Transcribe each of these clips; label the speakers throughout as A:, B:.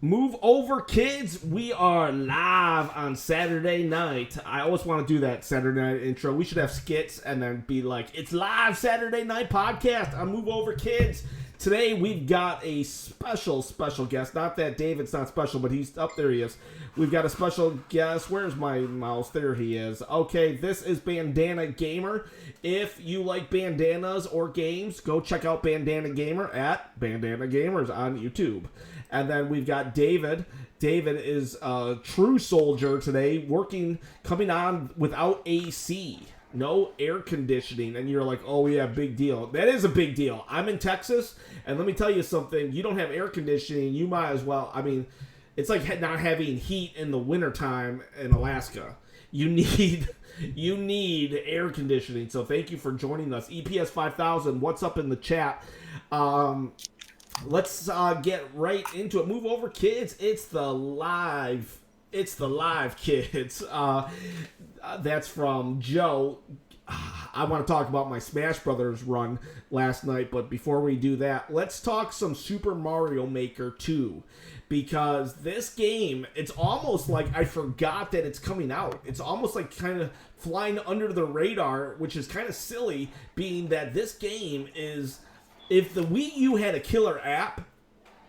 A: Move over, kids. We are live on Saturday night. I always want to do that Saturday night intro. We should have skits and then be like, it's live Saturday night podcast on Move Over, Kids. Today we've got a special guest. Not that David's not special, but he's up there. He is. We've got a special guest. Where's my mouse? There he is. Okay, this is Bandana Gamer. If you like bandanas or games, go check out Bandana Gamer at Bandana Gamers on YouTube. And then we've got David. David is a true soldier today, coming on without AC. No air conditioning. And you're like, oh yeah, big deal. That is a big deal. I'm in Texas, and let me tell you something. You don't have air conditioning, you might as well. I mean, it's like not having heat in the wintertime in Alaska. You need air conditioning. So thank you for joining us. EPS 5000, what's up in the chat? Let's get right into it. Move over, kids. It's the live kids. That's from Joe. I want to talk about my Smash Brothers run last night, but before we do that, let's talk some Super Mario Maker 2. Because this game, it's almost like I forgot that it's coming out. It's almost like kind of flying under the radar, which is kind of silly, being that this game is... If the Wii U had a killer app,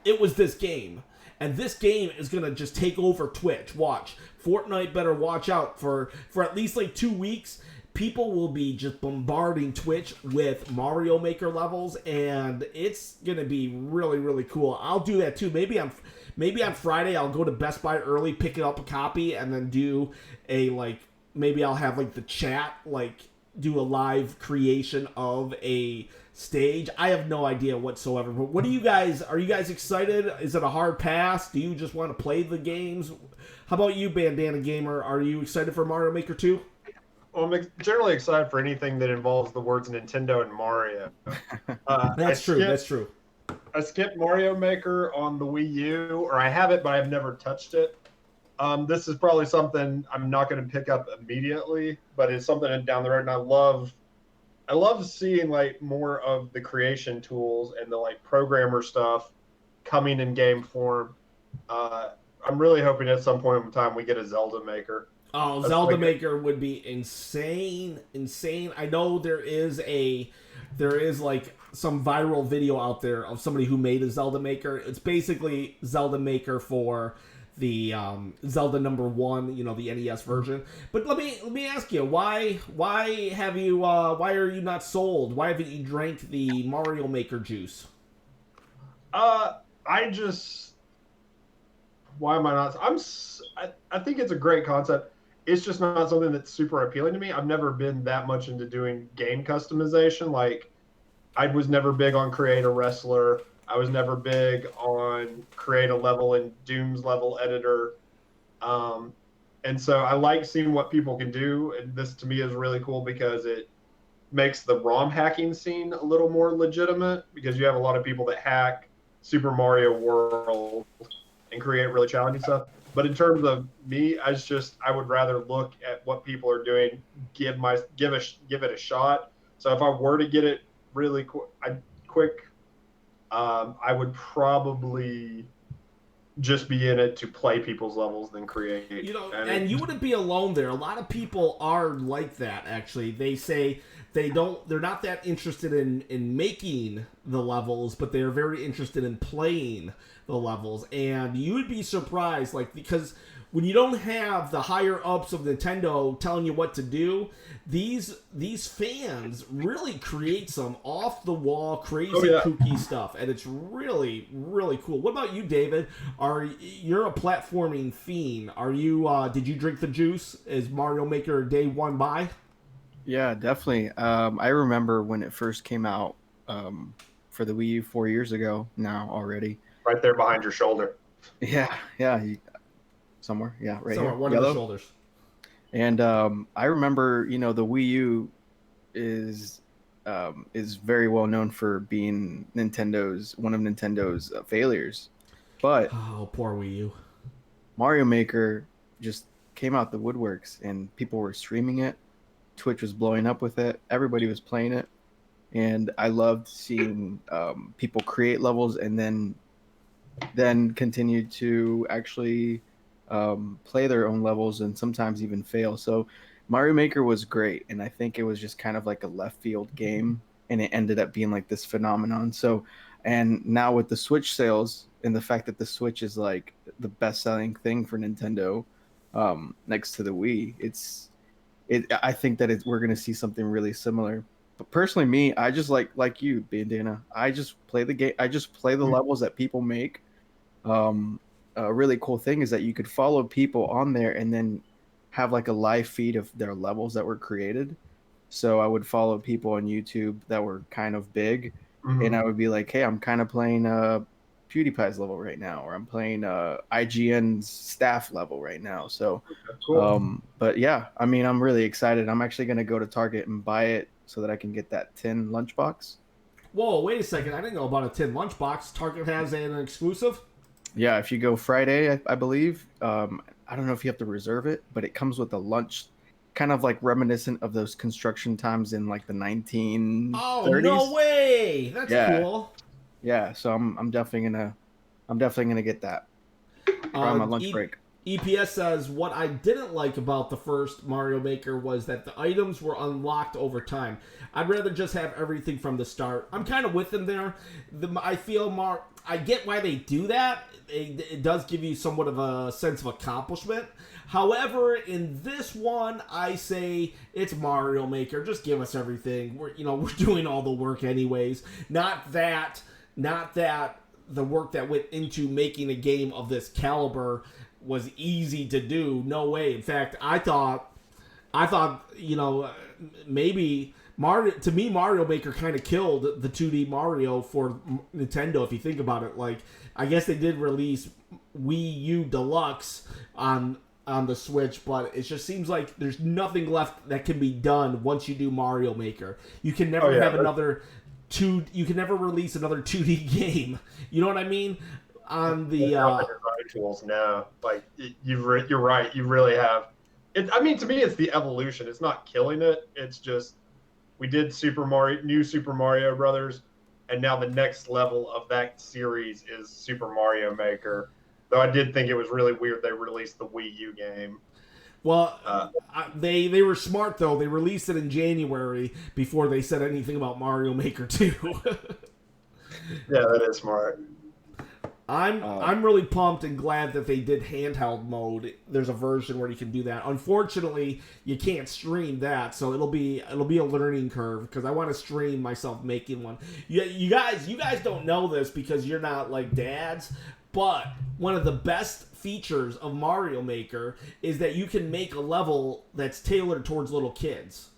A: it was this game. And this game is going to just take over Twitch. Watch. Fortnite better watch out for at least like 2 weeks. People will be just bombarding Twitch with Mario Maker levels, and it's going to be really, really cool. I'll do that too. Maybe on Friday I'll go to Best Buy early, pick up a copy, and then do maybe I'll have like the chat, do a live creation of a stage. I have no idea whatsoever. But what are you guys excited? Is it a hard pass? Do you just want to play the games? How about you, Bandana Gamer? Are you excited for Mario Maker 2?
B: Well, I'm generally excited for anything that involves the words Nintendo and Mario.
A: That's true.
B: I skipped Mario Maker on the Wii U, or I have it, but I've never touched it. This is probably something I'm not going to pick up immediately, but it's something down the road, and I love seeing more of the creation tools and the programmer stuff coming in game form. I'm really hoping at some point in time we get a Zelda Maker.
A: Oh, Zelda Maker would be insane. I know there is some viral video out there of somebody who made a Zelda Maker. It's basically Zelda Maker for the Zelda #1, the NES version. But let me ask you, why are you not sold? Why haven't you drank the Mario Maker juice?
B: Why am I not? I think it's a great concept. It's just not something that's super appealing to me. I've never been that much into doing game customization. I was never big on create a wrestler. I was never big on create a level in Doom's level editor. And so I like seeing what people can do. And this to me is really cool because it makes the ROM hacking scene a little more legitimate, because you have a lot of people that hack Super Mario World and create really challenging stuff. But in terms of me, I would rather look at what people are doing, give it a shot. So if I were to get it really quick, I would probably just be in it to play people's levels than create.
A: And you wouldn't be alone there. A lot of people are like that, actually. They say they're not that interested in making the levels, but they're very interested in playing the levels. And you would be surprised, because when you don't have the higher ups of Nintendo telling you what to do, these fans really create some off the wall, crazy, kooky stuff, and it's really, really cool. What about you, David? You're a platforming fiend? Are you? Did you drink the juice? Is Mario Maker day one by?
C: Yeah, definitely. I remember when it first came out for the Wii U 4 years ago. Now already.
B: Right there behind your shoulder.
C: Yeah. Somewhere, right
A: somewhere,
C: here.
A: One of the shoulders.
C: And I remember, the Wii U is very well known for being one of Nintendo's failures. But
A: poor Wii U.
C: Mario Maker just came out the woodworks, and people were streaming it. Twitch was blowing up with it. Everybody was playing it, and I loved seeing people create levels and then then continued to actually play their own levels and sometimes even fail. So Mario Maker was great, and I think it was just kind of like a left field game, and it ended up being like this phenomenon. So, and now with the Switch sales and the fact that the Switch is like the best selling thing for Nintendo, next to the Wii, I think that we're gonna see something really similar. But personally, me, I just like you, Bandana. I just play the game. I just play the levels that people make. A really cool thing is that you could follow people on there and then have like a live feed of their levels that were created. So I would follow people on YouTube that were kind of big, and I would be like, "Hey, I'm kind of playing PewDiePie's level right now, or I'm playing IGN's staff level right now." So,
B: Cool.
C: but yeah, I mean, I'm really excited. I'm actually gonna go to Target and buy it so that I can get that tin lunchbox.
A: Whoa, wait a second. I didn't know about a tin lunchbox. Target has an exclusive?
C: Yeah, if you go Friday, I believe. I don't know if you have to reserve it, but it comes with a lunch, kind of like reminiscent of those construction times in like the 1930s.
A: Oh, no way! That's
C: Yeah.
A: cool.
C: Yeah, so I'm definitely gonna get that on my lunch break.
A: EPS says, what I didn't like about the first Mario Maker was that the items were unlocked over time. I'd rather just have everything from the start. I'm kind of with them there. I feel I get why they do that. It does give you somewhat of a sense of accomplishment. However, in this one, I say it's Mario Maker. Just give us everything. We're doing all the work anyways. Not that the work that went into making a game of this caliber was easy to do. No way. In fact, I thought maybe Mario Maker kind of killed the 2D Mario for Nintendo. If you think about it, like I guess they did release Wii U Deluxe on the Switch, but it just seems like there's nothing left that can be done once you do Mario Maker. You can never you can never release another 2D game. You know what I mean? On the
B: design tools now, like you're right. You really have. I mean, to me, it's the evolution. It's not killing it. It's just we did New Super Mario Brothers, and now the next level of that series is Super Mario Maker. Though I did think it was really weird they released the Wii U game.
A: Well, they were smart though. They released it in January before they said anything about Mario Maker 2.
B: Yeah, that is smart.
A: I'm really pumped and glad that they did handheld mode. There's a version where you can do that. Unfortunately, you can't stream that, so it'll be a learning curve because I want to stream myself making one. You guys don't know this because you're not like dads, but one of the best features of Mario Maker is that you can make a level that's tailored towards little kids.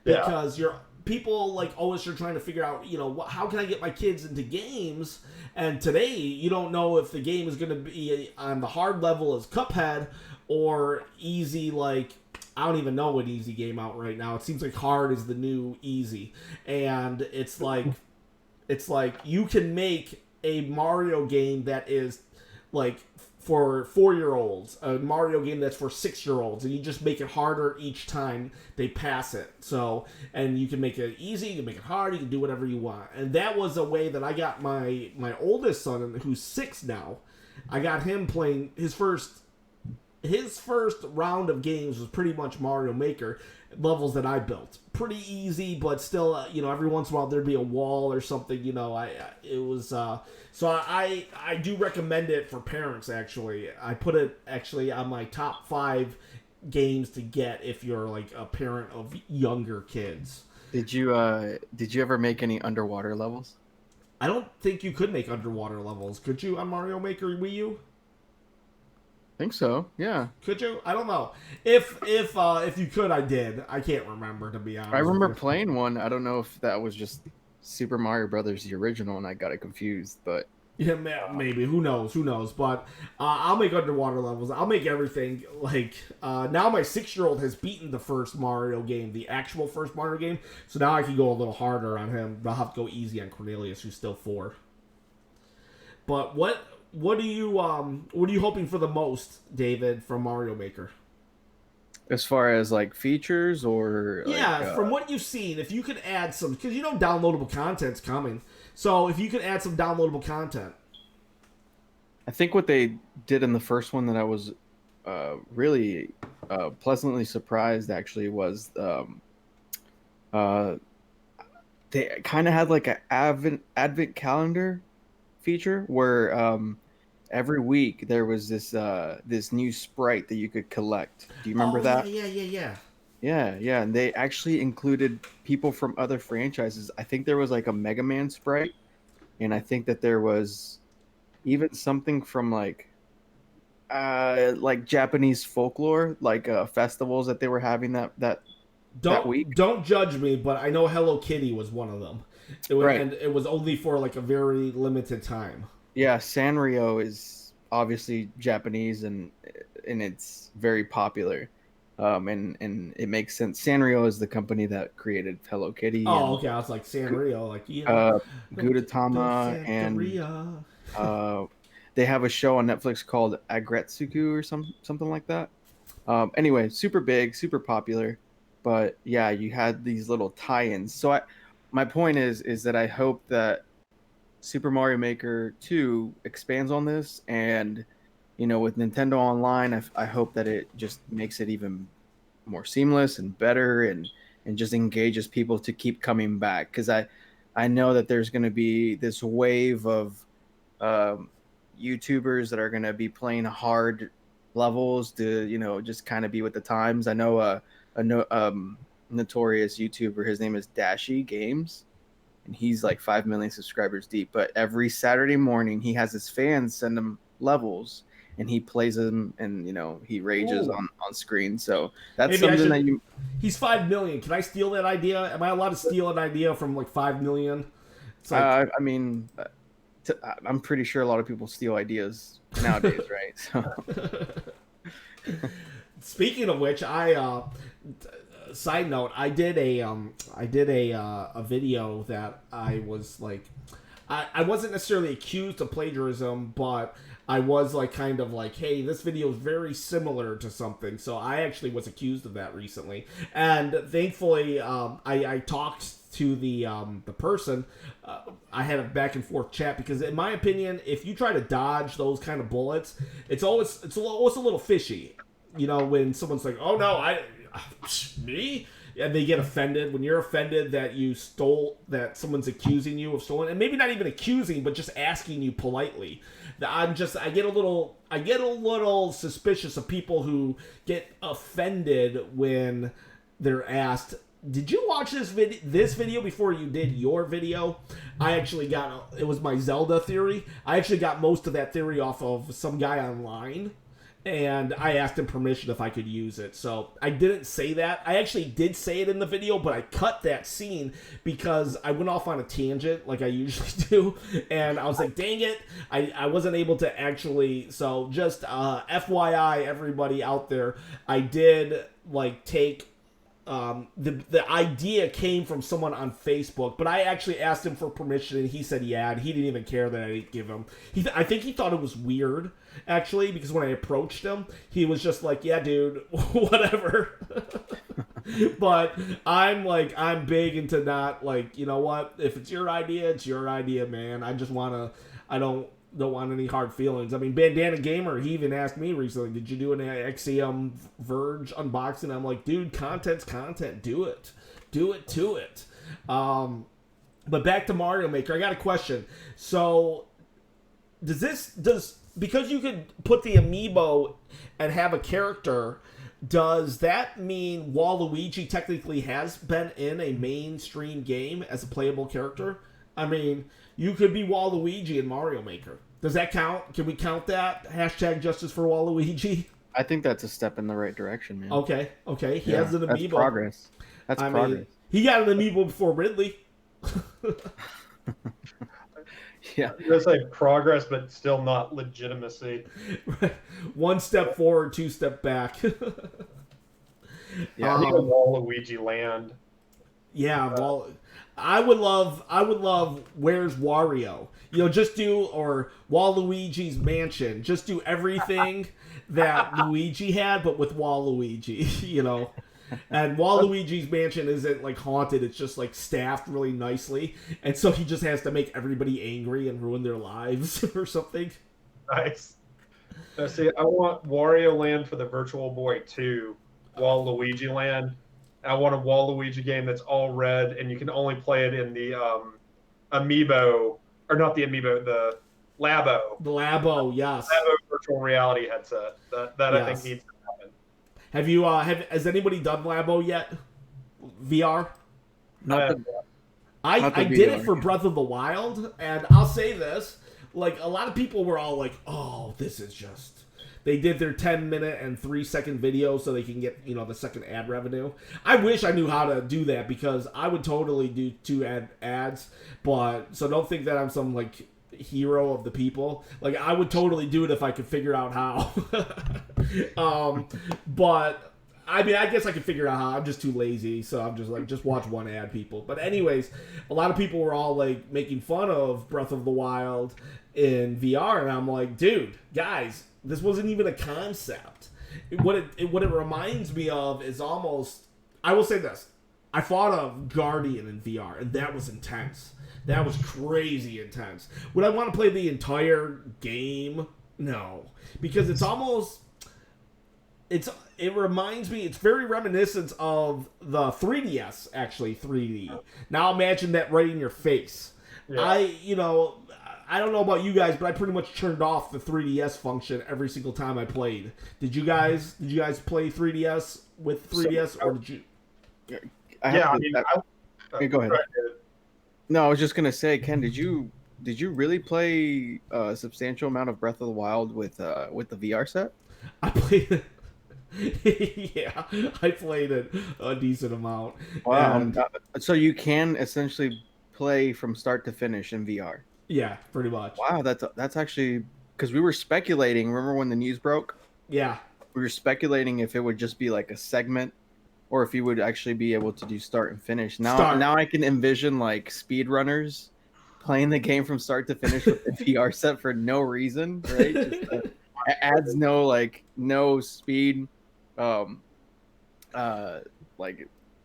A: Because people like always are trying to figure out, how can I get my kids into games? And today, you don't know if the game is going to be on the hard level as Cuphead or easy, like, I don't even know what easy game out right now. It seems like hard is the new easy. And it's like you can make a Mario game that is like for 4-year-olds, a Mario game that's for 6-year-olds, and you just make it harder each time they pass it. So, and you can make it easy, you can make it hard, you can do whatever you want. And that was a way that I got my oldest son, who's 6 now. I got him playing his first round of games was pretty much Mario Maker levels that I built. Pretty easy, but still, every once in a while there'd be a wall or something. So I do recommend it for parents. Actually, I put it on my top 5 games to get if you're like a parent of younger kids.
C: Did you ever make any underwater levels?
A: I don't think you could make underwater levels. Could you on Mario Maker Wii U?
C: I think so. Yeah.
A: Could you? I don't know. If you could, I did. I can't remember, to be honest.
C: I remember playing one. I don't know if that was just Super Mario Brothers the original, and I got it confused. But
A: yeah, maybe. Who knows? But I'll make underwater levels. I'll make everything. Like now, my 6-year-old has beaten the first Mario game, the actual first Mario game. So now I can go a little harder on him. I'll have to go easy on Cornelius, who's still 4. But what are you hoping for the most, David, from Mario Maker?
C: as far as like features or
A: from what you've seen, if you could add some, because downloadable content's coming. So if you could add some downloadable content.
C: I think what they did in the first one that I was really pleasantly surprised actually was uh, they kind of had like an advent calendar feature where every week there was this new sprite that you could collect. Do you remember
A: Oh yeah,
C: that?
A: yeah, yeah, yeah.
C: Yeah, yeah, and they actually included people from other franchises. I think there was like a Mega Man sprite, and I think that there was even something from like Japanese folklore, like festivals that they were having that week.
A: Don't judge me, but I know Hello Kitty was one of them. It was,
C: Right.
A: and it was only for like a very limited time.
C: Yeah, Sanrio is obviously Japanese and it's very popular. And it makes sense. Sanrio is the company that created Hello Kitty
A: Oh,
C: and
A: okay. I was like Sanrio, like yeah,
C: uh,
A: go
C: Gudetama, and
A: Santeria.
C: uh, they have a show on Netflix called Agretsuku or something like that. Anyway, super big, super popular, but yeah, you had these little tie-ins. My point is that I hope that Super Mario Maker 2 expands on this, and with Nintendo Online, I hope that it just makes it even more seamless and better, and just engages people to keep coming back, because I know that there's going to be this wave of um, YouTubers that are going to be playing hard levels to just kind of be with the times. I know a no, notorious YouTuber. His name is Dashi Games, and he's like 5 million subscribers deep. But every Saturday morning, he has his fans send him levels, and he plays them, and he rages
A: Ooh.
C: on screen. So that's
A: Maybe I
C: something that
A: should.
C: you.
A: He's 5 million. Can I steal that idea? Am I allowed to steal an idea from like 5 million? It's like
C: I mean, I'm pretty sure a lot of people steal ideas nowadays, right? So.
A: speaking of which, side note, I did a video that I was like, I wasn't necessarily accused of plagiarism, but I was like kind of like, hey, this video is very similar to something. So I actually was accused of that recently, and thankfully, I talked to the person. I had a back and forth chat because, in my opinion, if you try to dodge those kind of bullets, it's always a little fishy. When someone's like, "Oh no, me," and they get offended. When you're offended that you stole, that someone's accusing you of stolen, and maybe not even accusing, but just asking you politely. I get a little suspicious of people who get offended when they're asked, "Did you watch this video before you did your video?" It was my Zelda theory. I actually got most of that theory off of some guy online, and I asked him permission if I could use it. So I didn't say that. I actually did say it in the video, but I cut that scene because I went off on a tangent like I usually do, and I was like, dang it, I wasn't able to actually. So just FYI, everybody out there, I did like take. The idea came from someone on Facebook, but I actually asked him for permission, and he said yeah, and he didn't even care that I didn't give him. I think he thought it was weird, actually, because when I approached him, he was just like, yeah, dude, whatever. But I'm big into not, like, you know what? If it's your idea, it's your idea, man. I don't want any hard feelings. I mean, Bandana Gamer, he even asked me recently, did you do an XCM Verge unboxing? I'm like, dude, content's content. Do it. Do it to it. But back to Mario Maker, I got a question. So, because you could put the amiibo and have a character, does that mean Waluigi technically has been in a mainstream game as a playable character? I mean, you could be Waluigi in Mario Maker. Does that count? Can we count that? Hashtag justice for Waluigi?
C: I think that's a step in the right direction, man.
A: Okay. He has an amiibo.
C: That's progress. That's progress.
A: Mean, he got an amiibo before Ridley.
C: Yeah.
B: I'm gonna say progress, but still not legitimacy.
A: One step forward, two step back.
B: Yeah, I need a Waluigi land.
A: Yeah, well, I would love Where's Wario? Just do, or Waluigi's Mansion. Just do everything that Luigi had, but with Waluigi, And Waluigi's Mansion isn't like haunted, it's just like staffed really nicely. And so he just has to make everybody angry and ruin their lives or something.
B: Nice. Now, see, I want Wario Land for the Virtual Boy 2, Waluigi Land. I want a Waluigi game that's all red, and you can only play it in the Amiibo, or not the Amiibo, the Labo.
A: The Labo, yes.
B: Labo virtual reality headset. That I think
A: Yes.
B: needs to happen.
A: Have you has anybody done Labo yet? VR?
C: Not
B: Uh,
C: the,
A: I
C: Not the
A: did
C: VR.
A: it for Breath of the Wild, and I'll say this, like, a lot of people were all like, oh, this is just... They did their 10-minute and 3-second videos so they can get, the second ad revenue. I wish I knew how to do that, because I would totally do 2 ads, but, so don't think that I'm some, like, hero of the people. Like, I would totally do it if I could figure out how. But... I mean, I guess I could figure out how. I'm just too lazy, so I'm just like, just watch one ad, people. But anyways, a lot of people were all like making fun of Breath of the Wild in VR, and I'm like, dude, guys, this wasn't even a concept. What it reminds me of is almost, I will say this, I fought a Guardian in VR, and that was intense. That was crazy intense. Would I want to play the entire game? No, because it's almost... It reminds me, it's very reminiscent of the 3DS, actually, 3D. Now imagine that right in your face.
B: Yeah.
A: I don't know about you guys, but I pretty much turned off the 3DS function every single time I played. Did you guys play 3DS with 3DS, or did you?
C: Go ahead. No, I was just gonna say, Ken, did you really play a substantial amount of Breath of the Wild with the VR set?
A: I played it. Yeah, I played it a decent amount.
C: Wow.
A: And,
C: So you can essentially play from start to finish in VR.
A: yeah, pretty much.
C: Wow, that's actually, because we were speculating. Remember when the news broke?
A: Yeah.
C: We were speculating if it would just be like a segment, or if you would actually be able to do start and finish. Now I can envision like speedrunners playing the game from start to finish with the VR set for no reason, right? It adds no speed, like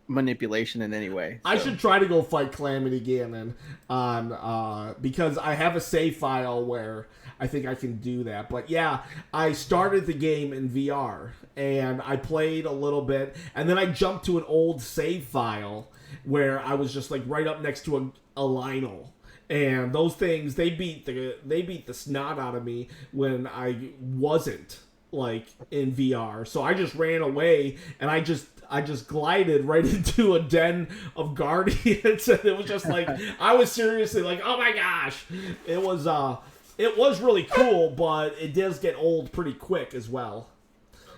C: manipulation in any way. So.
A: I should try to go fight Calamity Ganon on because I have a save file where I think I can do that. But yeah, I started the game in VR and I played a little bit, and then I jumped to an old save file where I was just like right up next to a Lionel. And those things, they beat the snot out of me when I wasn't like in VR. So I just ran away, and I just glided right into a den of guardians, and it was just like I was seriously like, oh my gosh, it was really cool, but it does get old pretty quick as well.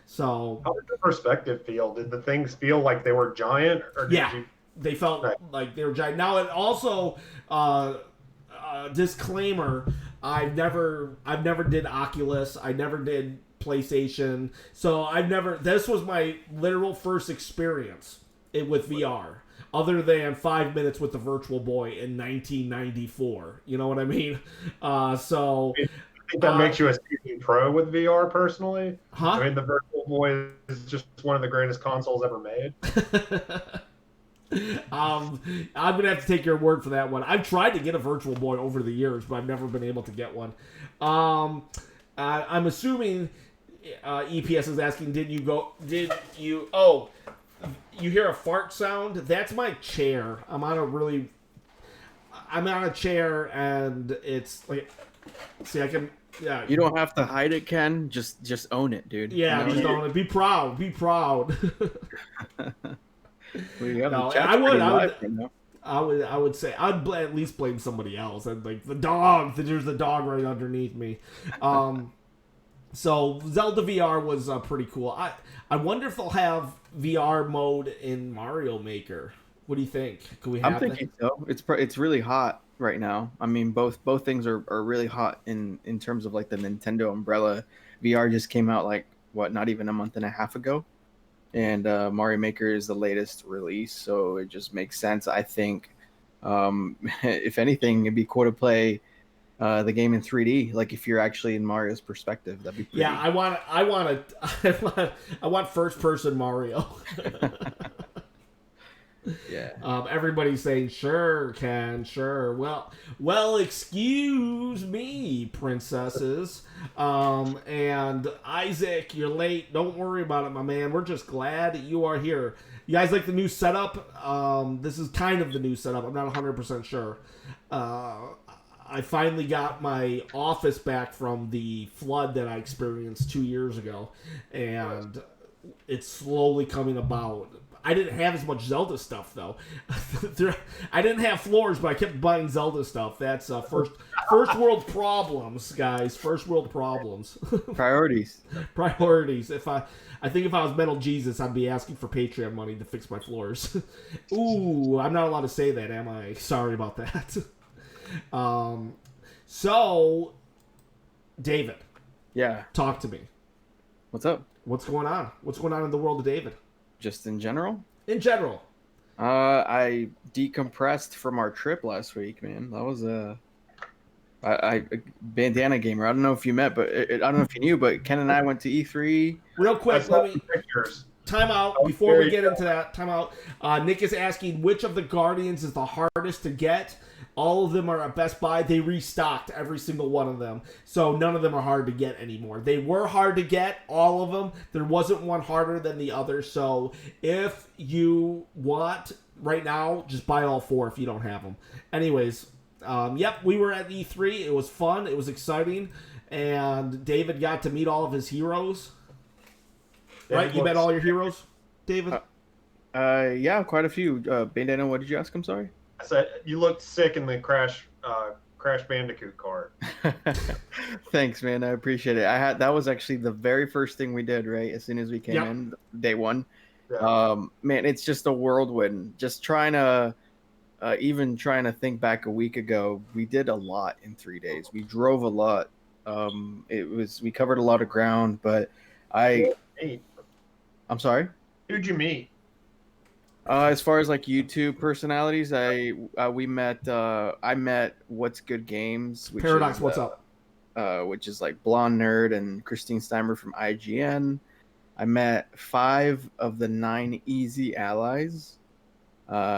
A: So
B: how did the perspective feel? Did the things feel like they were giant, or did you?
A: They felt like they were giant. Now it also disclaimer: I've never did Oculus. I never did PlayStation. So this was my literal first experience with VR, other than 5 minutes with the Virtual Boy in 1994. You know what I mean? So
B: I think that makes you a seasoned pro with VR, personally.
A: Huh?
B: I mean, the Virtual Boy is just one of the greatest consoles ever made.
A: I'm gonna have to take your word for that one. I've tried to get a Virtual Boy over the years, but I've never been able to get one. I'm assuming EPS is asking, you hear a fart sound? That's my chair. I'm on a chair, and it's like, see, I can. Yeah.
C: You don't have to hide it, Ken. Just own it, dude.
A: Yeah, just own it. Be proud. Be proud.
C: Well, you have
A: No,
C: the chat
A: I would say I'd at least blame somebody else. And like the dog, there's the dog right underneath me. So Zelda VR was pretty cool. I wonder if they'll have VR mode in Mario Maker. What do you think? Could we have
C: I'm thinking so. It's really hot right now. I mean, both things are really hot in terms of like the Nintendo umbrella. VR just came out like not even a month and a half ago, and Mario Maker is the latest release, so it just makes sense. I think, if anything, it'd be cool to play the game in 3D. Like if you're actually in Mario's perspective, that'd be pretty.
A: Yeah, I want first person Mario.
C: Yeah.
A: Everybody's saying, sure, Ken, sure. Well, excuse me, princesses. And Isaac, you're late. Don't worry about it, my man. We're just glad that you are here. You guys like the new setup? This is kind of the new setup. I'm not 100% sure. I finally got my office back from the flood that I experienced 2 years ago, and it's slowly coming about. I didn't have as much Zelda stuff, though. I didn't have floors, but I kept buying Zelda stuff. That's first world problems, guys. First world problems.
C: Priorities.
A: Priorities. I think if I was Metal Jesus, I'd be asking for Patreon money to fix my floors. Ooh, I'm not allowed to say that, am I? Sorry about that. So, David.
C: Yeah.
A: Talk to me.
C: What's up?
A: What's going on? What's going on in the world of David?
C: Just in general?
A: In general.
C: I decompressed from our trip last week, man. That was I bandana gamer. I don't know if you met, but I don't know if you knew, but Ken and I went to E3.
A: Real quick, let me
B: pictures.
A: time out before we get into that. Time out. Nick is asking which of the Guardians is the hardest to get. All of them are at Best Buy. They restocked every single one of them. So none of them are hard to get anymore. They were hard to get, all of them. There wasn't one harder than the other. So if you want right now, just buy all four if you don't have them. Anyways, yep, we were at E3. It was fun. It was exciting. And David got to meet all of his heroes. Right? You met all your heroes, David?
C: Yeah, quite a few. Bandana, what did you ask? I'm sorry.
B: I said you looked sick in the Crash Bandicoot card.
C: Thanks, man. I appreciate it. That was actually the very first thing we did, right? As soon as we came in, day one.
B: Yeah.
C: Man, it's just a whirlwind. Just trying to think back a week ago, we did a lot in 3 days. We drove a lot. We covered a lot of ground, but I'm sorry.
B: Who'd you meet?
C: As far as like YouTube personalities, I met What's Good Games, which
A: Paradox,
C: is,
A: what's up?
C: Which is like Blonde Nerd and Christine Steimer from IGN. I met 5 of the 9 Easy Allies,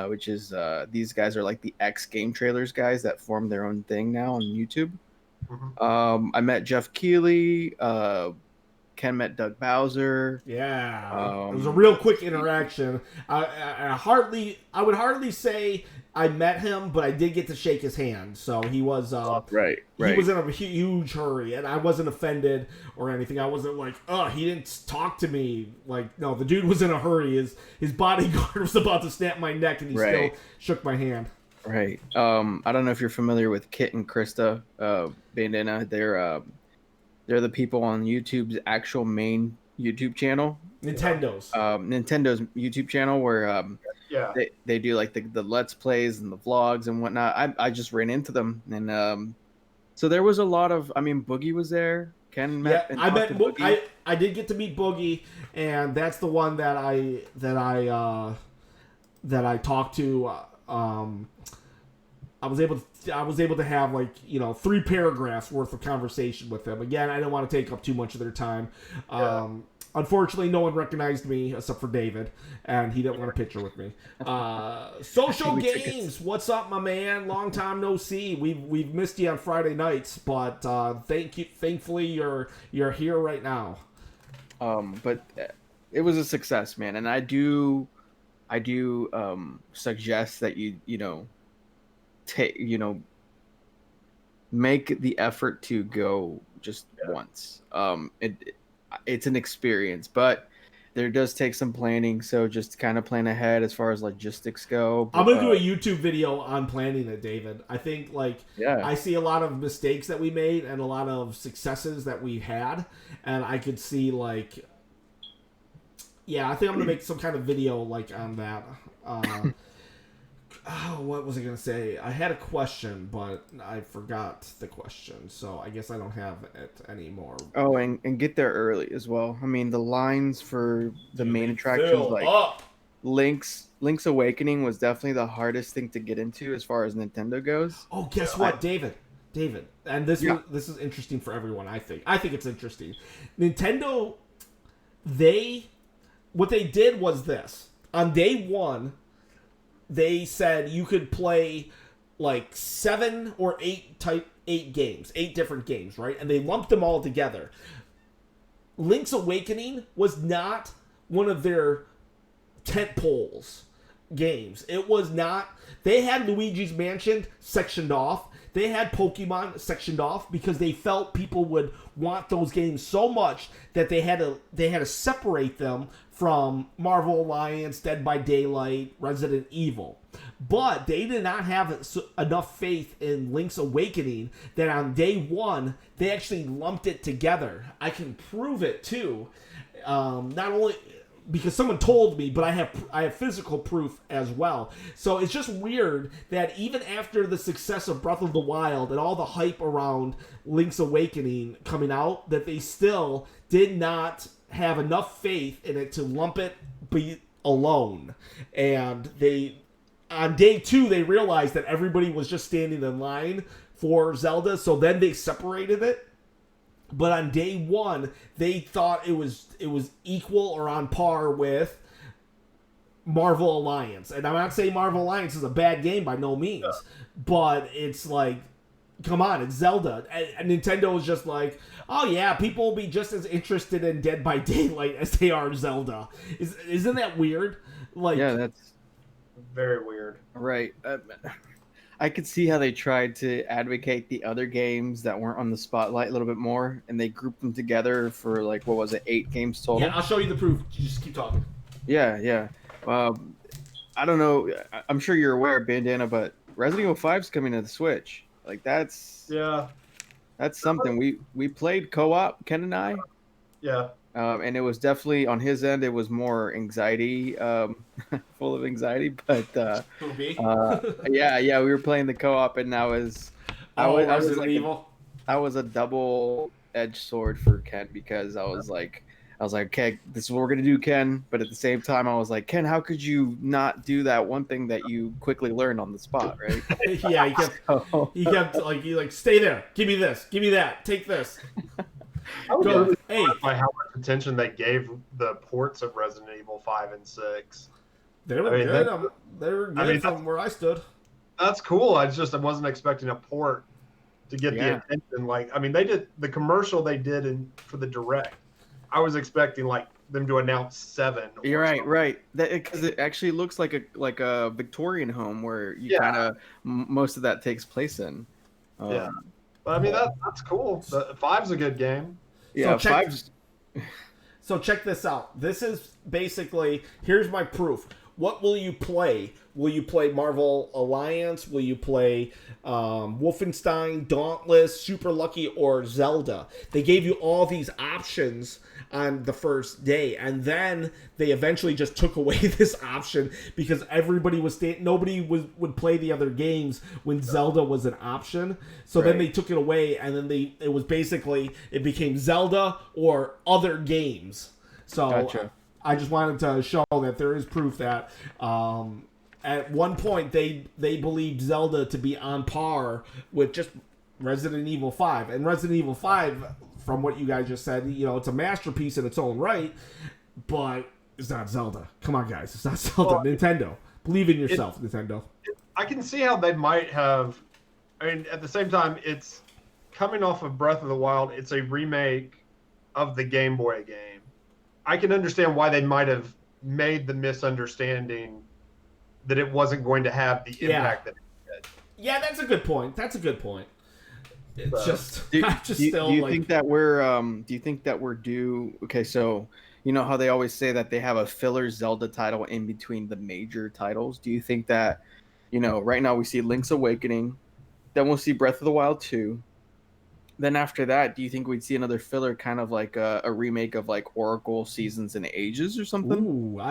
C: which is these guys are like the X Game Trailers guys that formed their own thing now on YouTube.
B: Mm-hmm.
C: I met Jeff Keighley. Ken met Doug Bowser.
A: Yeah, it was a real quick interaction. I would hardly say I met him, but I did get to shake his hand. So he was
C: right.
A: He was in a huge hurry, and I wasn't offended or anything. I wasn't like, he didn't talk to me. Like, no, the dude was in a hurry. His bodyguard was about to snap my neck, and he still shook my hand.
C: Right. I don't know if you're familiar with Kit and Krista Bandana. They're the people on YouTube's actual main YouTube channel.
A: Nintendo
C: Nintendo's YouTube channel where they do like the Let's Plays and the vlogs and whatnot. I just ran into them. And so there was a lot of, Boogie was there. Ken met and
A: I met
C: Boogie.
A: I did get to meet Boogie, and that's the one that I talked to. I was able to have 3 paragraphs worth of conversation with them. Again, I didn't want to take up too much of their time. Unfortunately, no one recognized me except for David, and he didn't want a picture with me. Social Games, what's up, my man? Long time no see. We've missed you on Friday nights, but thankfully you're here right now.
C: But it was a success, man, and I do suggest that you make the effort to go just once. It's an experience, but there does take some planning, so just kind of plan ahead as far as logistics go.
A: I'm gonna do a YouTube video on planning it, David. I think I see a lot of mistakes that we made and a lot of successes that we had, and I could see I think I'm gonna make some kind of video on that. What was I going to say? I had a question, but I forgot the question, so I guess I don't have it anymore.
C: Oh, and get there early as well. The lines for the main attractions, Link's Awakening was definitely the hardest thing to get into as far as Nintendo goes.
A: Oh, guess what, David, and this is interesting for everyone. I think it's interesting. Nintendo, what they did was this on day one. they said you could play like 7 or 8 games, 8 different games, right? And they lumped them all together. Link's Awakening was not one of their tent poles games. It was not. They had Luigi's Mansion sectioned off. They had Pokemon sectioned off because they felt people would want those games so much that they had to separate them from Marvel Alliance, Dead by Daylight, Resident Evil. But they did not have enough faith in Link's Awakening that on day one they actually lumped it together. I can prove it too. Not only because someone told me, but I have physical proof as well. So it's just weird that even after the success of Breath of the Wild and all the hype around Link's Awakening coming out, that they still did not have enough faith in it to lump it be alone. And on day 2, they realized that everybody was just standing in line for Zelda, so then they separated it. But on day 1, they thought it was equal or on par with Marvel Alliance. And I'm not saying Marvel Alliance is a bad game by no means, but it's like, come on, it's Zelda. And Nintendo is just like, oh yeah, people will be just as interested in Dead by Daylight as they are Zelda. Isn't that weird? Like,
C: yeah, that's
B: very weird.
C: Right. I could see how they tried to advocate the other games that weren't on the spotlight a little bit more, and they grouped them together for, like, what was it, 8 games total?
A: Yeah, I'll show you the proof. You just keep talking.
C: Yeah. I don't know. I'm sure you're aware, Bandana, but Resident Evil 5 is coming to the Switch. Like, that's something. We played co-op, Ken and I.
B: Yeah.
C: And it was definitely, on his end, it was more anxiety, full of anxiety. But yeah, we were playing the co-op, and I was
A: Evil.
C: I was a double-edged sword for Ken, because I was like, okay, this is what we're gonna do, Ken. But at the same time, I was like, Ken, how could you not do that one thing that you quickly learned on the spot, right?
A: Yeah, he kept like, stay there, give me this, give me that, take this.
B: I was really surprised by how much attention they gave the ports of Resident Evil 5 and 6.
A: They were good. They were good from where I stood.
B: That's cool. I wasn't expecting a port to get the attention. Like, I mean, they did the commercial they did for the Direct. I was expecting like them to announce 7.
C: You're right. Because it actually looks like a Victorian home where you kind of most of that takes place in.
B: Yeah. But I mean, that's cool. 5's a good game.
C: Yeah,
A: so
C: 5's.
A: So check this out. This is basically, here's my proof. What will you play? Will you play Marvel Alliance? Will you play Wolfenstein, Dauntless, Super Lucky, or Zelda? They gave you all these options on the first day, and then they eventually just took away this option because everybody nobody would play the other games when Zelda was an option. So then they took it away, and then it became Zelda or other games. So
C: Gotcha.
A: I just wanted to show that there is proof that at one point they believed Zelda to be on par with just Resident Evil 5. And Resident Evil 5, from what you guys just said, it's a masterpiece in its own right, but it's not Zelda. Come on, guys. It's not Zelda. Well, Nintendo. Believe in yourself, Nintendo.
B: I can see how they might have... I mean, at the same time, it's coming off of Breath of the Wild. It's a remake of the Game Boy game. I can understand why they might have made the misunderstanding that it wasn't going to have the impact that it did.
A: Yeah, that's a good point. It's just,
C: do you think that we're due? Okay, so you know how they always say that they have a filler Zelda title in between the major titles. Do you think that, right now we see Link's Awakening, then we'll see Breath of the Wild 2. Then after that, do you think we'd see another filler, kind of like a remake of like Oracle Seasons and Ages or something?
A: Ooh,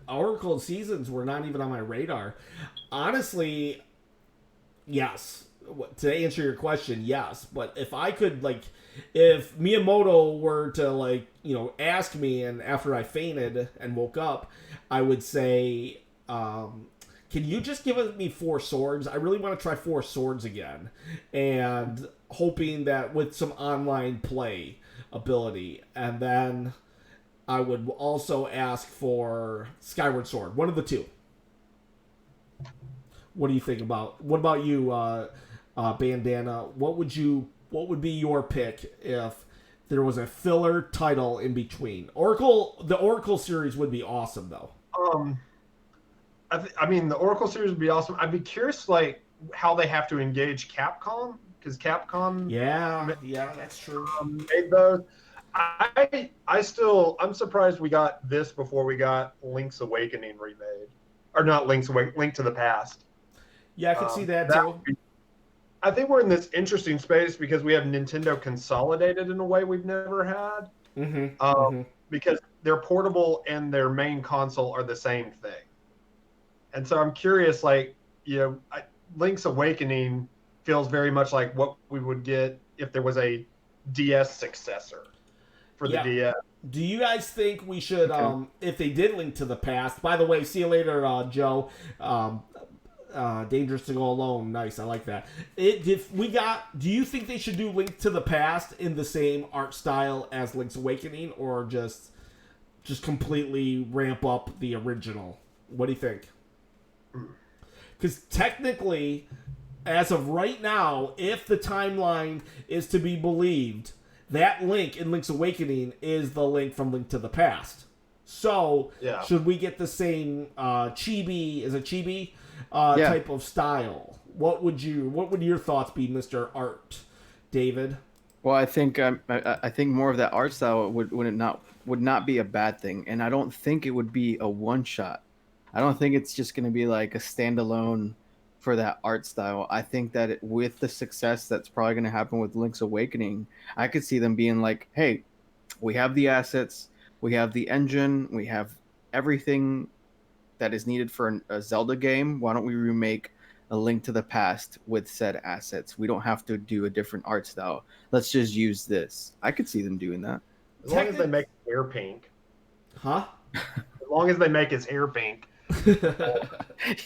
A: Oracle Seasons were not even on my radar. Honestly, yes. To answer your question, yes. But if I could, if Miyamoto were to, ask me, and after I fainted and woke up, I would say, can you just give me 4 swords? I really want to try 4 swords again. And hoping that with some online play ability. And then I would also ask for Skyward Sword. One of the 2. What do you think about? What about you, Bandana? What would be your pick if there was a filler title in between? The Oracle series would be awesome though.
B: I mean, the Oracle series would be awesome. I'd be curious, like, how they have to engage Capcom, because Capcom,
A: Yeah, that's true.
B: Made those. I'm surprised we got this before we got Link's Awakening remade, or not Link's Awakening, Link to the Past.
A: Yeah, I could see that too.
B: I think we're in this interesting space because we have Nintendo consolidated in a way we've never had. Because their portable and their main console are the same thing. And so I'm curious, like, Link's Awakening feels very much like what we would get if there was a DS successor for the DS.
A: Do you guys think we should, if they did Link to the Past, by the way, see you later, Joe, Dangerous to Go Alone, nice, I like that. Do you think they should do Link to the Past in the same art style as Link's Awakening, or just completely ramp up the original? What do you think? Because technically, as of right now, if the timeline is to be believed, that Link in Link's Awakening is the Link from Link to the Past. So, should we get the same chibi? Is it chibi type of style? What would your thoughts be, Mr. Art, David?
C: Well, I think more of that art style would not be a bad thing, and I don't think it would be a one shot. I don't think it's just going to be like a standalone for that art style. I think that with the success that's probably going to happen with Link's Awakening, I could see them being like, hey, we have the assets, we have the engine, we have everything that is needed for a Zelda game. Why don't we remake a Link to the Past with said assets? We don't have to do a different art style. Let's just use this. I could see them doing that.
B: As long as they make his hair pink.
A: Huh?
B: As long as they make his hair pink.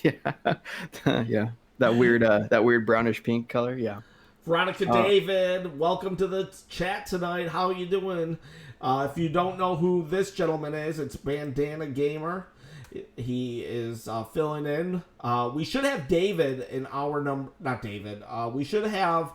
C: Yeah. That weird brownish pink color. Yeah.
A: Veronica David, welcome to the chat tonight. How are you doing? If you don't know who this gentleman is, it's Bandana Gamer. He is filling in. We should have David in our number. Not David. We should have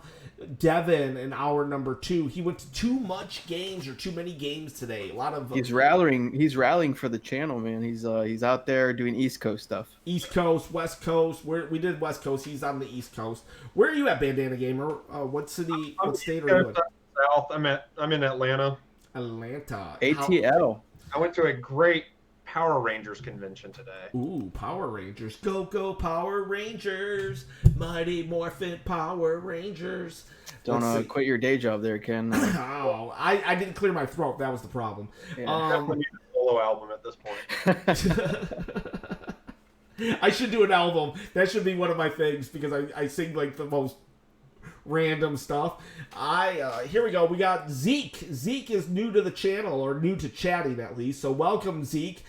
A: Devin in our number 2. He went to too many games today. A lot of
C: he's rallying for the channel, man. He's out there doing East Coast stuff.
A: East Coast, West Coast. We did West Coast. He's on the East Coast. Where are you at, Bandana Gamer? What city? What state are you in?
B: South. I'm in Atlanta.
A: Atlanta.
C: ATL.
B: I went to a great Power Rangers convention today.
A: Ooh, Power Rangers. Go Power Rangers. Mighty Morphin Power Rangers.
C: Don't quit your day job there, Ken.
A: Oh, I didn't clear my throat. That was the problem.
B: Yeah, definitely need a solo album at this
A: point. I should do an album. That should be one of my things because I sing like the most random stuff. Here we go. We got Zeke. Zeke is new to the channel, or new to chatting at least. So welcome, Zeke.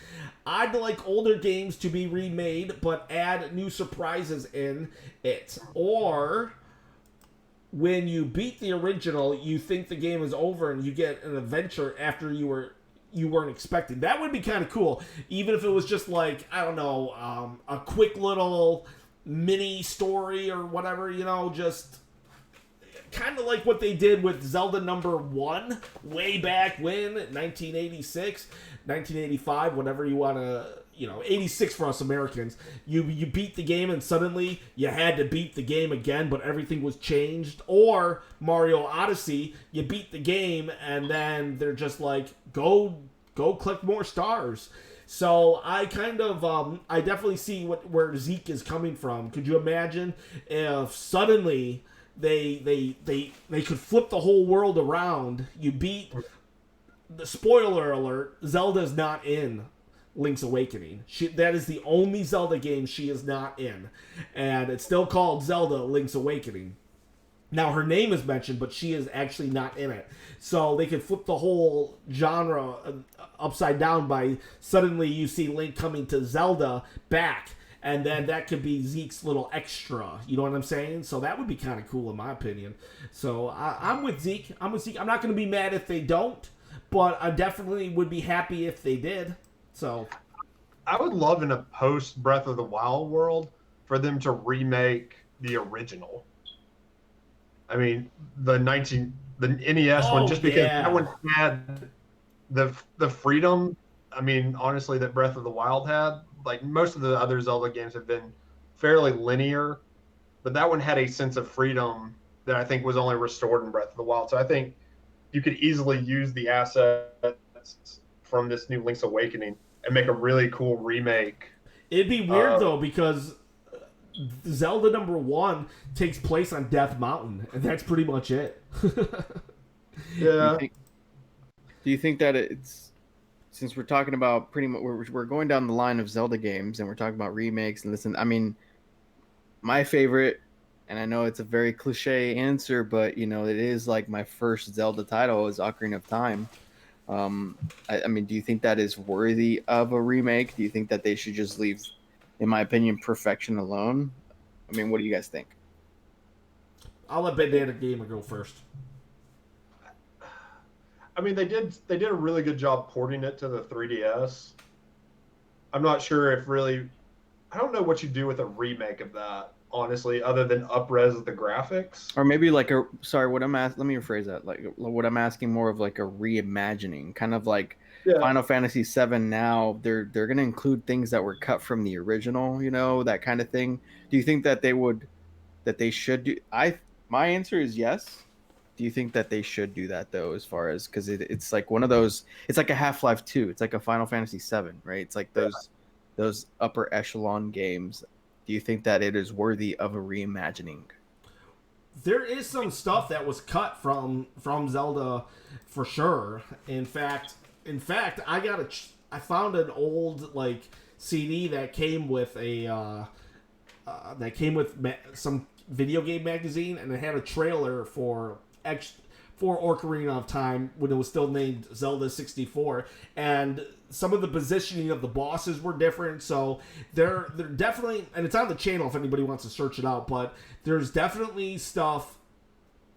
A: I'd like older games to be remade, but add new surprises in it. Or when you beat the original, you think the game is over and you get an adventure after you weren't expecting. That would be kind of cool. Even if it was just like, I don't know, a quick little mini story or whatever, just kind of like what they did with Zelda number 1 way back when, 1986, 1985, whatever you want to, 86 for us Americans. You beat the game and suddenly you had to beat the game again, but everything was changed. Or Mario Odyssey, you beat the game and then they're just like, go collect more stars. So I kind of, I definitely see where Zeke is coming from. Could you imagine if suddenly they could flip the whole world around? You beat, the spoiler alert, Zelda's not in Link's Awakening. That is the only Zelda game she is not in, and it's still called Zelda Link's Awakening. Now her name is mentioned, but she is actually not in it. So they could flip the whole genre upside down by suddenly you see Link coming to Zelda back, and then that could be Zeke's little extra. You know what I'm saying? So that would be kind of cool in my opinion. So I'm with Zeke. I'm not going to be mad if they don't, but I definitely would be happy if they did. So
B: I would love in a post Breath of the Wild world for them to remake the original. I mean, the NES one, just because that one had the freedom. I mean, honestly, that Breath of the Wild had. Like most of the other Zelda games have been fairly linear, but that one had a sense of freedom that I think was only restored in Breath of the Wild. So I think you could easily use the assets from this new Link's Awakening and make a really cool remake.
A: It'd be weird though, because Zelda number 1 takes place on Death Mountain, and that's pretty much it.
B: Yeah.
C: Do you think that it's, since we're talking about pretty much, we're going down the line of Zelda games and we're talking about remakes and listen, I mean, my favorite, and I know it's a very cliche answer, but you know, it is like my first Zelda title is Ocarina of Time. I mean, do you think that is worthy of a remake? Do you think that they should just leave, in my opinion, perfection alone? I mean, what do you guys think?
A: I'll let Bandana Gamer go first.
B: I mean, they did a really good job porting it to the 3DS. I'm not sure if really, I don't know what you do with a remake of that, honestly, other than up-res the graphics.
C: Or maybe like a, sorry, what I'm asking, let me rephrase that. Like what I'm asking more of like a reimagining, kind of like Final Fantasy VII now, they're going to include things that were cut from the original, you know, that kind of thing. Do you think that they should do, my answer is yes. Do you think that they should do that though, as far as, because it's like one of those, it's like a Half-Life 2, it's like a Final Fantasy VII, right? It's like those upper echelon games. Do you think that it is worthy of a reimagining?
A: There is some stuff that was cut from Zelda for sure. In fact, I found an old like CD that came with some video game magazine, and it had a trailer for Ocarina of Time when it was still named Zelda 64, and some of the positioning of the bosses were different, so they're definitely, and it's on the channel if anybody wants to search it out, but there's definitely stuff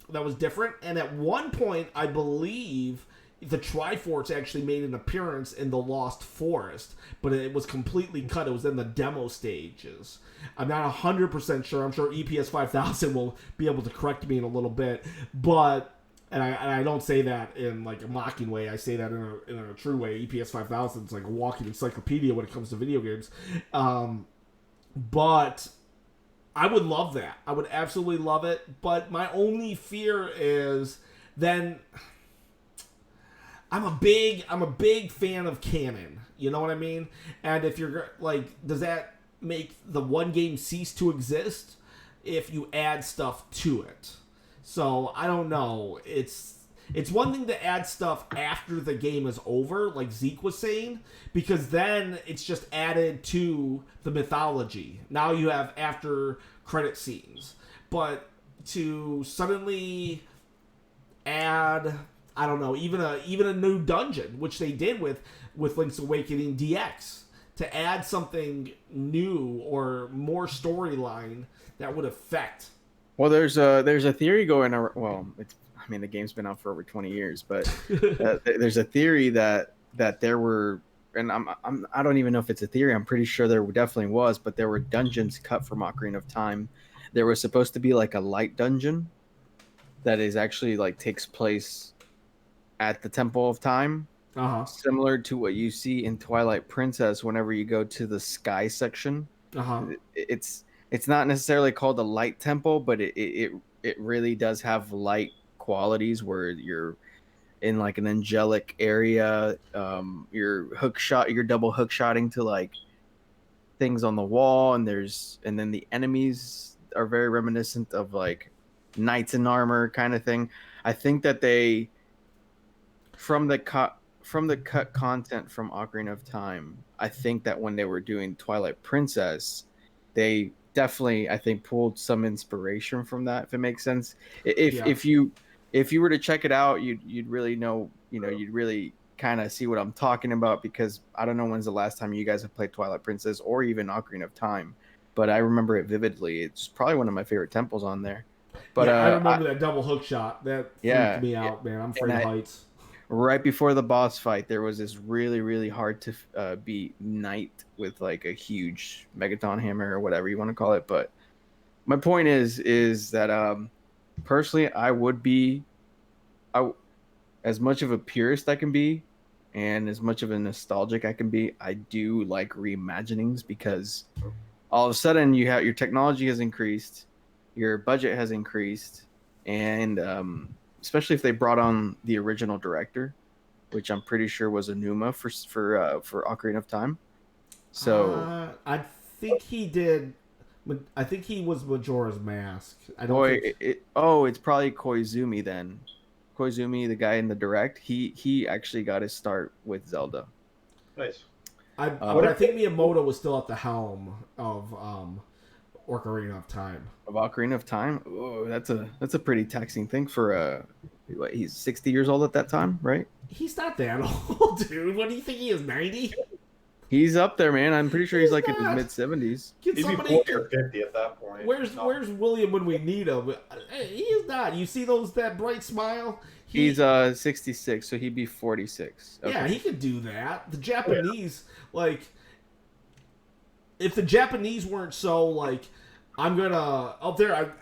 A: that was different. And at one point, I believe the Triforce actually made an appearance in the Lost Forest, but it was completely cut. It was in the demo stages. I'm not 100% sure. I'm sure EPS 5000 will be able to correct me in a little bit, but and I don't say that in like a mocking way. I say that in a true way. EPS 5000 is like a walking encyclopedia when it comes to video games. But I would love that. I would absolutely love it. But my only fear is then I'm a big fan of canon. You know what I mean? And if you're like, does that make the one game cease to exist if you add stuff to it? So I don't know. It's one thing to add stuff after the game is over, like Zeke was saying, because then it's just added to the mythology. Now you have after credit scenes. But to suddenly add, I don't know, even a new dungeon, which they did with Link's Awakening DX, to add something new or more storyline that would affect.
C: Well, there's a theory going around. Well, I mean, the game's been out for over 20 years, but there's a theory that there were, and I don't even know if it's a theory. I'm pretty sure there definitely was, but there were dungeons cut from Ocarina of Time. There was supposed to be like a light dungeon that is actually like takes place at the Temple of Time, similar to what you see in Twilight Princess whenever you go to the sky section. It's not necessarily called a light temple, but it really does have light qualities where you're in like an angelic area. You're double hook shotting to like things on the wall, and then the enemies are very reminiscent of like knights in armor kind of thing. I think that they from the cut content from Ocarina of Time, I think that when they were doing Twilight Princess, they definitely, I think, pulled some inspiration from that, if it makes sense. If you were to check it out, you'd really know, you'd really kind of see what I'm talking about, because I don't know when's the last time you guys have played Twilight Princess or even Ocarina of Time, but I remember it vividly. It's probably one of my favorite temples on there. But
A: I remember that double hook shot. That freaked me out, man. I'm afraid of heights.
C: right before the boss fight, there was this really, really hard to beat knight with like a huge Megaton hammer or whatever you want to call it. But my point is that personally, I as much of a purist I can be, and as much of a nostalgic I can be, I do like reimaginings because all of a sudden you have your technology has increased, your budget has increased, and especially if they brought on the original director, which I'm pretty sure was Enuma for Ocarina of Time. So
A: I think he did. I think he was Majora's Mask. I don't
C: boy,
A: think.
C: it's probably Koizumi then. Koizumi, the guy in the direct, he actually got his start with Zelda.
B: Nice.
A: But I think Miyamoto was still at the helm of Ocarina of Time.
C: Of Ocarina of Time. Oh, that's a pretty taxing thing for he's 60 years old at that time, right?
A: He's not that old, dude. What do you think he is? 90?
C: He's up there, man. I'm pretty sure he's like in his
A: not.
C: mid 70s.
B: He'd be 40 or 50 at that point.
A: Where's William when we need him? He is not. You see that bright smile?
C: He's 66, so he'd be 46. Okay.
A: Yeah, he could do that. The Japanese, like, if the Japanese weren't so like, I'm gonna up there.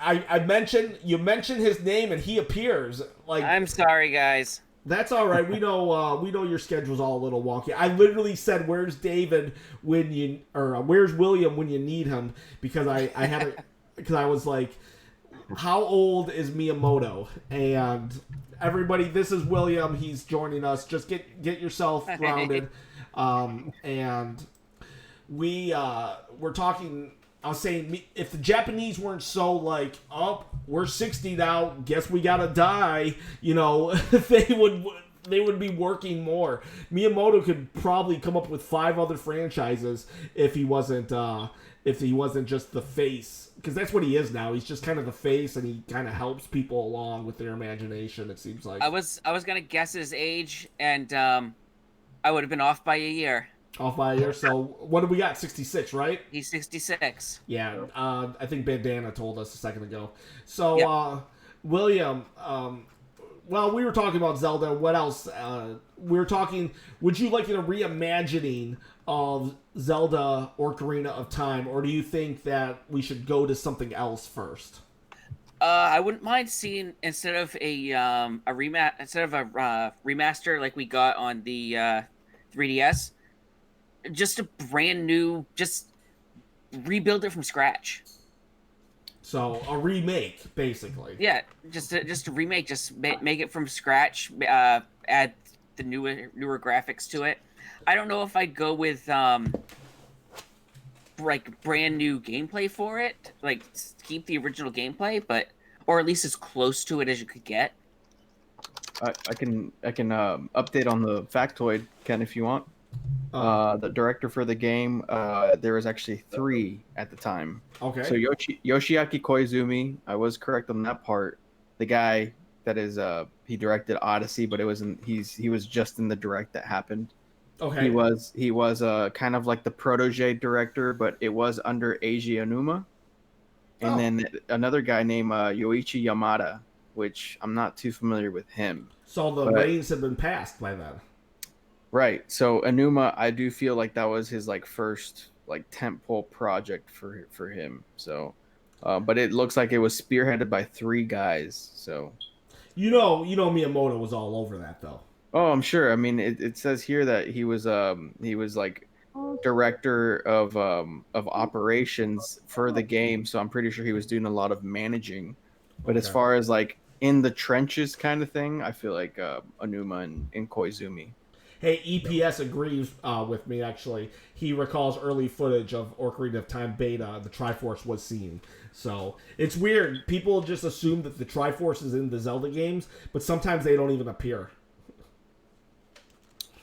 A: You mention his name and he appears. Like,
D: I'm sorry, guys.
A: That's all right. We know your schedule's all a little wonky. I literally said, "Where's David where's William when you need him?" Because I had it because I was like, "How old is Miyamoto?" And everybody, this is William. He's joining us. Just get yourself grounded. And we're talking. I was saying, if the Japanese weren't so like, oh, we're 60 now, guess we gotta die, they would be working more. Miyamoto could probably come up with 5 other franchises if he wasn't just the face, because that's what he is now. He's just kind of the face, and he kind of helps people along with their imagination. It seems like
D: I was gonna guess his age, and I would have been off by a year.
A: Off by a year. So what do we got? 66, right?
D: He's 66.
A: Yeah, I think Bandana told us a second ago. So,
D: Yep.
A: William, well, we were talking about Zelda. What else? We were talking, would you like a reimagining of Zelda Ocarina of Time, or do you think that we should go to something else first?
D: I wouldn't mind seeing, instead of a remaster like we got on the 3DS, just a brand new, just rebuild it from scratch.
A: So a remake, basically.
D: Yeah, just a remake. Just make it from scratch. Add the newer graphics to it. I don't know if I'd go with like brand new gameplay for it. Like keep the original gameplay, or at least as close to it as you could get.
C: I can update on the factoid, Ken, if you want. The director for the game, there was actually 3 at the time.
A: Okay.
C: So Yoshiaki Koizumi, I was correct on that part. The guy that is he directed Odyssey, but he was just in the direct that happened.
A: Okay.
C: He was kind of like the protege director, but it was under Eiji Onuma. And then another guy named Yoichi Yamada, which I'm not too familiar with him.
A: So the reins have been passed by then.
C: Right. So Enuma, I do feel like that was his like first like tentpole project for him. So, but it looks like it was spearheaded by 3 guys. So,
A: Miyamoto was all over that though.
C: Oh, I'm sure. I mean, it says here that he was like director of operations for the game. So I'm pretty sure he was doing a lot of managing. But as far as like in the trenches kind of thing, I feel like Enuma and Koizumi.
A: Hey, EPS agrees with me, actually. He recalls early footage of Ocarina of Time beta. The Triforce was seen. So, it's weird. People just assume that the Triforce is in the Zelda games, but sometimes they don't even appear.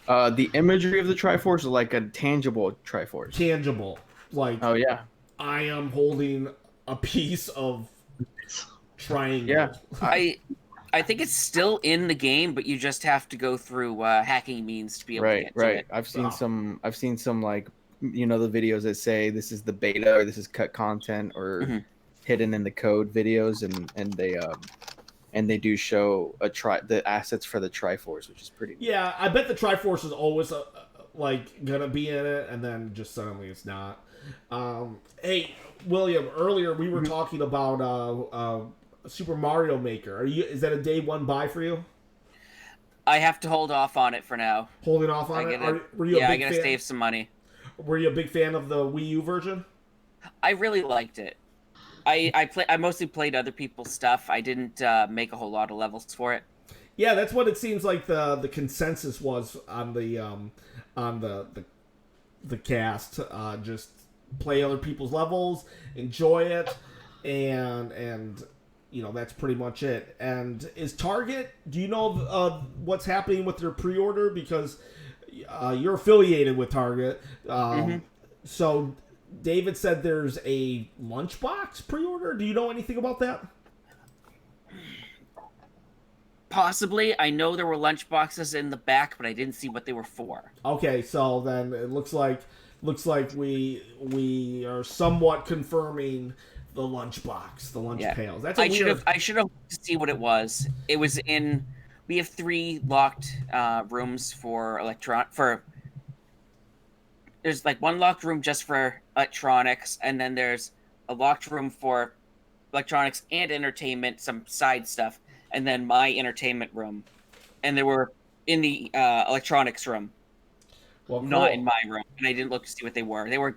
C: The imagery of the Triforce is like a tangible Triforce.
A: Tangible. Like,
C: oh, yeah.
A: I am holding a piece of triangle.
C: Yeah.
D: I think it's still in the game, but you just have to go through hacking means to be able to get to it.
C: I've seen some like the videos that say this is the beta or this is cut content or hidden in the code videos, and and they do show the assets for the Triforce, which is pretty neat.
A: Yeah, I bet the Triforce is always like gonna be in it, and then just suddenly it's not. Hey, William, earlier we were talking about Super Mario Maker. Is that a day one buy for you?
D: I have to hold off on it for now.
A: Holding off on it?
D: I gotta save some money.
A: Were you a big fan of the Wii U version?
D: I really liked it. I mostly played other people's stuff. I didn't make a whole lot of levels for it.
A: Yeah, that's what it seems like the consensus was on the cast. Just play other people's levels, enjoy it, and that's pretty much it. And is Target? Do you know what's happening with their pre-order? Because you're affiliated with Target, so David said there's a lunchbox pre-order. Do you know anything about that?
D: Possibly. I know there were lunch boxes in the back, but I didn't see what they were for.
A: Okay, so then it looks like we are somewhat confirming the lunchbox, the lunch pails. That's
D: I should have looked to see what it was. It was in. We have 3 locked rooms for There's like 1 locked room just for electronics, and then there's a locked room for electronics and entertainment, some side stuff, and then my entertainment room. And they were in the electronics room, not in my room. And I didn't look to see what they were. They were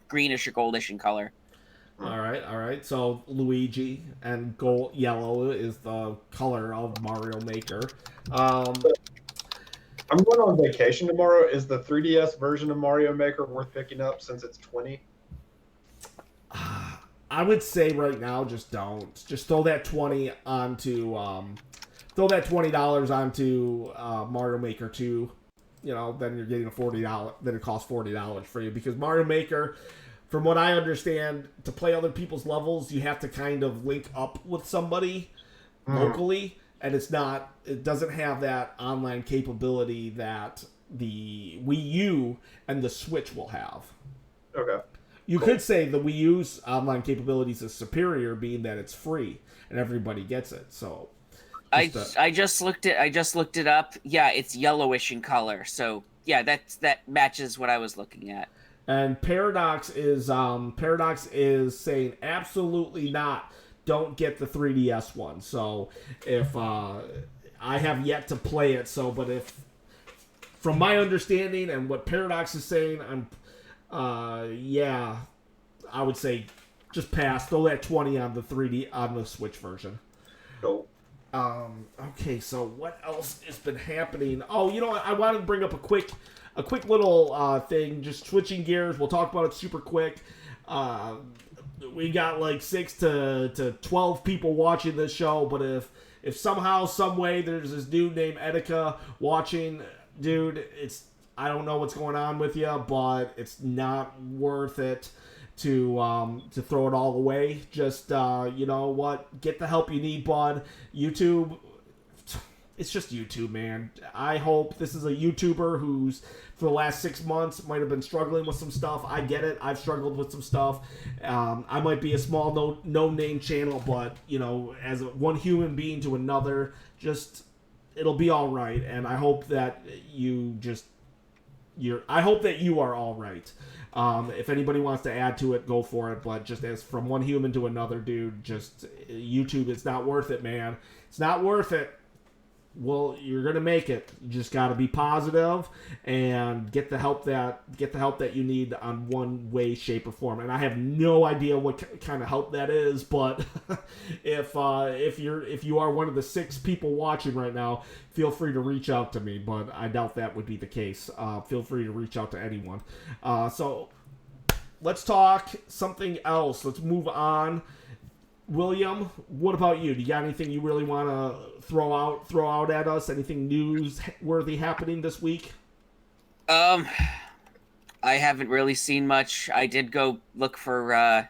D: greenish or goldish in color.
A: All right. So Luigi and yellow is the color of Mario Maker.
B: I'm going on vacation tomorrow. Is the 3DS version of Mario Maker worth picking up since it's $20?
A: I would say right now, just don't. Just throw that $20 onto Mario Maker 2. Then you're getting a $40. Then it costs $40 for you, because Mario Maker, from what I understand, to play other people's levels, you have to kind of link up with somebody locally, and it doesn't have that online capability that the Wii U and the Switch will have.
B: Okay.
A: You could say the Wii U's online capabilities is superior, being that it's free and everybody gets it. So,
D: I just looked it up. Yeah, it's yellowish in color. So yeah, that matches what I was looking at.
A: And Paradox is saying absolutely not. Don't get the 3DS one. So if I have yet to play it, but if from my understanding and what Paradox is saying, I would say just pass. Throw that $20 on the 3D on the Switch version.
B: Cool.
A: Okay, so what else has been happening? Oh, I wanted to bring up a quick little thing. Just switching gears. We'll talk about it super quick. We got like 6 to 12 people watching this show, but if somehow, some way, there's this dude named Etika watching, dude, I don't know what's going on with you, but it's not worth it to throw it all away. Just you know what? Get the help you need, bud. YouTube, it's just YouTube, man. I hope this is a YouTuber who's for the last 6 months might have been struggling with some stuff. I get it. I've struggled with some stuff. I might be a small no-name channel, but as one human being to another, it'll be all right. And I hope that I hope that you are all right. If anybody wants to add to it, go for it. But just as from one human to another, dude, just YouTube, it's not worth it, man. It's not worth it. Well, you're gonna make it. You just got to be positive and get the help that you need on one way, shape, or form. And I have no idea what kind of help that is, but if you are one of the 6 people watching right now, feel free to reach out to me. But I doubt that would be the case. Feel free to reach out to anyone. So let's talk something else. Let's move on. William, what about you? Do you got anything you really want to throw out at us? Anything newsworthy happening this week?
D: I haven't really seen much. I did go look for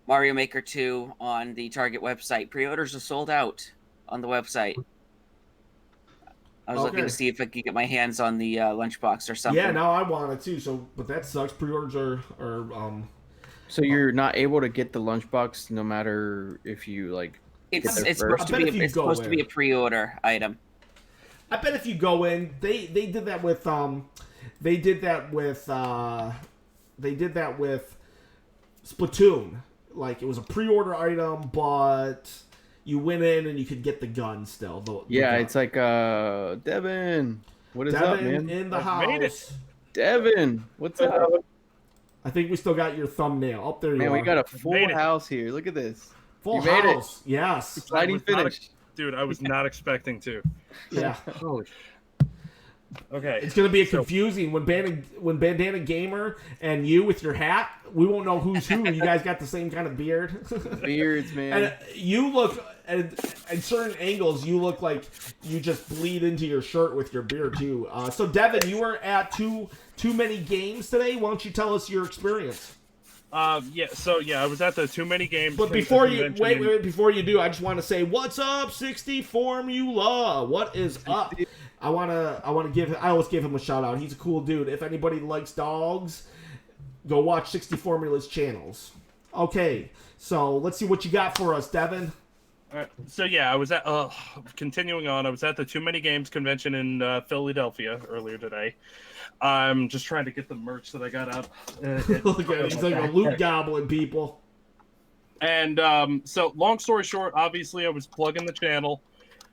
D: Mario Maker 2 on the Target website. Pre-orders are sold out on the website. I was looking to see if I could get my hands on the lunchbox or something.
A: Yeah, now I wanted to. But that sucks. Pre-orders are
C: So you're not able to get the lunchbox no matter if you
D: It's
C: there
D: it's
C: first.
D: supposed to
A: I bet if
D: be
A: you
D: it's
A: go
D: supposed to be
A: in.
D: a pre-order item.
A: I bet if you go in, they did that with Splatoon. Like, it was a pre-order item, but you went in and you could get the gun still. The
C: Yeah,
A: gun.
C: it's like Devin. What is up,
A: Devin
C: man?
A: in the
E: I've made it.
A: house.
C: Devin, what's up?
A: I think we still got your thumbnail. Up there you
C: Man,
A: are.
C: we got a full
E: made it.
C: house here. Look at this.
A: full
C: you made it.
A: house. Yes.
C: Exciting
E: was not
C: finish.
E: Dude, I was not expecting to.
A: Yeah.
E: Holy. Okay.
A: It's gonna be
E: So-
A: confusing when Bandana Gamer and you with your hat. We won't know who's who. You guys got the same kind of beard.
C: Beards, man.
A: And you look at certain angles. You look like you just bleed into your shirt with your beard too. So Devin, you were at too many games today. Why don't you tell us your experience?
E: Yeah. So yeah, I was at the Too Many Games.
A: But before you wait, before you do, I just want to say, what's up, 60 Formula? What is up? I always give him a shout out. He's a cool dude. If anybody likes dogs, go watch 60 Formula's channels. Okay, so let's see what you got for us, Devin.
E: All right. So yeah, I was at continuing on. I was at the Too Many Games convention in Philadelphia earlier today. I'm just trying to get the merch that I got up.
A: Look at him. He's like a loot goblin, people.
E: And so, long story short, obviously, I was plugging the channel,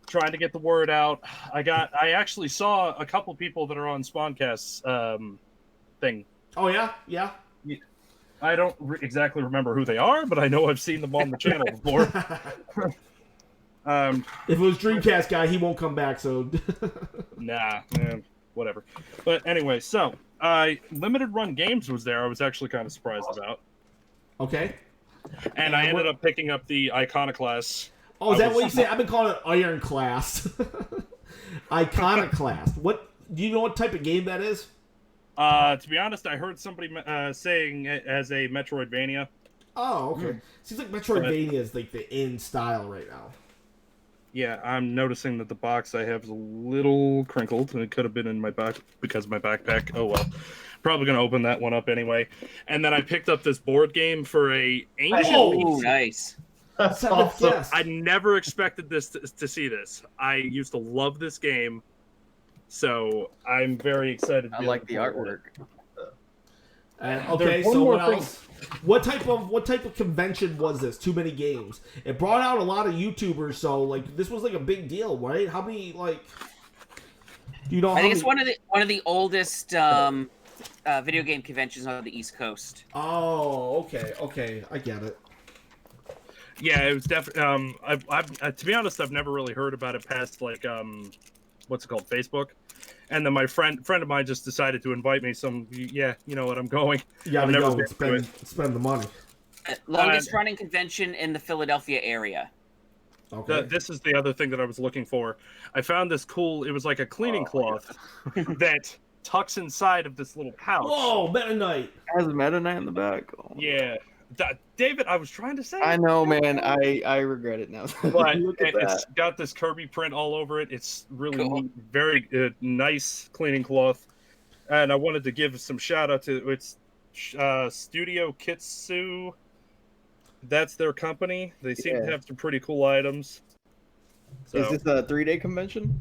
E: trying to get the word out. I actually saw a couple people that are on Spawncast's thing.
A: Oh yeah, yeah.
E: I don't exactly remember who they are, but I know I've seen them on the channel before.
A: If it was Dreamcast guy, he won't come back. So
E: Nah, whatever. But anyway, so Limited Run Games was there. I was actually kind of surprised about,
A: okay.
E: and I ended up picking up the Iconoclast.
A: Oh, is that what you say? I've been calling it Iron Class. Iconoclast. What do you know? What type of game that is?
E: To be honest, I heard somebody saying it as a Metroidvania.
A: Oh, okay. Seems like Metroidvania is like the in style right now.
E: Yeah, I'm noticing that the box I have is a little crinkled, and it could have been in my back because of my backpack. Oh well, probably gonna open that one up anyway. And then I picked up this board game for a ancient.
D: Oh, nice.
B: That's
A: Seventh
B: awesome.
A: guess.
E: I never expected this to see this. I used to love this game, so I'm very excited. To
C: I
E: be
C: like
E: able
C: the
E: to play
C: artwork.
A: Okay,
E: There's one
A: so
E: more
A: what
E: thing.
A: else? What type of convention was this? Too Many Games. It brought out a lot of YouTubers, so like this was like a big deal, right? How many like? Do you know?
D: I think it's one of the oldest video game conventions on the East Coast.
A: Oh, okay, I get it.
E: Yeah, it was definitely. I've to be honest, I've never really heard about it past like what's it called, Facebook. And then my friend of mine just decided to invite me. So yeah, you know what, I'm going.
A: You gotta
E: I've never
A: go
E: been
A: and
E: to
A: spend the money.
D: Longest running convention in the Philadelphia area.
A: Okay.
E: This is the other thing that I was looking for. I found this cool. It was like a cleaning cloth that tucks inside of this little pouch.
A: Whoa, Meta Knight.
C: Has a Meta Knight in the back. Oh.
E: Yeah, David, I was trying to say.
C: I know, man. I regret it now.
E: But
C: Look at
E: it's
C: that.
E: got this Kirby print all over it. It's really
D: Cool.
E: neat, very nice cleaning cloth. And I wanted to give some shout out to its Studio Kitsu. That's their company. They seem to
C: Yeah.
E: have some pretty cool items. So,
C: Is this a 3-day convention?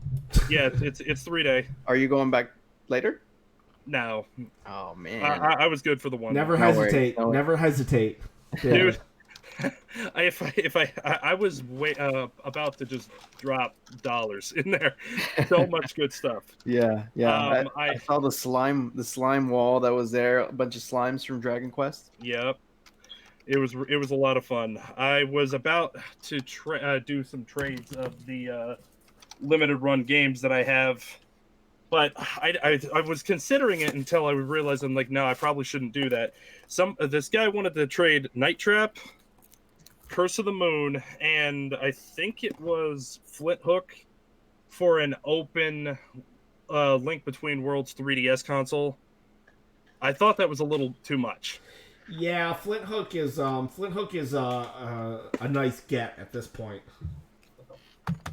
E: yeah, it's 3-day.
C: Are you going back later?
E: No,
C: Oh man.
E: I was good for the one.
A: Never
C: No worries,
A: hesitate.
C: no worries.
A: Never hesitate.
E: Dude. I was about to just drop dollars in there. So much good stuff.
C: Yeah. I
E: I
C: saw the slime wall that was there. A bunch of slimes from Dragon Quest.
E: Yep. It was a lot of fun. I was about to do some trades of the limited run games that I have, but I was considering it until I realized I'm like, no, I probably shouldn't do that. This guy wanted to trade Night Trap, Curse of the Moon, and I think it was Flint Hook for an open Link Between Worlds 3DS console. I thought that was a little too much.
A: Yeah, Flint Hook is a nice get at this point.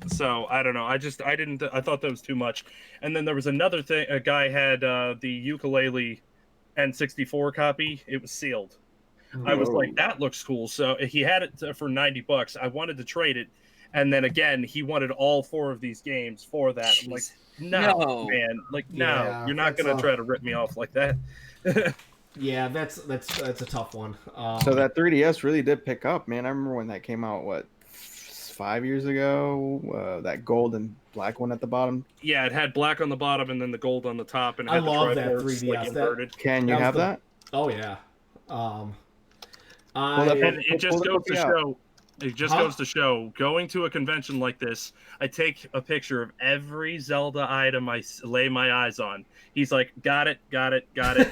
E: So I don't know. I thought that was too much. And then there was another thing. A guy had the ukulele N64 copy. It was sealed. I was like, that looks cool. So he had it for $90. I wanted to trade it, And then again, he wanted all 4 of these games for that. I'm like, no, man, like, no,
A: Yeah,
E: you're not gonna try to rip me off like that.
A: Yeah, that's a tough one.
C: So that 3DS really did pick up, man. I remember when that came out, what, 5 years ago? That gold and black one at the bottom.
E: Yeah, it had black on the bottom and then the gold on the top, and it
A: I
E: had
A: love
E: the
A: that
E: triforce,
A: 3DS.
E: like, inverted.
C: Can you have that?
A: Oh yeah.
E: And it just goes to show. It just goes to show, going to a convention like this, I take a picture of every Zelda item I lay my eyes on. He's like, got it.
A: Yeah,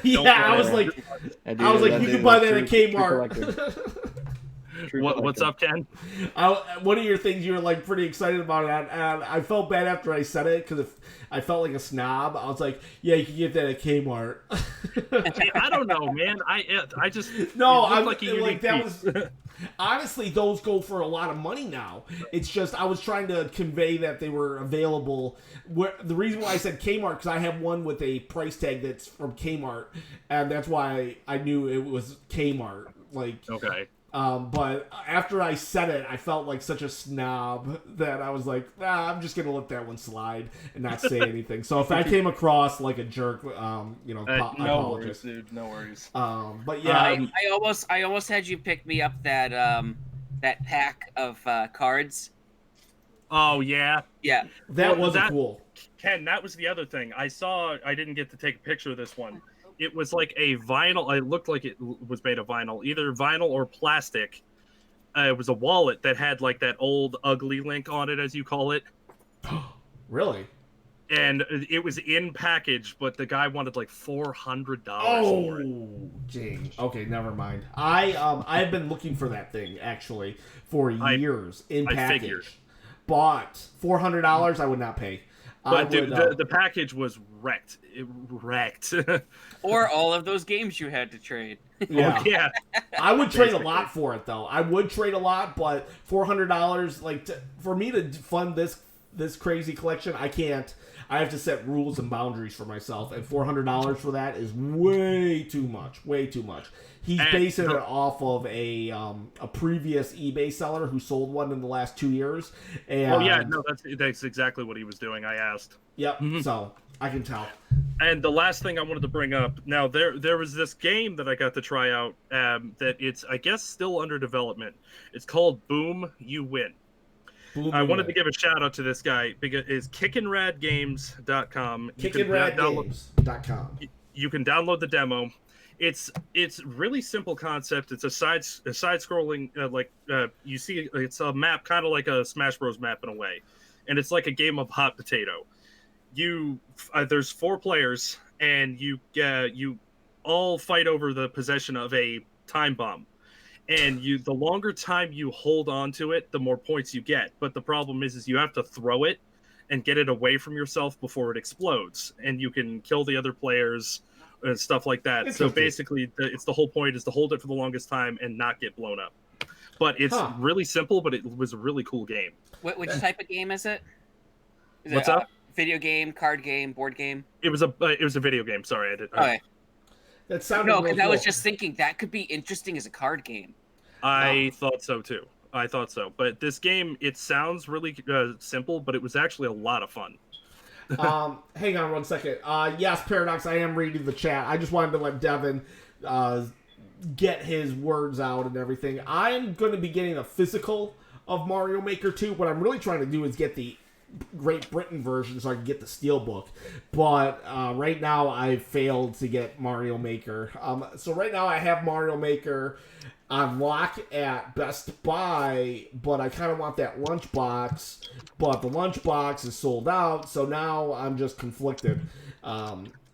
A: I was like, you can buy that at Kmart.
E: What's up, Ken?
A: One of your things you were like pretty excited about it, and I felt bad after I said it because I felt like a snob. I was like, yeah, you can get that at Kmart.
E: I don't know, man. I just
A: no, I'm
E: like a unique
A: that
E: piece.
A: was. Honestly, those go for a lot of money now. It's just I was trying to convey that they were available. The reason why I said Kmart because I have one with a price tag that's from Kmart, and that's why I knew it was Kmart. Like,
E: okay.
A: But after I said it, I felt like such a snob that I was like, I'm just gonna let that one slide and not say anything. So if I came across like a jerk, I
E: no
A: apologize.
E: worries, dude. No worries.
A: But yeah,
D: I almost had you pick me up that that pack of cards.
E: Oh yeah,
D: yeah.
A: That was cool.
E: Ken, that was the other thing. I didn't get to take a picture of this one. It was like a vinyl. It looked like it was made of vinyl, either vinyl or plastic. It was a wallet that had like that old ugly Link on it, as you call it.
A: Really?
E: And it was in package, but the guy wanted like $400 for it.
A: Oh, dang. Okay, never mind. I've been looking for that thing actually for years in package.
E: Figured.
A: But $400 I would not pay.
E: But the package was wrecked. It wrecked.
D: Or all of those games you had to trade.
A: Yeah.
E: Oh, yeah.
A: I would trade a lot for it, though. I would trade a lot, but $400, like, for me to fund this crazy collection, I can't. I have to set rules and boundaries for myself, and $400 for that is way too much. Way too much. He's basing it off of a previous eBay seller who sold one in the last 2 years. And,
E: oh yeah, no, that's exactly what he was doing. I asked.
A: Yep. So I can tell.
E: And the last thing I wanted to bring up, now there was this game that I got to try out that it's I guess still under development. It's called Boom You Win. I wanted to give a shout out to this guy because it's kickinradgames.com.
A: Kickinradgames.com.
E: You can download the demo. It's really simple concept. It's a side scrolling you see it's a map kind of like a Smash Bros map in a way, and it's like a game of hot potato. There's 4 players and you all fight over the possession of a time bomb. And the longer time you hold on to it, the more points you get. But the problem is you have to throw it and get it away from yourself before it explodes. And you can kill the other players and stuff like that. So basically, the whole point is to hold it for the longest time and not get blown up. But it's really simple, but it was a really cool game.
D: Which type of game is it?
E: What's up?
D: Video game, card game, board game?
E: It was a video game. Sorry, I did.
D: Okay.
A: That sounded
D: because
A: cool.
D: I was just thinking that could be interesting as a card game.
E: I thought so too. But this game, it sounds really simple, but it was actually a lot of fun.
A: Hang on 1 second. Yes, Paradox, I am reading the chat. I just wanted to let Devin get his words out and everything. I'm going to be getting a physical of Mario Maker 2. What I'm really trying to do is get the Great Britain version so I can get the Steelbook. But right now I failed to get Mario Maker. So right now I have Mario Maker on lock at Best Buy, but I kind of want that lunchbox, but the lunchbox is sold out, so now I'm just conflicted.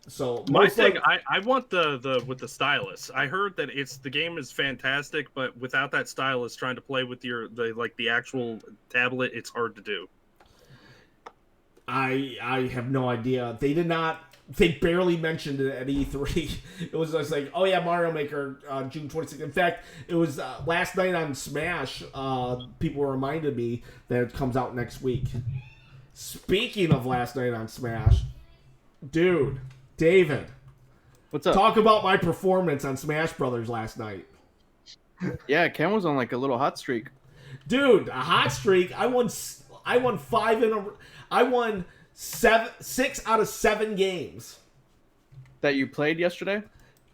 A: So
E: my thing, I want the with the stylus. I heard that the game is fantastic, but without that stylus, trying to play with the actual tablet, it's hard to do.
A: I have no idea. They barely mentioned it at E3. It was just like, oh yeah, Mario Maker, June 26th. In fact, it was last night on Smash, people reminded me that it comes out next week. Speaking of last night on Smash, dude, David.
C: What's up?
A: Talk about my performance on Smash Brothers last night.
C: Yeah, Ken was on like a little hot streak.
A: Dude, a hot streak. I won 5 in a. I won 6 out of 7 games.
C: That you played yesterday?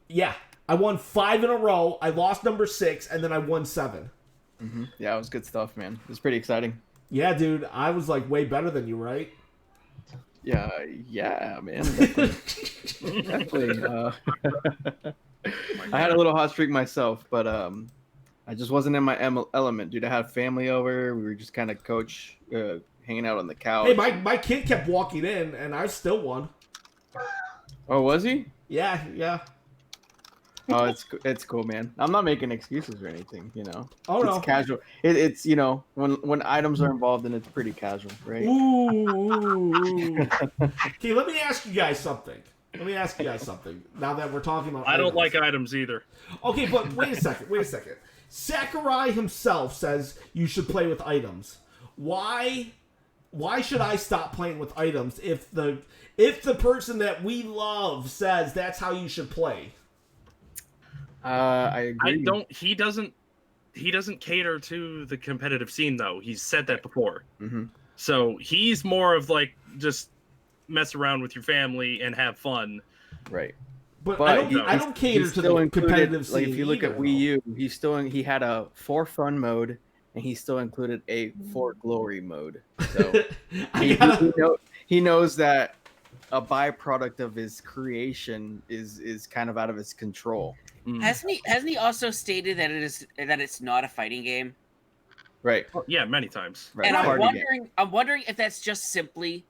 A: Yeah, I won 5 in a row. I lost number 6, and then I won 7.
C: Mm-hmm. Yeah, it was good stuff, man. It was pretty exciting.
A: Yeah, dude, I was like way better than you, right?
C: Yeah, man. Definitely. I had a little hot streak myself, but I just wasn't in my element, dude. I had family over. We were just kind of hanging out on the couch.
A: Hey, my kid kept walking in, and I still won.
C: Oh, was he?
A: Yeah.
C: Oh, it's cool, man. I'm not making excuses or anything, you know.
A: Oh, no.
C: It's casual. It's you know, when items are involved, then it's pretty casual, right?
A: Ooh. Okay, let me ask you guys something. Now that we're talking about
E: I don't
A: items.
E: like items either.
A: Okay, but wait a second. Sakurai himself says you should play with items. Why should I stop playing with items if the person that we love says that's how you should play?
C: I agree.
E: He doesn't cater to the competitive scene though. He's said that before.
C: Mm-hmm.
E: So he's more of like just mess around with your family and have fun.
C: Right.
A: But I don't cater to the competitive scene.
C: Like if you look
A: either,
C: at Wii U, he had a for fun mode, and he still included a for glory mode. So he knows that a byproduct of his creation is kind of out of his control.
E: Mm.
D: Hasn't he also stated that it's not a fighting game?
C: Right.
E: Yeah, many times.
C: Right.
D: And
C: Party
D: I'm wondering if that's just simply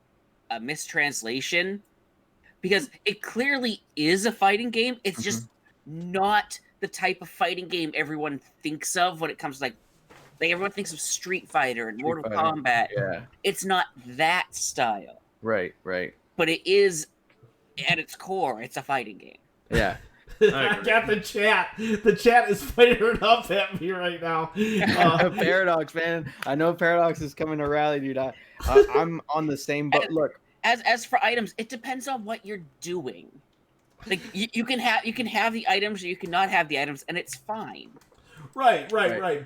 D: a mistranslation, because it clearly is a fighting game. It's just not the type of fighting game everyone thinks of when it comes to like everyone thinks of Street Fighter and Mortal Kombat.
C: Yeah.
D: It's not that style.
C: Right.
D: But it is, at its core, it's a fighting game.
C: Yeah.
A: I got the chat. The chat is firing up at me right now.
C: Paradox, man. I know Paradox is coming to rally, dude. I'm on the same boat. Look,
D: as for items, it depends on what you're doing. Like you can have the items, or you cannot have the items, and it's fine.
A: Right.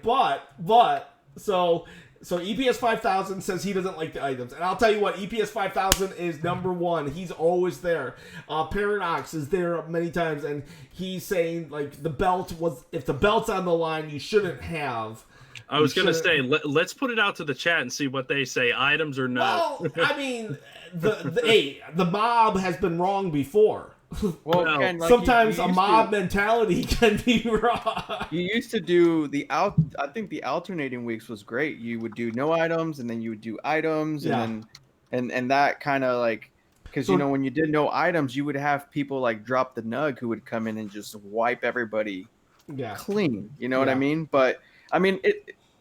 A: But so EPS 5000 says he doesn't like the items, and I'll tell you what, EPS 5000 is number one. He's always there. Paradox is there many times, and he's saying like if the belt's on the line, you shouldn't have.
E: I was gonna say let's put it out to the chat and see what they say. Items or no?
A: Well, I mean, the mob has been wrong before.
C: well,
E: No.
C: Ken, like
A: Sometimes
C: you
A: a mob mentality can be wrong.
C: You used to do I think the alternating weeks was great. You would do no items, and then you would do items, and that kind of like, because when you did no items, you would have people like drop the nug who would come in and just wipe everybody clean. You know what I mean? But I mean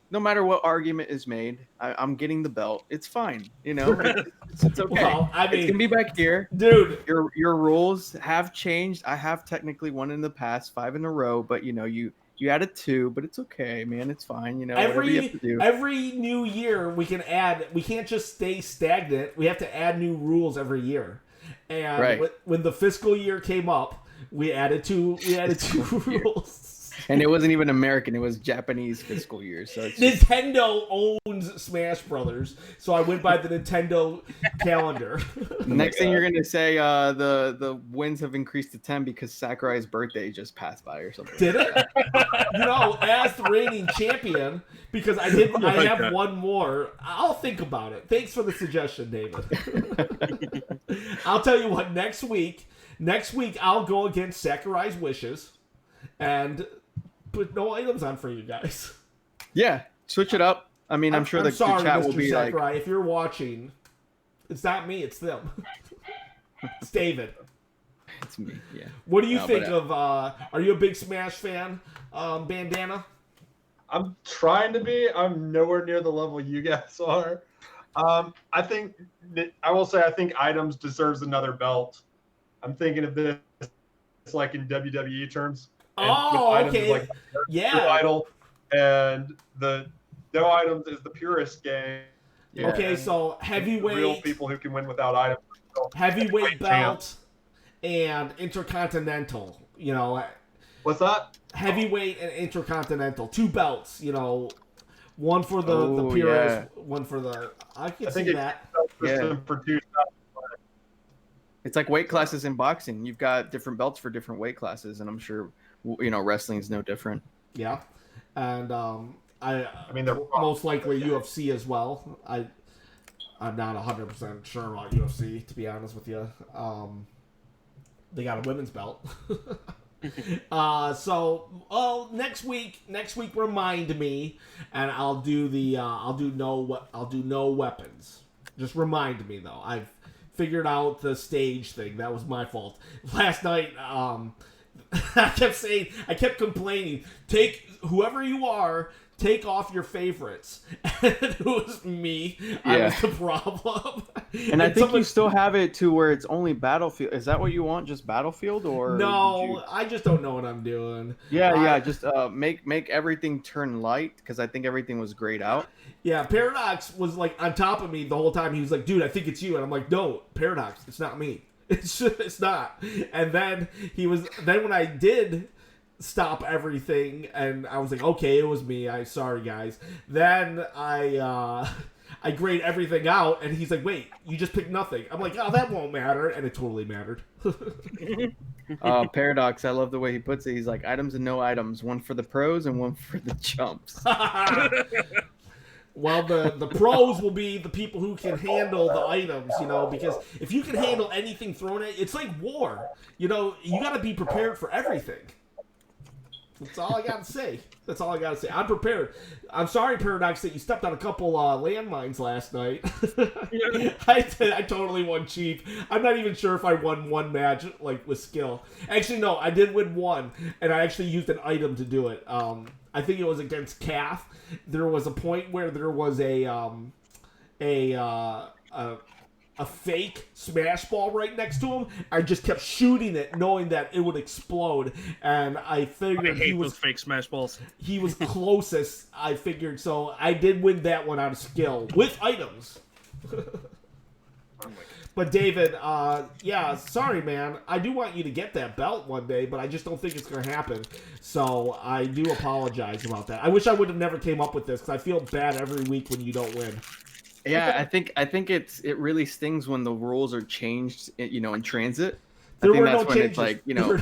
C: no matter what argument is made, I'm getting the belt. It's fine, It's okay.
A: Well, I mean,
C: it's gonna be back here,
A: dude.
C: Your rules have changed. I have technically won in the past 5 in a row, but you added 2, but it's okay, man. It's fine. Whatever you have to do.
A: Every new year we can add. We can't just stay stagnant. We have to add new rules every year. And when the fiscal year came up, we added two rules.
C: And it wasn't even American; it was Japanese fiscal year. So it's
A: Nintendo owns Smash Brothers, so I went by the Nintendo calendar.
C: Next thing you're gonna say, the wins have increased to 10 because Sakurai's birthday just passed by or something.
A: Did it? As the reigning champion, because I have one more. I'll think about it. Thanks for the suggestion, David. I'll tell you what. Next week I'll go against Sakurai's wishes, and put no items on for you guys.
C: Yeah, switch it up. I mean, I'm sure the
A: sorry,
C: chat
A: Mr.
C: will be
A: Sakurai,
C: like,
A: if you're watching, it's not me, it's them. It's David.
C: It's me. Yeah.
A: What do you think of? Are you a big Smash fan, Bandana?
B: I'm trying to be. I'm nowhere near the level you guys are. I think items deserves another belt. I'm thinking of this like in WWE terms.
A: Oh, okay.
B: Like idol, and the no items is the purest game.
C: Yeah.
A: Okay, so heavyweight.
B: Real people who can win without items.
A: Heavyweight belt and intercontinental.
B: What's that?
A: Heavyweight and intercontinental, 2 belts. One for the
C: Oh,
A: purists,
C: yeah.
A: one for the. I can
B: I think
A: see
B: it's
A: that.
B: system for two.
C: It's like weight classes in boxing. You've got different belts for different weight classes, and I'm sure wrestling's no different.
A: Yeah, and I
B: mean, they're
A: most likely UFC as well. I'm not 100% sure about UFC, to be honest with you. They got a women's belt. Next week remind me, and I'll do no weapons. Just remind me though. I've figured out the stage thing. That was my fault. Last night, I kept complaining. Take whoever you are. Take off your favorites. And it was me. I was the problem.
C: And I think you still have it to where it's only Battlefield. Is that what you want? Just Battlefield, or
A: no? I just don't know what I'm doing.
C: Yeah. Just make everything turn light, because I think everything was grayed out.
A: Yeah, Paradox was like on top of me the whole time. He was like, "Dude, I think it's you," and I'm like, "No, Paradox, it's not me. It's not." And then when I did stop everything, and I was like, okay, it was me. Sorry guys. Then I grade everything out, and he's like, wait, you just picked nothing. I'm like, oh, that won't matter, and it totally mattered.
C: Paradox, I love the way he puts it. He's like, items and no items, one for the pros and one for the chumps.
A: Well, the pros will be the people who can handle the items, because if you can handle anything thrown at you, it's like war. You got to be prepared for everything. That's all I got to say. I'm prepared. I'm sorry, Paradox, that you stepped on a couple landmines last night. I totally won cheap. I'm not even sure if I won one match with skill. Actually, no, I did win one, and I actually used an item to do it. I think it was against Calf. There was a point where there was a fake smash ball right next to him. I just kept shooting it, knowing that it would explode, and I figured
E: those fake smash balls.
A: He was closest, I figured, so I did win that one out of skill with items. But David, sorry, man. I do want you to get that belt one day, but I just don't think it's going to happen. So I do apologize about that. I wish I would have never came up with this, because I feel bad every week when you don't win.
C: Yeah, I think it really stings when the rules are changed, in transit.
A: There
C: I think
A: were
C: that's
A: no
C: when
A: changes.
C: it's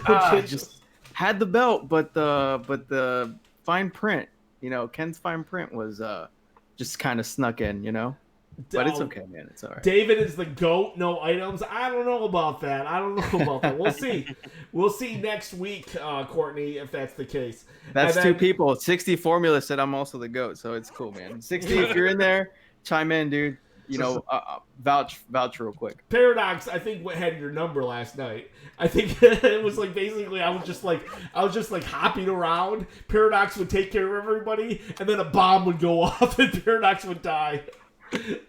C: like, just had the belt, but the fine print, Ken's fine print was just kind of snuck in, But it's okay, man. It's all right.
A: David is the GOAT, no items. I don't know about that. We'll see. We'll see next week, Courtney, if that's the case.
C: That's two people. 60 Formula said I'm also the GOAT, so it's cool, man. 60, if you're in there, chime in, dude. Vouch real quick.
A: Paradox, I think had your number last night. I think it was basically I was just hopping around. Paradox would take care of everybody, and then a bomb would go off, and Paradox would die.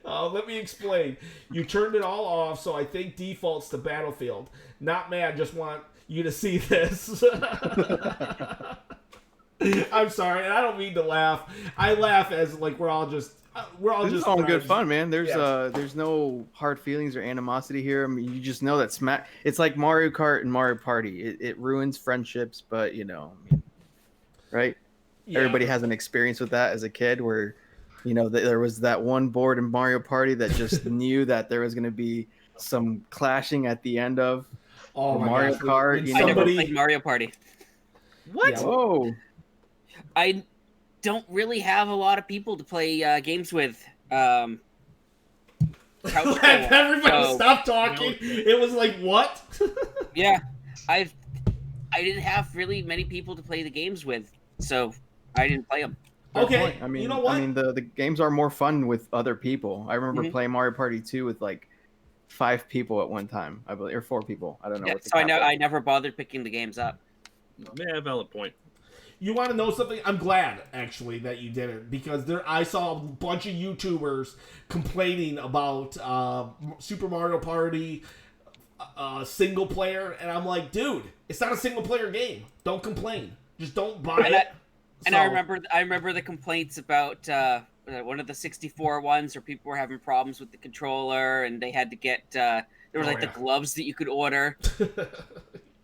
A: Let me explain. You turned it all off, so I think defaults to Battlefield. Not mad, just want you to see this. I'm sorry, and I don't mean to laugh. I laugh as we're all just
C: all good fun, man. There's no hard feelings or animosity here. I mean, you just know that it's like Mario Kart and Mario Party. It ruins friendships, but right? Yeah. Everybody has an experience with that as a kid where there was that one board in Mario Party that just knew that there was going to be some clashing at the end of Mario Kart.
D: I never played Mario Party.
C: What? Yeah. Whoa.
D: I don't really have a lot of people to play games with. Everybody
A: stop talking. It was like, what?
D: Yeah. I didn't have really many people to play the games with, so I didn't play them.
A: Okay,
C: I mean,
A: you know what?
C: I mean, the games are more fun with other people. I remember playing Mario Party 2 with 5 people at one time, I believe, or 4 people. I don't know.
D: Yeah, I never bothered picking the games up.
E: Yeah, valid point.
A: You want to know something? I'm glad, actually, that you didn't, because I saw a bunch of YouTubers complaining about Super Mario Party single player, and I'm like, dude, it's not a single player game. Don't complain. Just don't buy it.
D: I remember the complaints about one of the 64 ones where people were having problems with the controller, and they had to get the gloves that you could order.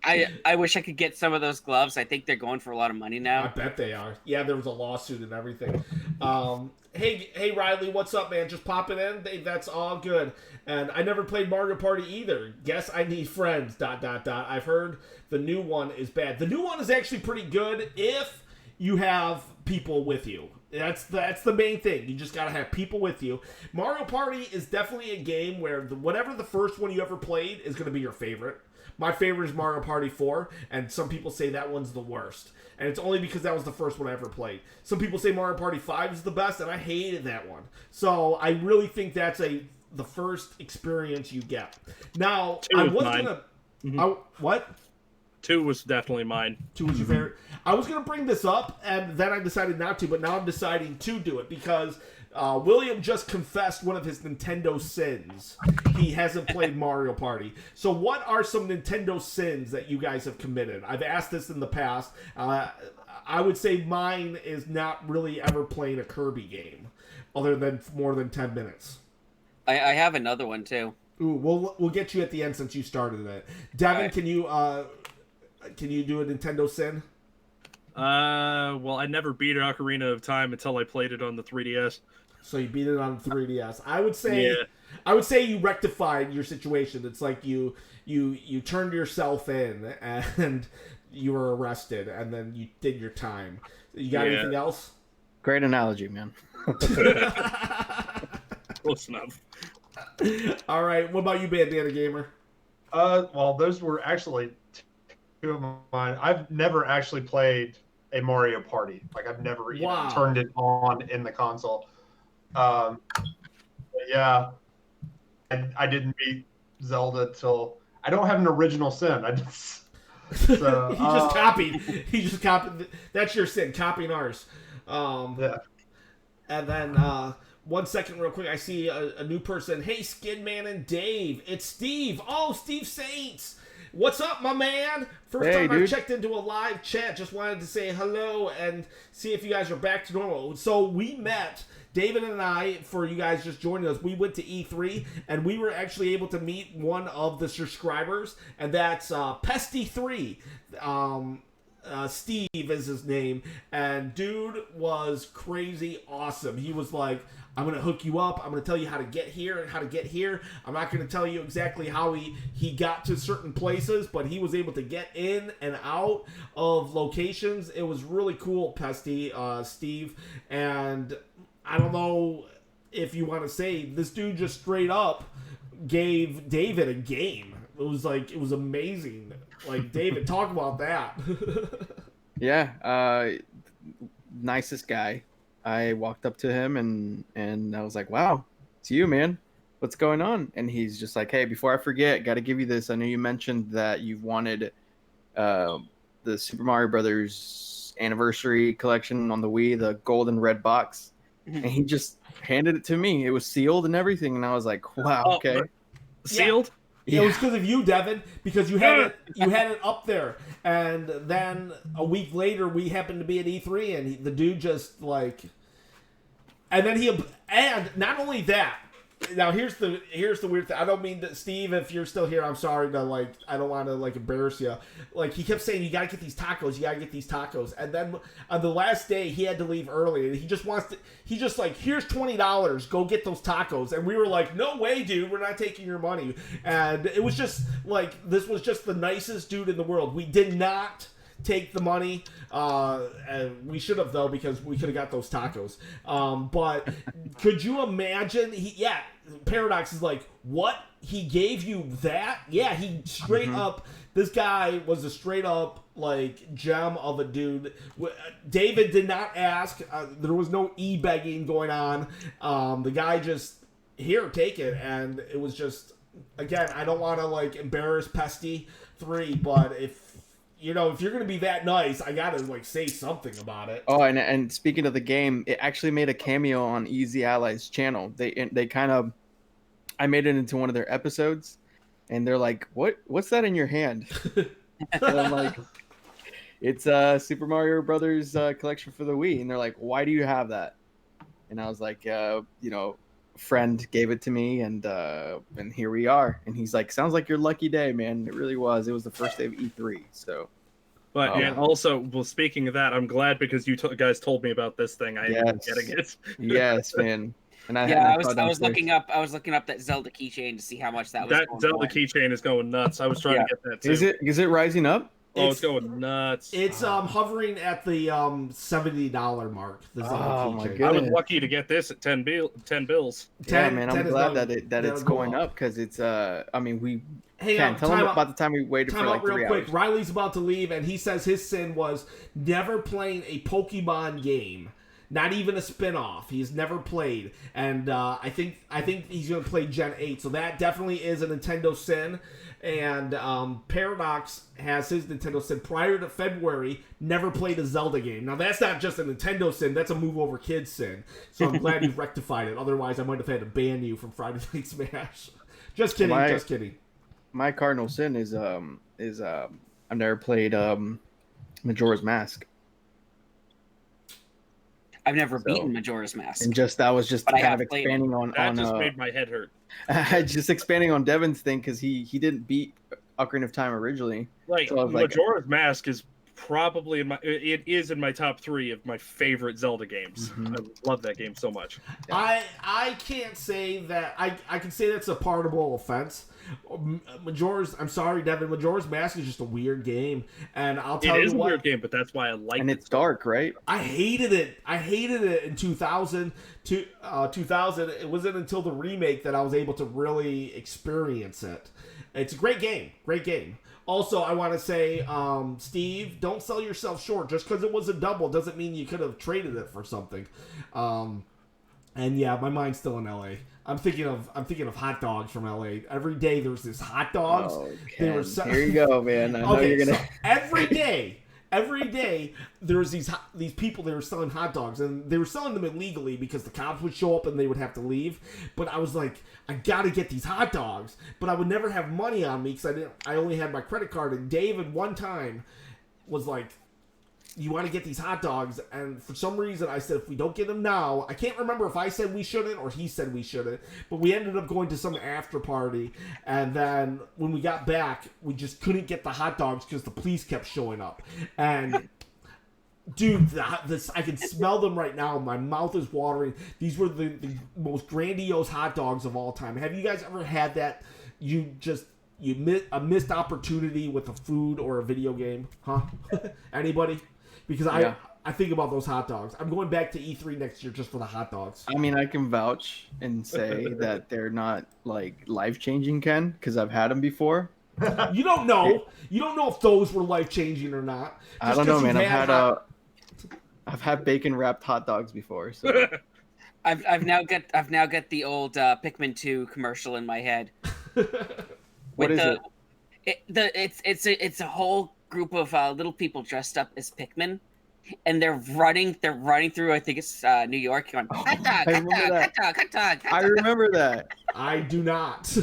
D: I wish I could get some of those gloves. I think they're going for a lot of money
A: I
D: now.
A: bet they are. Yeah, there was a lawsuit and everything. Hey Riley, what's up, man? Just popping in. That's all good. And I never played Mario Party either. Guess I need friends. ... I've heard the new one is bad. The new one is actually pretty good if you have people with you. That's the main thing. You just gotta have people with you. Mario Party is definitely a game where whatever the first one you ever played is gonna be your favorite. My favorite is Mario Party 4, and some people say that one's the worst. And it's only because that was the first one I ever played. Some people say Mario Party 5 is the best, and I hated that one. So I really think that's the first experience you get. Now, I was gonna... what?
E: 2 was definitely mine.
A: 2 was your favorite? I was going to bring this up, and then I decided not to, but now I'm deciding to do it because William just confessed one of his Nintendo sins. He hasn't played Mario Party. So what are some Nintendo sins that you guys have committed? I've asked this in the past. I would say mine is not really ever playing a Kirby game, other than more than 10 minutes.
D: I have another one, too.
A: Ooh, we'll get you at the end since you started it. Devin,
D: Right.
A: Can you do a Nintendo sin?
E: Well, I never beat an Ocarina of Time until I played it on the 3DS.
A: So you beat it on 3DS. I would say you rectified your situation. It's like you turned yourself in and you were arrested, and then you did your time. You got anything else?
C: Great analogy, man.
E: Close enough.
A: All right. What about you, Bandana Gamer?
B: Well, those were actually two of mine. I've never actually played a Mario Party. Like, I've never even turned it on in the console. Yeah. And I didn't beat Zelda till... I don't have an original sin. I just... So,
A: He just copied. He just copied. That's your sin, copying ours.
B: yeah.
A: And then, 1 second real quick. I see a new person. Hey, Skidman and Dave. It's Steve. Oh, Steve Saints. What's up, my man? First time I checked into a live chat. Just wanted to say hello and see if you guys are back to normal. So we met, David and I, for you guys just joining us. We went to E3, and we were actually able to meet one of the subscribers, and that's Pesty3. Steve is his name, and dude was crazy awesome. He was like, I'm going to hook you up. I'm going to tell you how to get here and how to get here. I'm not going to tell you exactly how he got to certain places, but he was able to get in and out of locations. It was really cool, Pesty, Steve. And I don't know if you want to say, this dude just straight up gave David a game. It was amazing. Like, David, talk about that.
C: Yeah, nicest guy. I walked up to him and I was like, wow, it's you, man. What's going on? And he's just like, hey, before I forget, got to give you this. I know you mentioned that you wanted the Super Mario Brothers anniversary collection on the Wii, the gold and red box. And he just handed it to me. It was sealed and everything. And I was like, wow, okay.
E: Sealed?
A: Yeah. It was because of you, Devin, because you had it up there, and then a week later we happened to be at E3, and the dude just like, and then and not only that. Now here's the weird thing. I don't mean that, Steve, if you're still here, I'm sorry to I don't want to embarrass you. Like, he kept saying, you gotta get these tacos, and then on the last day he had to leave early, and he just like, here's $20, go get those tacos, and we were like, no way, dude, we're not taking your money. And it was just like, this was just the nicest dude in the world. We did not take the money, and we should have, though, because we could have got those tacos. But could you imagine? Paradox is like, what? He gave you that? Yeah, he straight up. This guy was a straight up gem of a dude. David did not ask. There was no e-begging going on. The guy just, here, take it, and it was just, again, I don't want to embarrass Pesty 3, but if you're going to be that nice, I got to say something about it.
C: Oh, and speaking of the game, it actually made a cameo on Easy Allies channel. They kind of, I made it into one of their episodes, and they're like, what's that in your hand? And I'm like, it's Super Mario Brothers collection for the Wii. And they're like, why do you have that? And I was like, friend gave it to me, and here we are. And he's like, "Sounds like your lucky day, man." It really was. It was the first day of E3, so.
E: But yeah, also, well, speaking of that, I'm glad because you guys told me about this thing. I ended up getting it.
C: Yes, man. And
D: I was looking up that Zelda keychain to see how much that was.
E: That Zelda keychain is going nuts. I was trying to get that too.
C: Is it rising up?
E: Oh, it's going nuts.
A: It's hovering at the $70 mark. The Zelda keychain.
E: I was lucky to get this at 10 bills.
C: Yeah, man, I'm glad that it's going up because it's I mean we.
A: Hey,
C: tell them about the time we waited for like 3
A: real
C: hours.
A: quick. Riley's about to leave, and he says his sin was never playing a Pokemon game, not even a spin-off. He's never played, and I think he's going to play Gen 8, so that definitely is a Nintendo sin. And Paradox has his Nintendo sin prior to February, never played a Zelda game. Now, that's not just a Nintendo sin, that's a Move Over Kids sin. So I'm glad you've rectified it. Otherwise, I might have had to ban you from Friday Night Smash. Just kidding, just kidding.
C: My cardinal sin is I've never played Majora's Mask.
D: I've never beaten Majora's Mask.
C: And that was just kind of expanding on.
E: That just made my head hurt.
C: Just expanding on Devin's thing because he didn't beat Ocarina of Time originally.
E: Like, so Majora's Mask is probably it is in my top 3 of my favorite Zelda games. Mm-hmm. I love that game so much.
A: Yeah. I can't say that I can say that's a pardonable offense. I'm sorry, Devin. Majora's Mask is just a weird game, and I'll tell you what. It is a weird
E: game, but that's why I like it.
C: And it's dark, right?
A: I hated it. In 2000. 2000. It wasn't until the remake that I was able to really experience it. It's a great game. Great game. Also, I want to say, Steve, don't sell yourself short. Just because it was a double doesn't mean you could have traded it for something. And yeah, my mind's still in LA. I'm thinking of hot dogs from LA. Every day there's this hot dogs.
C: Oh, here you go, man. I know you're gonna.
A: So every day there's these people that were selling hot dogs, and they were selling them illegally because the cops would show up and they would have to leave. But I was like, I gotta get these hot dogs, but I would never have money on me because I only had my credit card. And David one time was like, you want to get these hot dogs, and for some reason I said if we don't get them now, I can't remember if I said we shouldn't or he said we shouldn't, but we ended up going to some after party, and then when we got back, we just couldn't get the hot dogs because the police kept showing up, and dude, I can smell them right now. My mouth is watering. These were the most grandiose hot dogs of all time. Have you guys ever had that? You miss a missed opportunity with a food or a video game, huh? Anybody? Because I think about those hot dogs. I'm going back to E3 next year just for the hot dogs.
C: I mean, I can vouch and say that they're not like life-changing, Ken, because I've had them before.
A: You don't know. You don't know if those were life-changing or not.
C: I don't know, man. I've had bacon wrapped hot dogs before. So.
D: I've now got the old Pikmin 2 commercial in my head.
C: What is it?
D: It's a whole group of little people dressed up as Pikmin, and they're running through, I think it's New York, going hot dog.
C: I remember that.
A: I do not.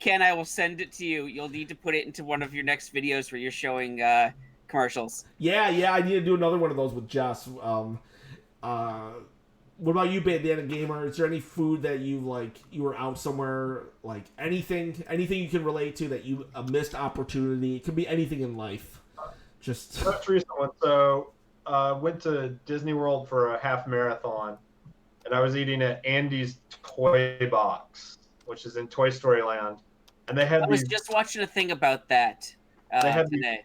D: Ken, I will send it to you. You'll need to put it into one of your next videos where you're showing commercials.
A: Yeah, I need to do another one of those with Jess. What about you, Bandana Gamer? Is there any food that you were out somewhere, like anything you can relate to that a missed opportunity? It could be anything in life. Just
B: most recent one. So went to Disney World for a half marathon, and I was eating at Andy's Toy Box, which is in Toy Story Land. And I
D: was just watching a thing about that today.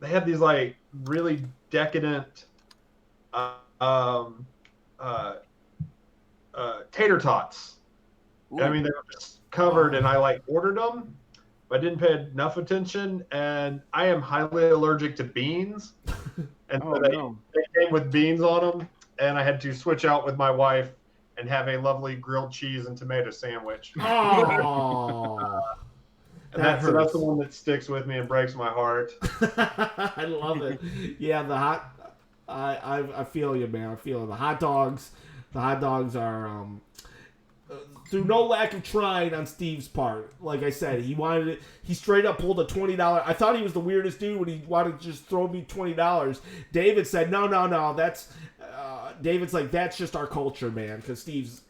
B: They had these like really decadent tater tots. I mean, they were just covered, and I ordered them, but I didn't pay enough attention, and I am highly allergic to beans, and so they came with beans on them, and I had to switch out with my wife and have a lovely grilled cheese and tomato sandwich.
A: Oh,
B: and that's the one that sticks with me and breaks my heart.
A: I love it. Yeah, the hot. I feel you, man. I feel it. The hot dogs. The hot dogs are through no lack of trying on Steve's part. Like I said, he wanted it. He straight up pulled a $20. I thought he was the weirdest dude when he wanted to just throw me $20. David said, no. That's David's like, that's just our culture, man. Because Steve's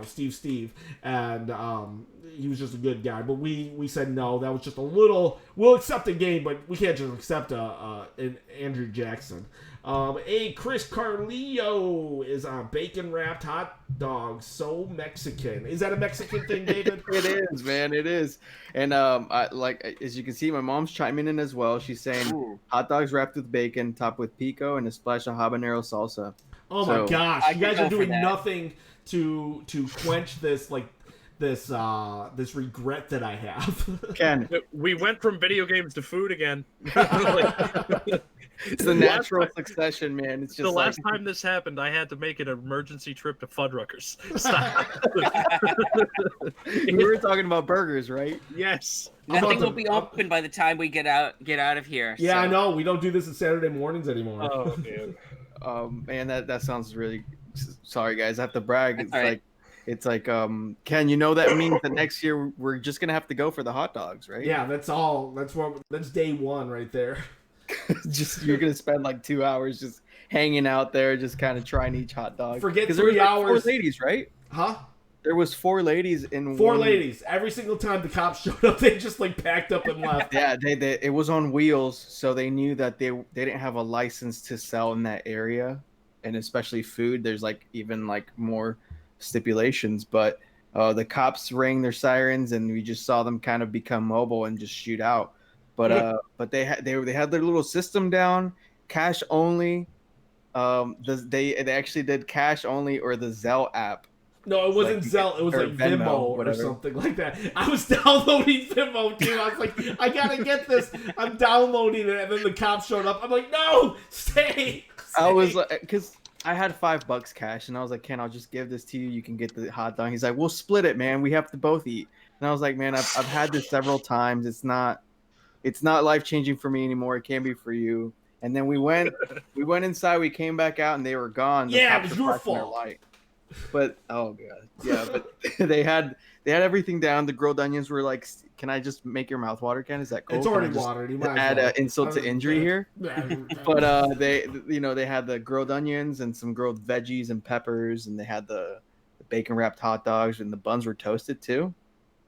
A: Steve, and he was just a good guy. But we said no, that was just a little. We'll accept a game, but we can't just accept an Andrew Jackson. Chris Carlillo is on bacon wrapped hot dogs, so Mexican. Is that a Mexican thing, David?
C: It is, man. It is. And as you can see, my mom's chiming in as well. She's saying hot dogs wrapped with bacon, topped with pico, and a splash of habanero salsa.
A: Oh my gosh! You guys are doing nothing to quench this this regret that I have.
C: Ken,
E: We went from video games to food again.
C: it's the natural succession, man. It's just
E: the last time this happened, I had to make an emergency trip to Fuddruckers.
C: we were talking about burgers, right?
E: Yes.
D: Nothing will be open by the time we get out of here.
A: Yeah,
D: so.
A: I know. We don't do this on Saturday mornings anymore.
E: Oh man.
C: Man, that sounds really. Sorry, guys. I have to brag.
D: That's
C: It's like, Ken, that means that next year we're just gonna have to go for the hot dogs, right?
A: Yeah, that's all. That's day one right there.
C: You're gonna spend like 2 hours just hanging out there, just kind of trying each hot dog.
A: Forget
C: 'Cause
A: 3
C: there was
A: hours.
C: 4 ladies, right?
A: Huh?
C: There was 4 ladies in
A: Four
C: one...
A: ladies. Every single time the cops showed up, they just packed up and left.
C: Yeah, it was on wheels, so they knew that they didn't have a license to sell in that area, and especially food. There's even more stipulations, but the cops rang their sirens, and we just saw them kind of become mobile and just shoot out. But they had their little system down, cash only. They actually did cash only or the Zelle app.
A: No, it wasn't Zelle. It was Venmo or something like that. I was downloading Venmo too. I was like, I gotta get this. I'm downloading it, and then the cops showed up. I'm like, no, stay.
C: I was like, because I had $5 cash, and I was like, Ken, I'll just give this to you. You can get the hot dog. He's like, we'll split it, man. We have to both eat. And I was like, man, I've had this several times. It's not life changing for me anymore. It can be for you. And then we went inside. We came back out, and they were gone.
A: Yeah, it was your fault.
C: But oh god, yeah. But they had everything down. The grilled onions were like, can I just make your mouth water, Ken? Is that cool?
A: It's already watered. You might
C: add insult to injury here. But they had the grilled onions and some grilled veggies and peppers, and they had the bacon wrapped hot dogs, and the buns were toasted too.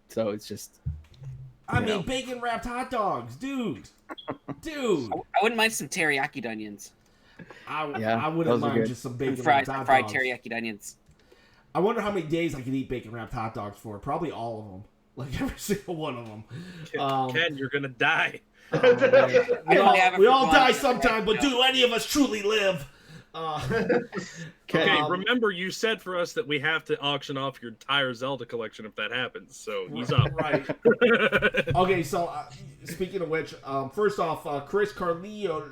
C: So it's just.
A: I mean, bacon wrapped hot dogs, dude. I
D: wouldn't mind some teriyaki onions.
A: I wouldn't mind just some bacon
D: fried
A: wrapped hot dogs.
D: teriyaki onions.
A: I wonder how many days I could eat bacon wrapped hot dogs for. Probably all of them. Like every single one of them.
E: Ken, you're gonna die.
A: We all die sometime, but do any of us truly live?
E: Okay, remember you said for us that we have to auction off your entire Zelda collection if that happens. So he's up.
A: Right. Okay, so speaking of which, first off, Chris Carrillo.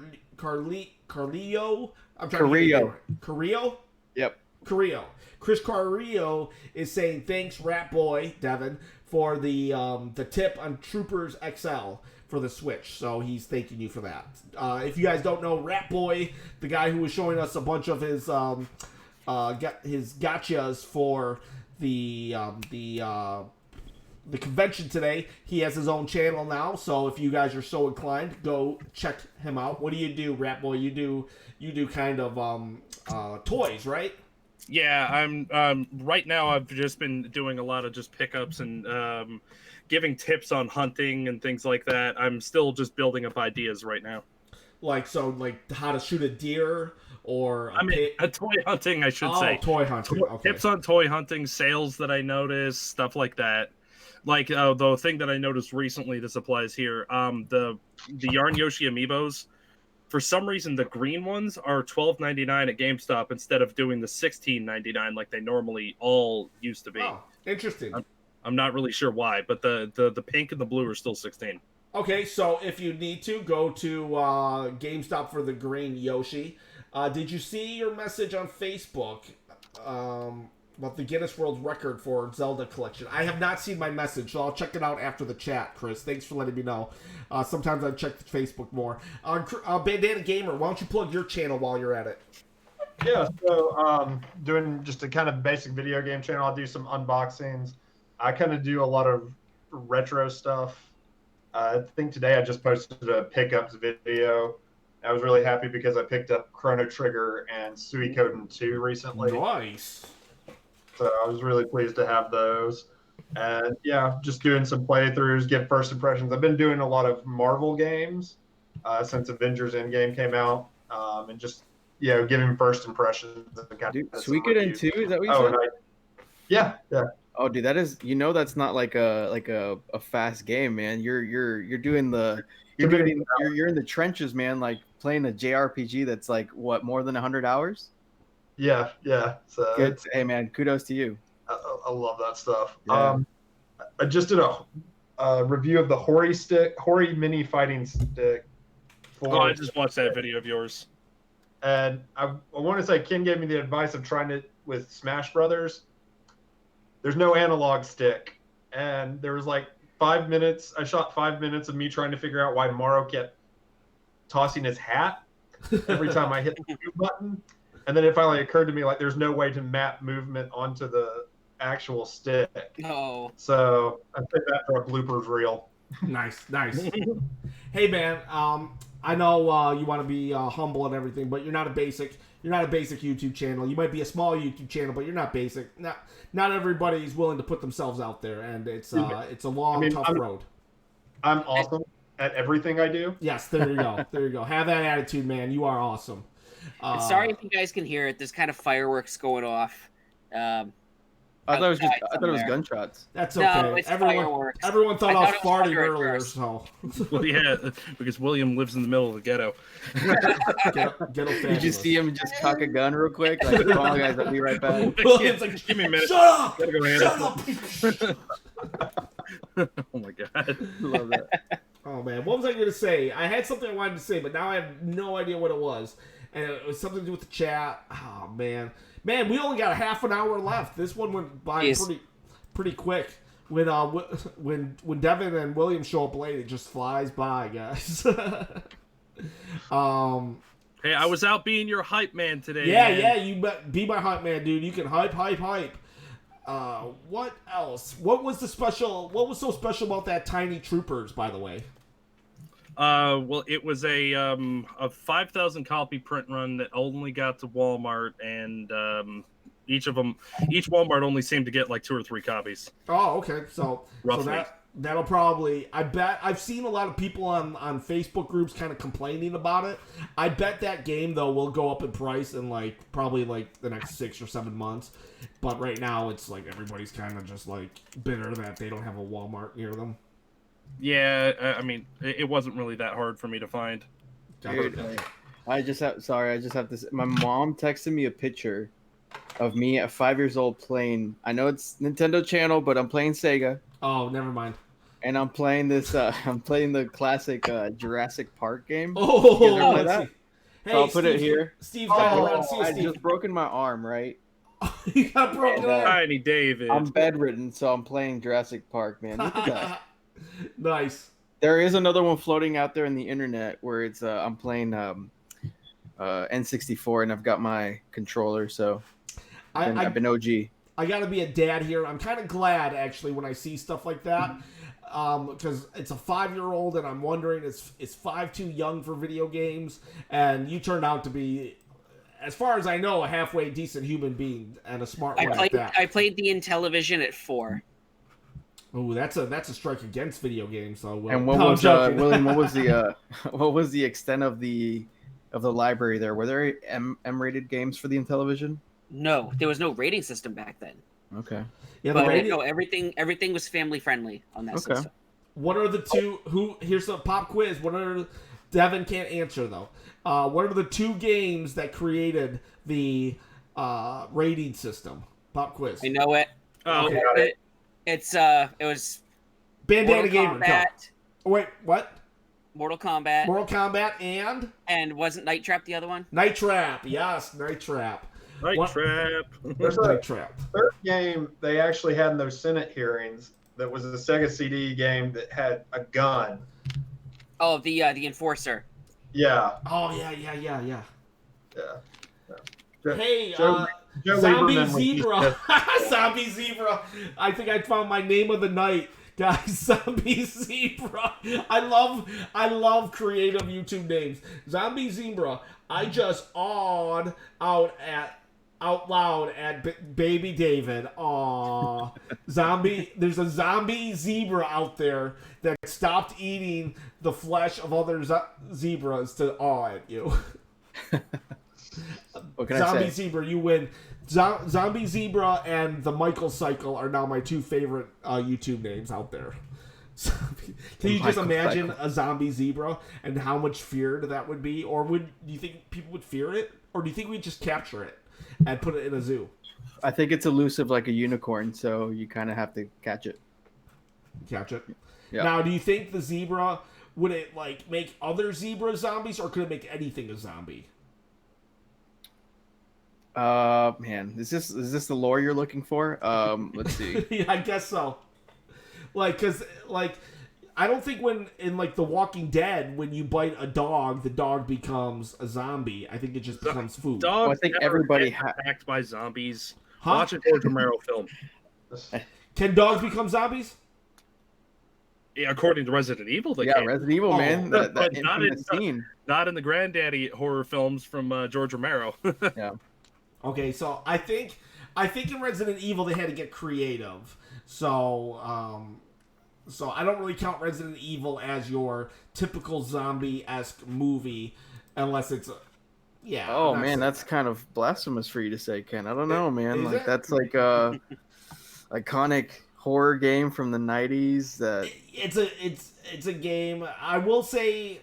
A: I'm trying to get it right. Carrillo?
C: Yep.
A: Carrillo. Chris Carrillo is saying thanks, Rat Boy Devin, for the tip on Troopers XL for the Switch. So he's thanking you for that. If you guys don't know, Rat Boy, the guy who was showing us a bunch of his gotchas for the convention today, he has his own channel now. So if you guys are so inclined, go check him out. What do you do, Rat Boy? You do kind of toys, right?
E: Yeah, I'm right now. I've just been doing a lot of just pickups and giving tips on hunting and things like that. I'm still just building up ideas right now. Like
A: how to shoot a deer or
E: a toy hunting, I should say.
A: Toy hunting. Okay.
E: Tips on toy hunting, sales that I noticed, stuff like that. Like the thing that I noticed recently, this applies here. The Yarn Yoshi amiibos. For some reason, the green ones are $12.99 at GameStop instead of doing the $16.99 like they normally all used to be.
A: Oh, interesting.
E: I'm not really sure why, but the pink and the blue are still $16.
A: Okay, so if you need to, go to GameStop for the green Yoshi. Did you see your message on Facebook about the Guinness World Record for Zelda collection? I have not seen my message, so I'll check it out after the chat, Chris. Thanks for letting me know. Sometimes I check the Facebook more. Bandana Gamer, why don't you plug your channel while you're at it?
B: Yeah, so doing just a kind of basic video game channel. I'll do some unboxings. I kind of do a lot of retro stuff. I think today I just posted a pickups video. I was really happy because I picked up Chrono Trigger and Suikoden 2 recently.
A: Nice.
B: So I was really pleased to have those. And yeah, just doing some playthroughs, get first impressions. I've been doing a lot of Marvel games since Avengers Endgame came out, and just giving first impressions and kind
C: Dude,
B: of some
C: Suikoden
B: reviews.
C: 2, is that what you
B: Oh,
C: said?
B: and yeah.
C: Oh, dude, that is, that's not like a fast game, man. You're doing you're in the trenches, man, like playing a JRPG that's like what, more than 100 hours?
B: Yeah. So
C: Good. Hey, man, kudos to you.
B: I love that stuff.
C: Yeah.
B: I just did a review of the Hori mini fighting stick.
E: I just watched that video of yours.
B: And I want to say Ken gave me the advice of trying it with Smash Brothers. There's no analog stick, and there was like 5 minutes. I shot 5 minutes of me trying to figure out why Morrow kept tossing his hat every time I hit the move button. And then it finally occurred to me, like, there's no way to map movement onto the actual stick.
D: No.
B: So I put that for a bloopers reel.
A: Nice. Hey, man. I know you want to be humble and everything, but you're not a basic YouTube channel. You might be a small YouTube channel, but you're not basic. Not everybody's willing to put themselves out there, and it's a long, tough road.
B: I'm awesome at everything I do.
A: Yes, there you go. Have that attitude, man. You are awesome.
D: Sorry if you guys can hear it. There's kind of fireworks going off.
C: I thought it was gunshots.
A: That's
D: No,
A: okay.
D: it's fireworks.
A: Everyone thought I was farting
D: thunder at
A: earlier,
D: first.
A: so
E: Well, yeah, because William lives in the middle of the ghetto.
A: ghetto
C: Did you
A: fabulous.
C: see him just cock a gun real quick? Like, come on, guys, I'll be right back.
A: Well,
E: Yeah,
A: it's like,
E: give me a minute.
A: Shut up!
E: Gotta go
A: Shut
E: handle
A: up!
E: Oh my god.
C: Love that.
A: Oh man, what was I going to say? I had something I wanted to say, but now I have no idea what it was, and it was something to do with the chat. Oh man, we only got a half an hour left. This one went by
D: Yes.
A: pretty quick. When Devin and William show up late, it just flies by, guys.
E: Hey, I was out being your hype man today.
A: Yeah,
E: man.
A: you be my hype man, dude. You can hype. What else? What was so special about that Tiny Troopers, by the way?
E: Well, it was a 5,000 copy print run that only got to Walmart, and each Walmart only seemed to get like 2 or 3 copies.
A: Oh, okay. So
E: Roughly.
A: that'll probably. I bet I've seen a lot of people on Facebook groups kind of complaining about it. I bet that game though will go up in price in probably the next 6 or 7 months. But right now it's like everybody's kind of just like bitter that they don't have a Walmart near them.
E: Yeah, I mean, it wasn't really that hard for me to find.
C: Dude, I just have to say, my mom texted me a picture of me at 5 years old playing, I know it's Nintendo Channel, but I'm playing Sega.
A: Oh, never mind.
C: And I'm playing I'm playing the classic Jurassic Park game.
A: Oh,
C: You guys ever play
A: let's
C: that?
A: see. Hey,
C: So I'll put it here.
A: Steve's got it around. See
C: I
A: Steve.
C: just broken my arm, right?
A: You got broken arm.
E: Tiny David.
C: I'm bedridden, so I'm playing Jurassic Park, man. Look at that.
A: Nice.
C: There is another one floating out there in the internet where it's I'm playing N64 and I've got my controller, so I've been OG.
A: I gotta be a dad here. I'm kind of glad actually when I see stuff like that, because it's a 5-year-old and I'm wondering is 5 too young for video games? And you turned out to be, as far as I know, a halfway decent human being and a smart one at that.
D: I played the Intellivision at 4.
A: Oh, that's a strike against video games. So
C: And what
A: no, I'm
C: was
A: joking.
C: William? What was the extent of the library there? Were there M-rated games for the Intellivision?
D: No, there was no rating system back then.
C: Okay.
A: Yeah, the
D: But
A: rating-
D: no, everything was family friendly on that
C: Okay.
D: system.
A: What are the two? Here's a pop quiz. Devin can't answer though. What are the 2 games that created the rating system? Pop quiz.
D: I know it.
E: Oh,
A: Okay.
D: It was
A: Bandana
D: Mortal
A: Gamer. Go.
D: Kombat,
A: Wait, what?
D: Mortal Kombat,
A: Mortal Kombat and
D: wasn't Night Trap the other one?
A: Night Trap. Yes, Night Trap.
E: Night
A: What-
E: Trap.
B: There's a
A: Night Trap.
B: third game they actually had in those Senate hearings that was a Sega CD game that had a gun.
D: Oh, the Enforcer.
B: Yeah.
A: Oh yeah.
B: Yeah.
A: Hey,
B: Joe
A: Zombie
B: Lieberman was-
A: Zebra. Zombie Zebra. I think I found my name of the night, guys. Zombie Zebra. I love creative YouTube names. Zombie Zebra. I just awed out at out loud at baby David. Aw, there's a zombie zebra out there that stopped eating the flesh of other zebras to awe at you.
C: What can
A: Zombie
C: I say?
A: zebra, you win. Zombie zebra and the Michael cycle are now my two favorite YouTube names out there. Can you just imagine a zombie zebra and how much feared that would be? Or do you think people would fear it? Or do you think we'd just capture it and put it in a zoo?
C: I think it's elusive like a unicorn, so you kind of have to catch it.
A: Catch it.
C: Yeah.
A: Now, do you think the zebra, would it like make other zebras zombies, or could it make anything a zombie?
C: Man, is this the lore you're looking for? Let's see.
A: Yeah, I guess so. Like, cause like, I don't think when in like The Walking Dead, when you bite a dog, the dog becomes a zombie. I think it just becomes food.
E: Dogs
C: Well, I think
E: never
C: everybody
E: get attacked by zombies.
A: Huh?
E: Watch a George Romero film.
A: Can dogs become zombies?
E: Yeah, according to Resident Evil, they
C: Yeah,
E: can.
C: Resident Evil,
A: Oh,
C: man.
E: but
C: That
E: not
C: infamous
E: in-
C: scene.
E: Not in the granddaddy horror films from George Romero.
C: Yeah.
A: Okay, so I think in Resident Evil they had to get creative. So I don't really count Resident Evil as your typical zombie-esque movie, unless it's yeah.
C: Oh
A: I'm not
C: man,
A: saying
C: that's kind of blasphemous for you to say, Ken. I don't know, man.
A: Is
C: Like
A: it?
C: that's like a iconic horror game from the '90s. That
A: it's a game. I will say.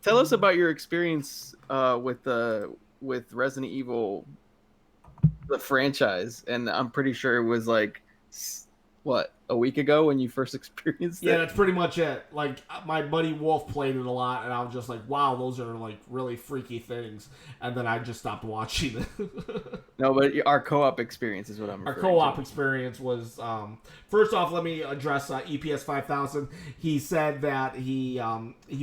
C: tell us about your experience with Resident Evil, the franchise, and I'm pretty sure it was like what, a week ago when you first experienced
A: Yeah,
C: it.
A: that's pretty much it. Like, my buddy Wolf played it a lot, and I was just like, wow, those are, like, really freaky things. And then I just stopped watching it.
C: No, but our co-op experience is what I'm
A: Our
C: referring
A: co-op
C: to.
A: experience was, first off, let me address EPS 5000. He said that he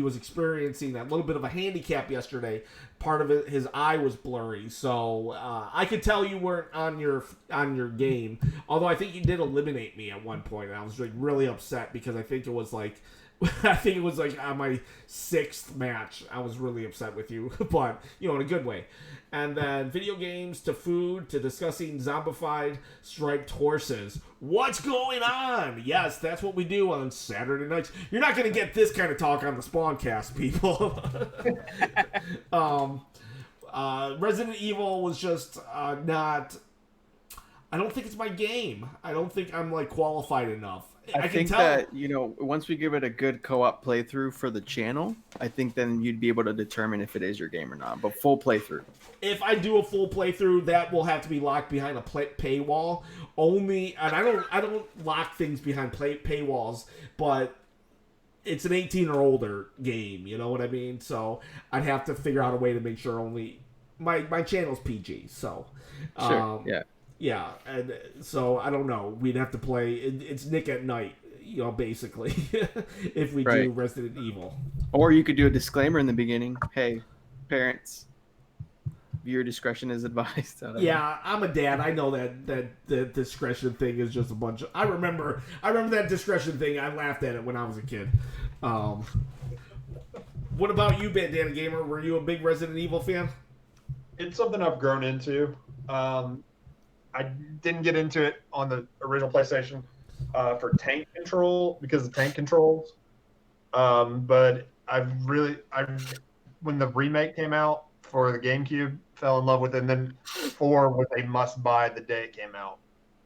A: was experiencing that little bit of a handicap yesterday. Part of it, his eye was blurry, so I could tell you weren't on your game. Although I think you did eliminate me at one point, and I was like really upset because I think it was like on my 6th match. I was really upset with you, but in a good way. And then video games to food to discussing zombified striped horses. What's going on? Yes, that's what we do on Saturday nights. You're not going to get this kind of talk on the Spawncast, people. Resident Evil was just not... I don't think it's my game. I don't think I'm like qualified enough.
C: I think that once we give it a good co-op playthrough for the channel, I think then you'd be able to determine if it is your game or not. But full playthrough.
A: If I do a full playthrough, that will have to be locked behind a paywall. Only, and I don't lock things behind paywalls, but it's an 18 or older game. You know what I mean? So I'd have to figure out a way to make sure only my channel's PG. So
C: Sure. Yeah.
A: Yeah, and so I don't know. We'd have to play. It's Nick at night, basically, if we do
C: Right.
A: Resident Evil.
C: Or you could do a disclaimer in the beginning. Hey, parents, viewer discretion is advised. I don't know.
A: Yeah, I'm a dad. I know that the discretion thing is just a bunch of. I remember that discretion thing. I laughed at it when I was a kid. What about you, Bandana Gamer? Were you a big Resident Evil fan?
B: It's something I've grown into. I didn't get into it on the original PlayStation for tank control because of tank controls. But when the remake came out for the GameCube, fell in love with it. And then 4 was a must buy the day it came out.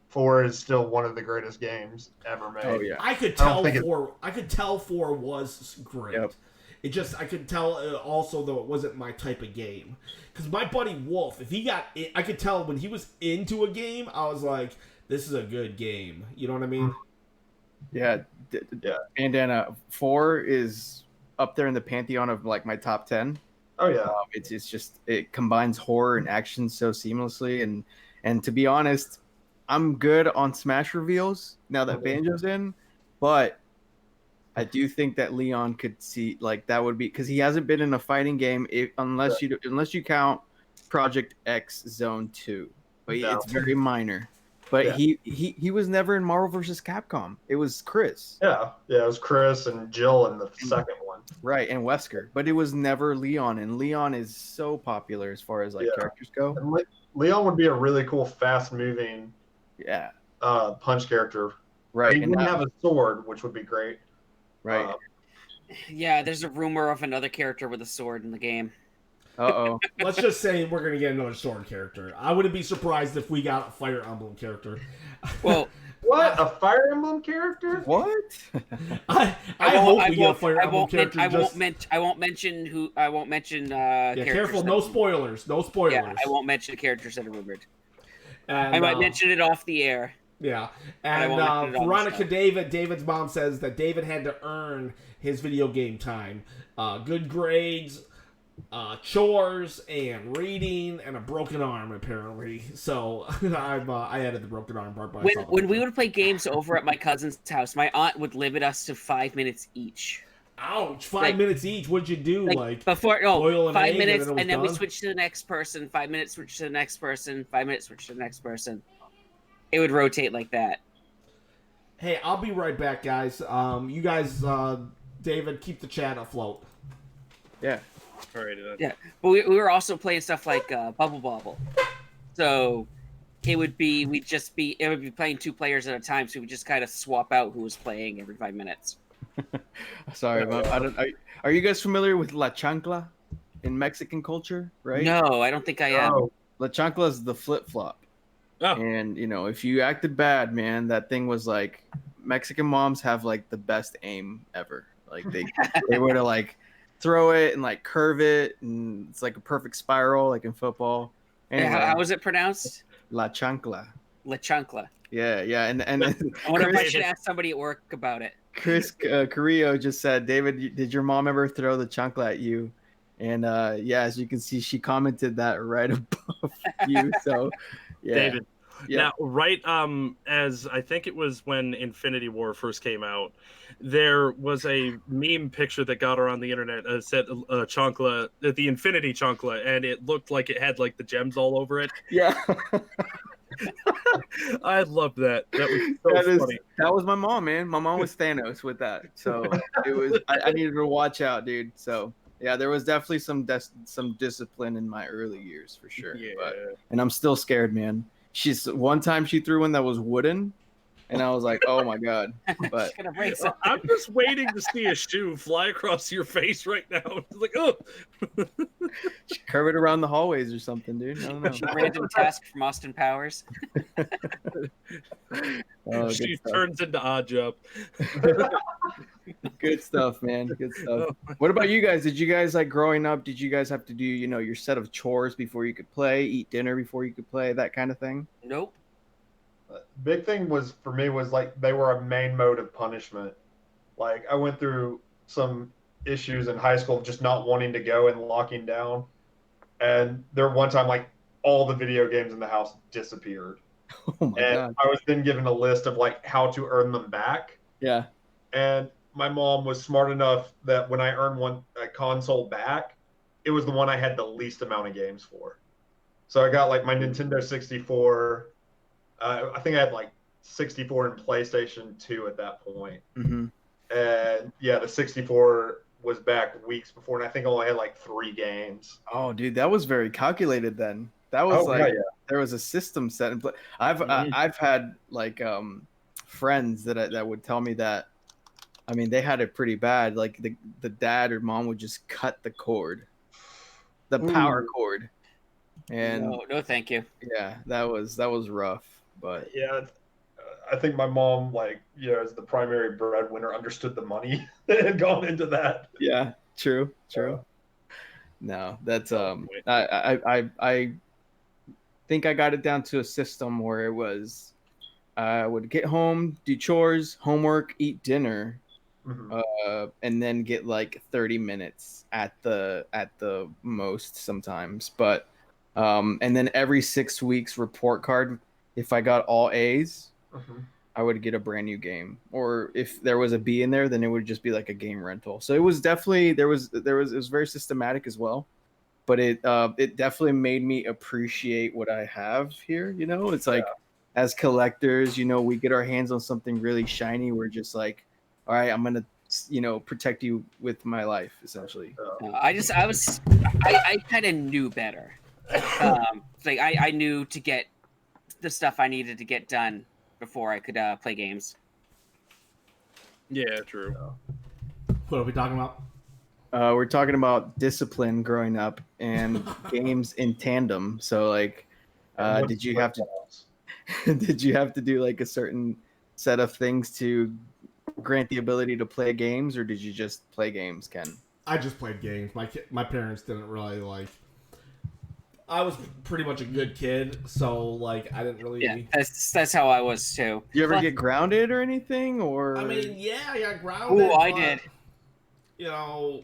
B: 4 is still one of the greatest games ever made.
C: Oh yeah.
A: I could
B: I don't
A: tell
B: think
A: 4. I could tell 4 was great.
C: Yep.
A: It just I could tell also though it wasn't my type of game. Because my buddy Wolf, if he got it, I could tell when he was into a game, I was like, this is a good game. You know what I mean?
C: Yeah.
B: Yeah.
C: Bandana 4 is up there in the pantheon of like my top 10.
B: Oh yeah.
C: It's just, it combines horror and action so seamlessly, and to be honest, I'm good on smash reveals now that Banjo's in, but I do think that Leon could see like that would be because he hasn't been in a fighting game unless you count Project X Zone 2, but
B: No.
C: it's very minor. But
B: Yeah.
C: he was never in Marvel vs. Capcom. It was Chris.
B: Yeah. It was Chris and Jill in the second one.
C: Right, and Wesker, but it was never Leon, and Leon is so popular as far as like
B: Yeah.
C: characters go.
B: Leon would be a really cool, fast-moving
C: Yeah.
B: punch character.
C: Right.
B: He
C: And
B: wouldn't
C: now,
B: have a sword, which would be great.
C: right.
D: Yeah, there's a rumor of another character with a sword in the game.
C: Uh-oh.
A: Let's just say we're gonna get another sword character. I wouldn't be surprised if we got a Fire Emblem character.
D: Well,
B: What? A Fire Emblem character?
C: What?
A: I hope we get a Fire Emblem character.
D: I won't mention who. I won't mention.
A: Yeah,
D: characters
A: careful.
D: that-
A: No spoilers. No spoilers.
D: Yeah, I won't mention characters that are rumored.
A: And,
D: I might mention it off the air.
A: Yeah,
D: I
A: and
D: won't mention it on the
A: Veronica
D: show.
A: David's mom says that David had to earn his video game time. Good grades, chores, and reading, and a broken arm, apparently. So I added the broken arm part. But
D: When we would play games over at my cousin's house, my aunt would limit us to 5 minutes each.
A: Ouch! 5
D: like-
A: minutes each. What'd you do? Like
D: before,
A: boil an
D: 5
A: egg
D: minutes,
A: and
D: and
A: then it
D: then
A: was
D: we
A: done?
D: switch to the next person. 5 minutes, switch to the next person. 5 minutes, switch to the next person. It would rotate like that.
A: Hey, I'll be right back, guys. You guys, David, keep the chat afloat.
C: Yeah.
E: All right.
D: Yeah, but we were also playing stuff like Bubble Bobble. So it would be playing 2 players at a time. So we just kind of swap out who was playing every 5 minutes.
C: Sorry, are you guys familiar with La Chancla in Mexican culture, right?
D: No, I don't think I am.
B: Oh,
C: La Chancla is the flip-flop.
E: Oh.
C: And, if you acted bad, man, that thing was like, Mexican moms have like the best aim ever. Like they were to like throw it and like curve it, and it's like a perfect spiral, like in football. Anyway,
D: How was it pronounced?
C: La Chancla.
D: La Chancla.
C: Yeah, and
D: I wonder if I
C: Chris-
D: should ask somebody at work about it.
C: Chris Carrillo just said, David, did your mom ever throw the chancla at you? And yeah, as you can see, she commented that right above you. So yeah.
E: David.
C: Yeah.
E: Now, right as I think it was when Infinity War first came out, there was a meme picture that got around the internet that said chancla, the Infinity chancla, and it looked like it had like the gems all over it.
C: Yeah.
E: I loved that. That was so funny.
C: That was my mom, man. My mom was Thanos with that. So it was I needed to watch out, dude. So yeah, there was definitely some discipline in my early years for sure.
E: Yeah.
C: And I'm still scared, man. One time she threw one that was wooden, and I was like, oh my god. But
D: Just gonna break something.
E: I'm just waiting to see a shoe fly across your face right now. It's like, oh,
C: curve it around the hallways or something, dude. I don't know.
D: Random task from Austin Powers.
C: Oh,
E: she
C: good stuff.
E: turns into Oddjob.
C: Good stuff, man. Good stuff. What about you guys? Did you guys, like, growing up, did you guys have to do, your set of chores before you could play, eat dinner before you could play, that kind of thing?
D: Nope.
B: big thing was for me was like they were a main mode of punishment. Like I went through some issues in high school of just not wanting to go and locking down. And there one time like all the video games in the house disappeared.
C: Oh my
B: And
C: god.
B: I was then given a list of like how to earn them back.
C: Yeah.
B: And my mom was smart enough that when I earned a console back, it was the one I had the least amount of games for. So I got like my Nintendo 64. I think I had like 64 and PlayStation 2 at that point.
C: Mm-hmm.
B: And yeah, the 64 was back weeks before, and I think I only had like 3 games.
C: Oh, dude, that was very calculated then. That was there was a system set in place. I've had like friends that would tell me that. I mean, they had it pretty bad. Like the dad or mom would just cut the cord, the power cord, and
D: no, thank you.
C: yeah, that was rough. But
B: Yeah, I think my mom, like, as the primary breadwinner, understood the money that had gone into that.
C: yeah, true. No, that's I think I got it down to a system where it was I would get home, do chores, homework, eat dinner, and then get like 30 minutes at the most sometimes. But and then every 6 weeks report card, if I got all A's, I would get a brand new game. Or if there was a B in there, then it would just be like a game rental. So it was definitely it was very systematic as well. But it definitely made me appreciate what I have here. It's like as collectors, we get our hands on something really shiny. We're just like, all right, I'm gonna protect you with my life, essentially.
D: I kind of knew better. Like I knew to get the stuff I needed to get done before I could play games.
E: Yeah, true.
A: What are we talking about?
C: We're talking about discipline growing up and games in tandem. So like, did you have to do like a certain set of things to grant the ability to play games, or did you just play games, Ken?
A: I just played games. My parents didn't really like. I was pretty much a good kid, so like I didn't really.
D: Yeah, that's how I was too.
C: You ever get grounded or anything, or?
A: I mean, yeah, I got grounded.
D: Oh, I did.
A: You know,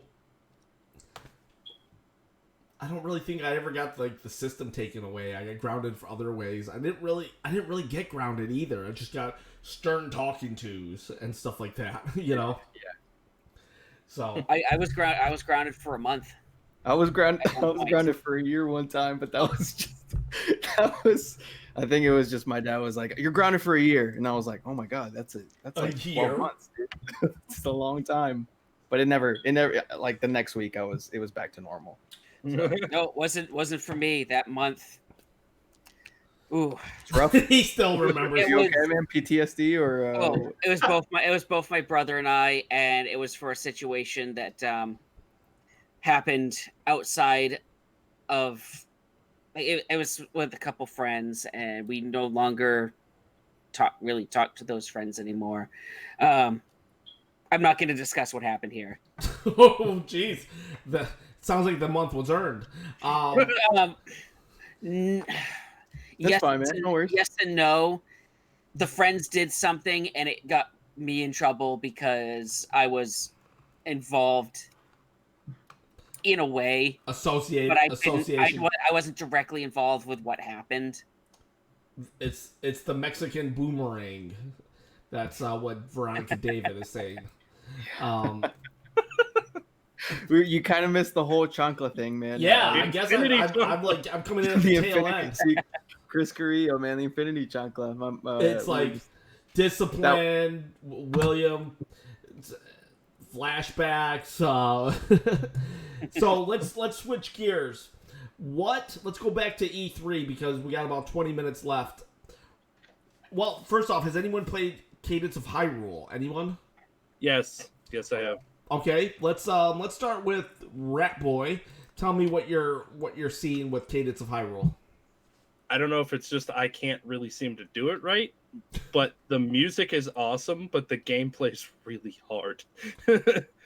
A: I don't really think I ever got like the system taken away. I got grounded for other ways. I didn't really get grounded either. I just got stern talking tos and stuff like that. You know.
C: Yeah.
A: So
D: I was grounded for a month.
C: I was grounded for a year one time, but I think it was just my dad was like, "You're grounded for a year," and I was like, "Oh my god, that's like 12 months, dude. It's a long time." But it never like the next week it was back to normal. So.
D: No, it wasn't for me that month. Ooh,
C: It's rough.
A: he still remembers.
C: You okay, man? PTSD or?
D: It was both my brother and I, and it was for a situation that happened outside of. It was with a couple friends, and we no longer talk to those friends anymore. I'm not going to discuss what happened here.
A: Oh, jeez. Sounds like the month was earned.
C: That's fine, man. No worries.
D: Yes and no. The friends did something, and it got me in trouble because I was involved in a way.
A: Associated.
D: But I wasn't directly involved with what happened.
A: It's the Mexican boomerang. That's what Veronica David is saying.
C: You kind of missed the whole chancla thing, man.
A: Yeah, I guess I'm coming in at the tail end.
C: Chris Carrillo, man, the Infinity Chancla.
A: It's like discipline, William, flashbacks. So let's switch gears. Let's go back to E3 because we got about 20 minutes left. Well, first off, has anyone played Cadence of Hyrule? Anyone?
E: Yes, I have.
A: Okay, let's start with Rat Boy. Tell me what you're seeing with Cadence of Hyrule.
E: I don't know if it's just I can't really seem to do it right, but the music is awesome, but the gameplay is really hard.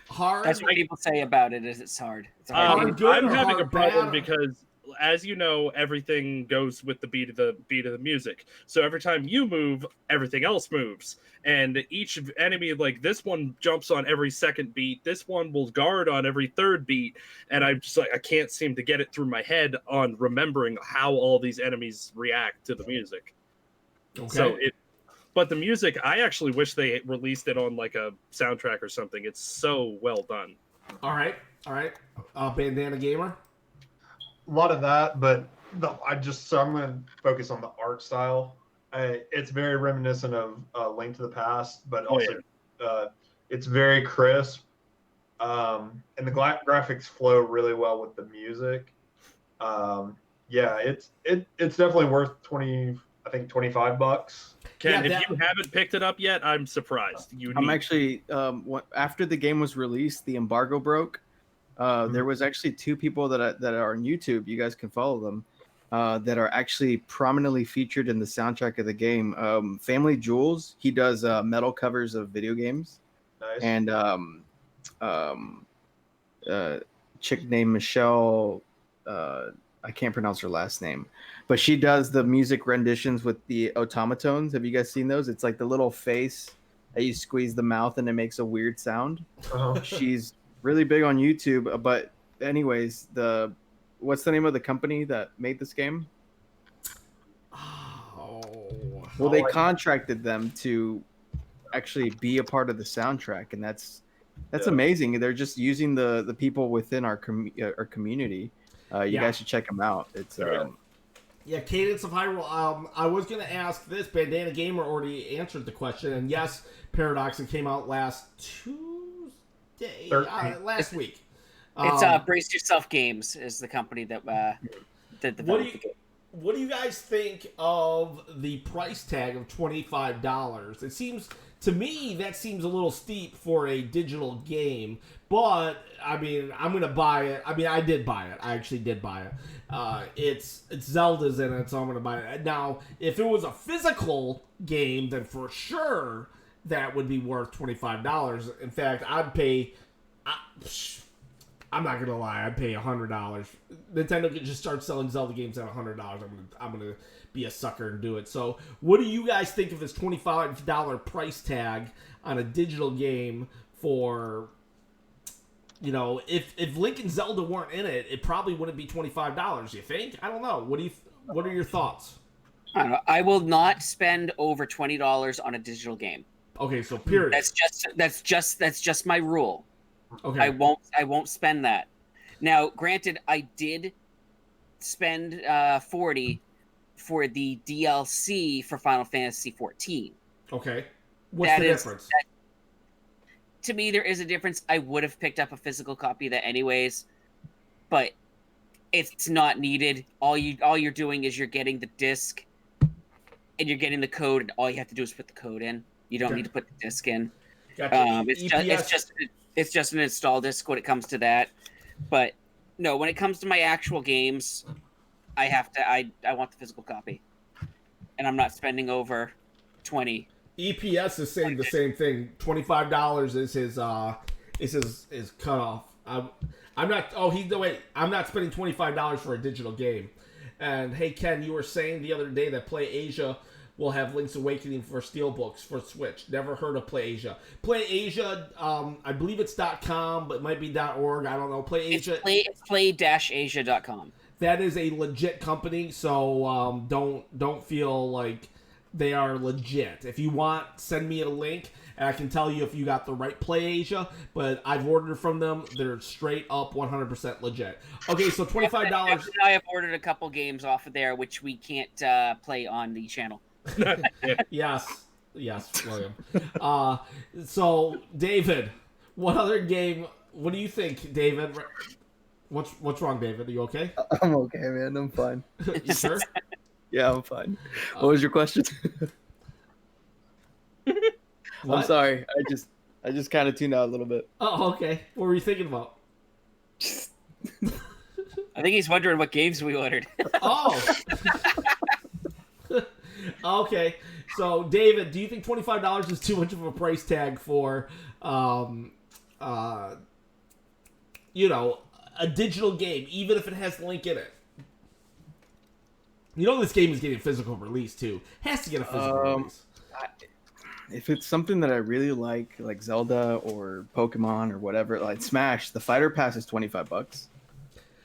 A: Hard?
D: That's what people say about it. Is it's hard. It's
A: hard good
E: I'm
A: or
E: having
A: hard
E: a problem
A: bad?
E: because, as you know, everything goes with the beat of the music. So every time you move, everything else moves, and each enemy, like this one, jumps on every second beat. This one will guard on every third beat, and I'm just like I can't seem to get it through my head on remembering how all these enemies react to the music.
A: Okay.
E: So but the music, I actually wish they released it on like a soundtrack or something. It's so well done.
A: All right. Bandana Gamer.
B: A lot of that, but I'm going to focus on the art style. It's very reminiscent of Link to the Past, but also it's very crisp, and the graphics flow really well with the music. It's definitely worth $25.
E: Ken, if you haven't picked it up yet, I'm surprised.
C: I'm actually after the game was released, the embargo broke. There was actually two people that are on YouTube. You guys can follow them. That are actually prominently featured in the soundtrack of the game. Family Jewels, he does metal covers of video games.
B: Nice.
C: And chick named Michelle, I can't pronounce her last name, but she does the music renditions with the automatones. Have you guys seen those? It's like the little face that you squeeze the mouth and it makes a weird sound.
B: Uh-huh.
C: She's really big on YouTube, but anyways, what's the name of the company that made this game? Well, they contracted them to actually be a part of the soundtrack, and that's amazing. They're just using the people within our community. You guys should check them out. It's
A: Cadence of Hyrule. I was going to ask this. Bandana Gamer already answered the question, and yes, Paradox, it came out last Tuesday, last week.
D: It's Brace Yourself Games is the company that
A: What do you guys think of the price tag of $25? It seems to me that seems a little steep for a digital game, but I mean, I'm gonna buy it. I mean, I did buy it. I actually did buy it. It's Zelda's in it, so I'm gonna buy it. Now, if it was a physical game, then for sure that would be worth $25. In fact, I'd pay. I'm not gonna lie, I'd pay $100. Nintendo could just start selling Zelda games at $100. I'm gonna be a sucker and do it. So, what do you guys think of this $25 price tag on a digital game for? You know, if Link and Zelda weren't in it, it probably wouldn't be $25. You think? I don't know. What are your thoughts?
D: I don't know. I will not spend over $20 on a digital game.
A: Okay, so period.
D: That's just my rule.
A: Okay.
D: I won't spend that. Now, granted, I did spend $40 for the DLC for Final Fantasy XIV.
A: Okay. What's the difference?
D: To me, there is a difference. I would have picked up a physical copy of that anyways, but it's not needed. All you're doing is you're getting the disc and you're getting the code, and all you have to do is put the code in. You don't need to put the disc in.
A: Gotcha.
D: It's just an install disc when it comes to that. But no, when it comes to my actual games, I want the physical copy, and I'm not spending over $20.
A: EPS is saying the same thing. $25 is his cutoff. I'm not. Oh, I'm not spending $25 for a digital game. And hey, Ken, you were saying the other day that PlayAsia will have Link's Awakening for Steelbooks for Switch. Never heard of PlayAsia. PlayAsia, I believe it's .com, but it might be .org. I don't know. PlayAsia.
D: It's play-asia.com.
A: That is a legit company, so don't feel like they are legit. If you want, send me a link, and I can tell you if you got the right PlayAsia, but I've ordered from them. They're straight up 100% legit. Okay, so $25.
D: I have ordered a couple games off of there, which we can't play on the channel.
A: Yes, William. So, David, what other game, what do you think, David? What's wrong, David? Are you okay?
C: I'm okay, man. I'm fine.
A: You sure?
C: Yeah, I'm fine. What was your question? I'm sorry. I just kind of tuned out a little bit.
A: Oh, okay. What were you thinking about?
D: I think he's wondering what games we ordered.
A: Oh. Okay. So, David, do you think $25 is too much of a price tag for, a digital game, even if it has Link in it? You know this game is getting a physical release, too. Has to get a physical release.
C: If it's something that I really like Zelda or Pokemon or whatever, like Smash, the Fighter Pass is $25.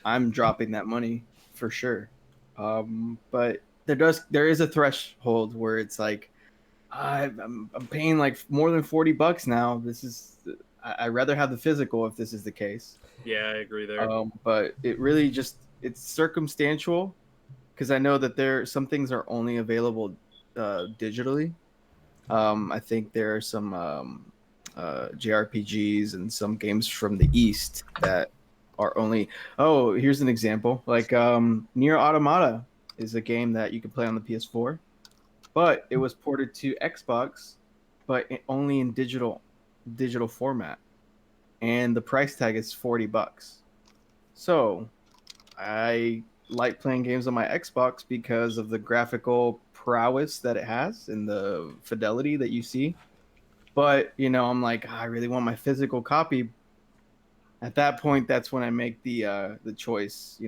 C: I'm dropping that money for sure. But there is a threshold where it's like I'm paying like more than $40 now. I'd rather have the physical if this is the case.
E: Yeah, I agree there.
C: But it really it's circumstantial, because I know that some things are only available digitally. I think there are some JRPGs and some games from the East that are only. Oh, here's an example. Like Nier Automata is a game that you can play on the PS4, but it was ported to Xbox, but only in digital format, and the price tag is $40. So I like playing games on my Xbox because of the graphical prowess that it has and the fidelity that you see. But I'm like, I really want my physical copy. At that point, that's when I make the choice.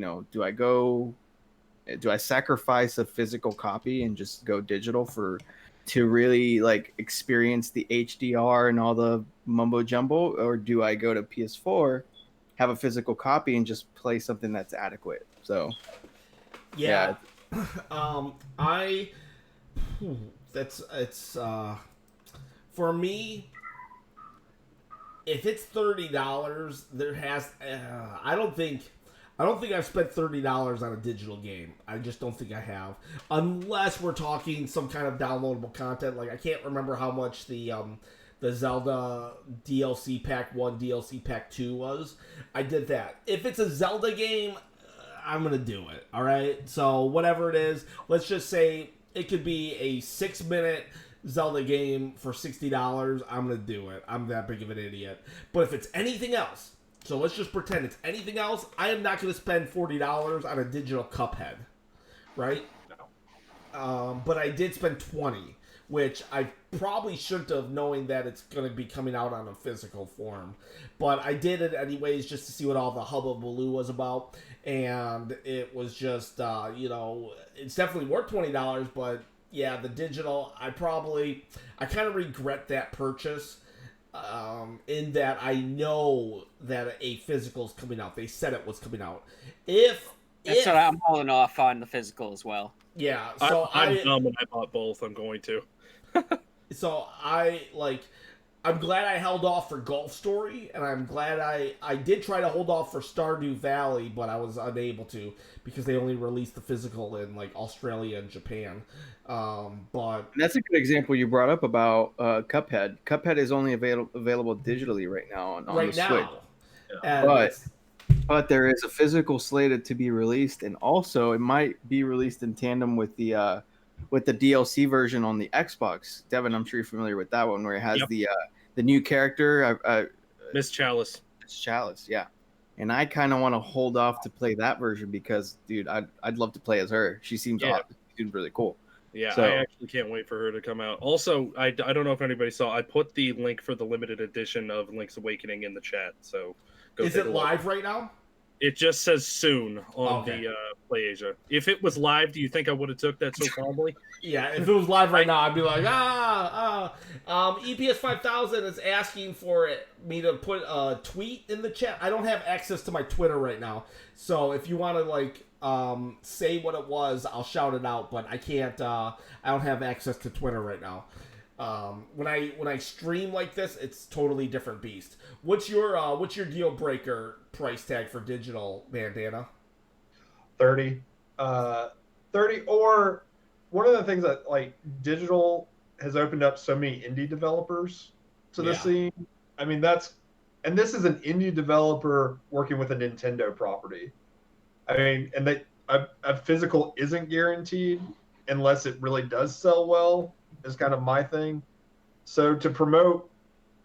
C: Do I sacrifice a physical copy and just go digital to really like experience the HDR and all the mumbo jumbo, or do I go to PS4, have a physical copy, and just play something that's adequate? So,
A: yeah. For me, if it's $30, I don't think I've spent $30 on a digital game. I just don't think I have, unless we're talking some kind of downloadable content. Like I can't remember how much the Zelda DLC Pack 1, DLC Pack 2 was. I did that. If it's a Zelda game, I'm gonna do it. All right. So whatever it is, let's just say it could be a 6-minute Zelda game for $60. I'm gonna do it. I'm that big of an idiot. But if it's anything else, so let's just pretend it's anything else, I am not gonna spend $40 on a digital Cuphead, right?
B: No.
A: But I did spend $20, which I probably shouldn't have, knowing that it's going to be coming out on a physical form. But I did it anyways just to see what all the hubbubaloo was about. And it was just, it's definitely worth $20. But yeah, the digital, I kind of regret that purchase. In that I know that a physical's coming out. They said it was coming out.
D: That's what I'm holding off on the physical as well.
A: Yeah, so
E: I'm dumb and I bought both. I'm going to.
A: So I'm glad I held off for Golf Story, and I'm glad I did try to hold off for Stardew Valley, but I was unable to because they only released the physical in like Australia and Japan. But
C: That's a good example you brought up about Cuphead. Cuphead is only available digitally right now on the Switch.
A: And
C: But there is a physical slated to be released, and also it might be released in tandem with the DLC version on the Xbox. Devin, I'm sure you're familiar with that one, where it has the new character,
E: Miss Chalice.
C: Miss Chalice, yeah. And I kind of want to hold off to play that version because, dude, I'd love to play as her. She seems really cool.
E: Yeah,
C: So,
E: I actually can't wait for her to come out. Also, I don't know if anybody saw, I put the link for the limited edition of Link's Awakening in the chat. So go
A: is
E: take
A: it
E: a look.
A: live right now?
E: It just says soon on
A: Okay.
E: the Play Asia. If it was live, do you think I would have took that so calmly?
A: Yeah, if it was live right now, I'd be like, EPS 5000 is asking for me to put a tweet in the chat. I don't have access to my Twitter right now, so if you want to say what it was, I'll shout it out. But I can't. I don't have access to Twitter right now. When I stream like this, it's totally different beast. What's your deal breaker price tag for digital, Bandana?
B: 30. 30, or one of the things that digital has opened up so many indie developers to the scene. I mean, this is an indie developer working with a Nintendo property. I mean, and a physical isn't guaranteed unless it really does sell well, is kind of my thing. So to promote,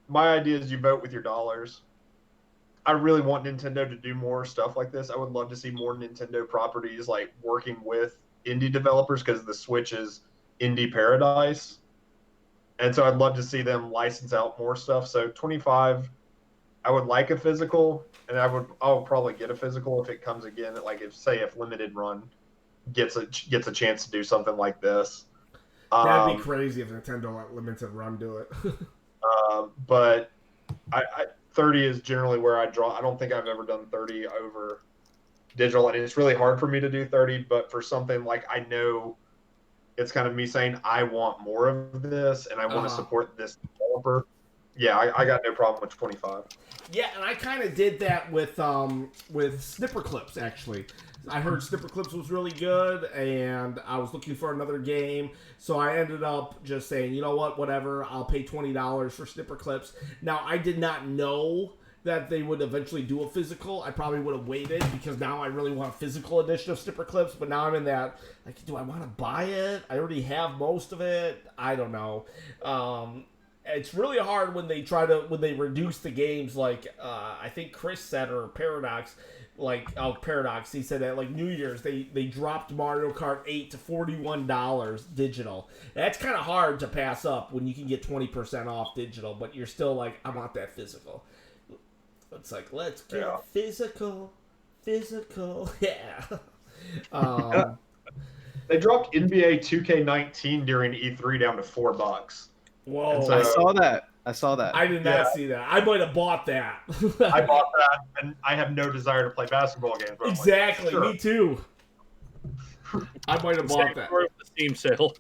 B: my idea is you vote with your dollars. I really want Nintendo to do more stuff like this. I would love to see more Nintendo properties working with indie developers, because the Switch is indie paradise. And so I'd love to see them license out more stuff. So 25, I would like a physical, and I'll probably get a physical if it comes again. If Limited Run gets a chance to do something like this.
A: That'd be crazy if Nintendo let Limited Run do it.
B: But I 30 is generally where I draw. I don't think I've ever done 30 over digital, and it's really hard for me to do 30. But for something I know, it's kind of me saying I want more of this, and I want to support this developer. Yeah, I got no problem with 25.
A: Yeah, and I kind of did that with Snipper Clips, actually. I heard Snipper Clips was really good, and I was looking for another game, so I ended up just saying, you know what, whatever, I'll pay $20 for Snipper Clips. Now, I did not know that they would eventually do a physical. I probably would have waited, because now I really want a physical edition of Snipper Clips, but now I'm in that, do I want to buy it? I already have most of it. I don't know. It's really hard when they reduce the games, I think Chris said, or Paradox, Paradox, he said that New Year's they dropped Mario Kart 8 to $41 digital. That's kind of hard to pass up when you can get 20% off digital, but you're still I want that physical. It's let's get physical, yeah.
B: They dropped NBA 2K19 during E3 down to $4.
A: Whoa!
B: So,
C: I saw that.
A: I did not see that. I might have bought that.
B: I bought that, and I have no desire to play basketball games. But
A: Exactly,
B: sure.
A: Me too. I might have bought that.
E: Story of the Steam sale.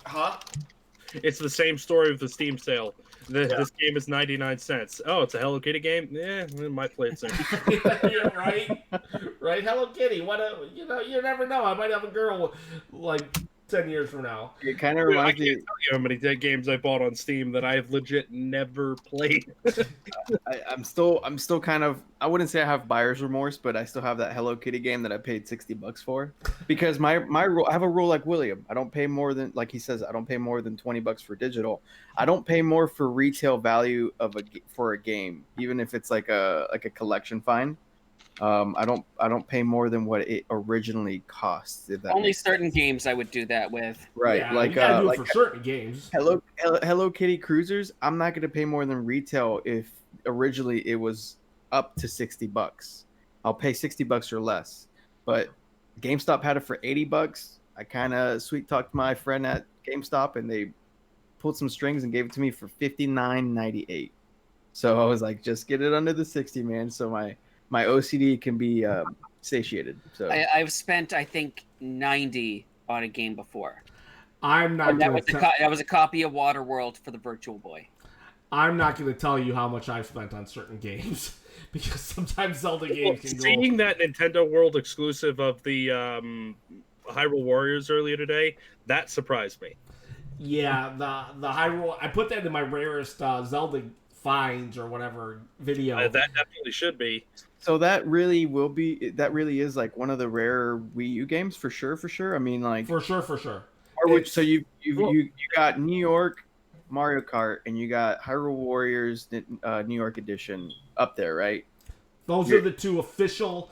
A: Huh?
E: It's the same story of the Steam sale. This game is 99 cents. Oh, it's a Hello Kitty game? Yeah, we might play it soon.
A: Yeah, right? Right, Hello Kitty. You never know. I might have a girl 10 years from now.
C: It kind of
E: Dude, I
C: reminds
E: can't
C: me.
E: tell you how many dead games I bought on Steam that I have legit never played.
C: I'm still kind of. I wouldn't say I have buyer's remorse, but I still have that Hello Kitty game that I paid $60 for, because my rule. I have a rule like William. I don't pay more than, like he says, I don't pay more than $20 for digital. I don't pay more for retail value for a game, even if it's like a collection find. I don't pay more than what it originally costs. If that
D: Only
C: makes
D: certain games I would do that with.
C: right,
A: Yeah,
C: like
A: you gotta do it
C: like
A: for certain games.
C: Hello Kitty Cruisers. I'm not gonna pay more than retail if originally it was up to $60. I'll pay $60 or less. But GameStop had it for $80. I kind of sweet talked my friend at GameStop, and they pulled some strings and gave it to me for $59.98. So I was like, just get it under the 60, man. So my OCD can be satiated. So
D: I've spent, I think, 90 on a game before.
A: I'm not
D: And that
A: gonna
D: was that was a copy of Waterworld for the Virtual Boy.
A: I'm not gonna tell you how much I've spent on certain games because sometimes Zelda games can go.
E: Seeing that Nintendo World exclusive of the Hyrule Warriors earlier today, that surprised me.
A: Yeah, the Hyrule. I put that in my rarest Zelda finds or whatever video.
E: That definitely should be.
C: So that really will be. That really is like one of the rare Wii U games for sure. For sure. I mean, like
A: for sure.
C: so you got New York Mario Kart, and you got Hyrule Warriors New York Edition up there, right?
A: Those are the two official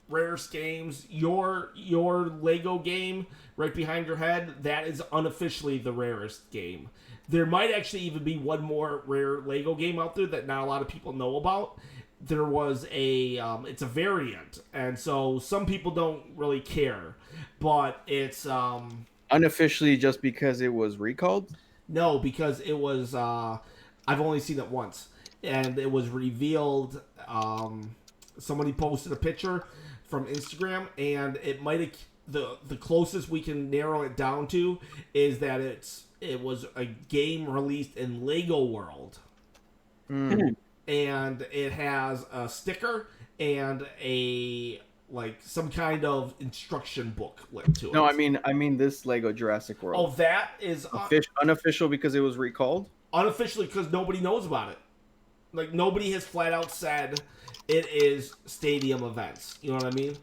A: rarest games. Your Lego game right behind your head, that is unofficially the rarest game. There might actually even be one more rare Lego game out there that not a lot of people know about. There was it's a variant, and so some people don't really care, but it's
C: Unofficially, just because it was recalled.
A: no, because it was I've only seen it once, and it was revealed. Somebody posted a picture from Instagram, and it might have the closest we can narrow it down to is that it was a game released in Lego World. And it has a sticker and some kind of instruction book linked to it.
C: No, I mean this Lego Jurassic World.
A: Oh, that is
C: Unofficial because it was recalled.
A: unofficially because nobody knows about it. Like, nobody has flat out said it is stadium events. You know what I mean?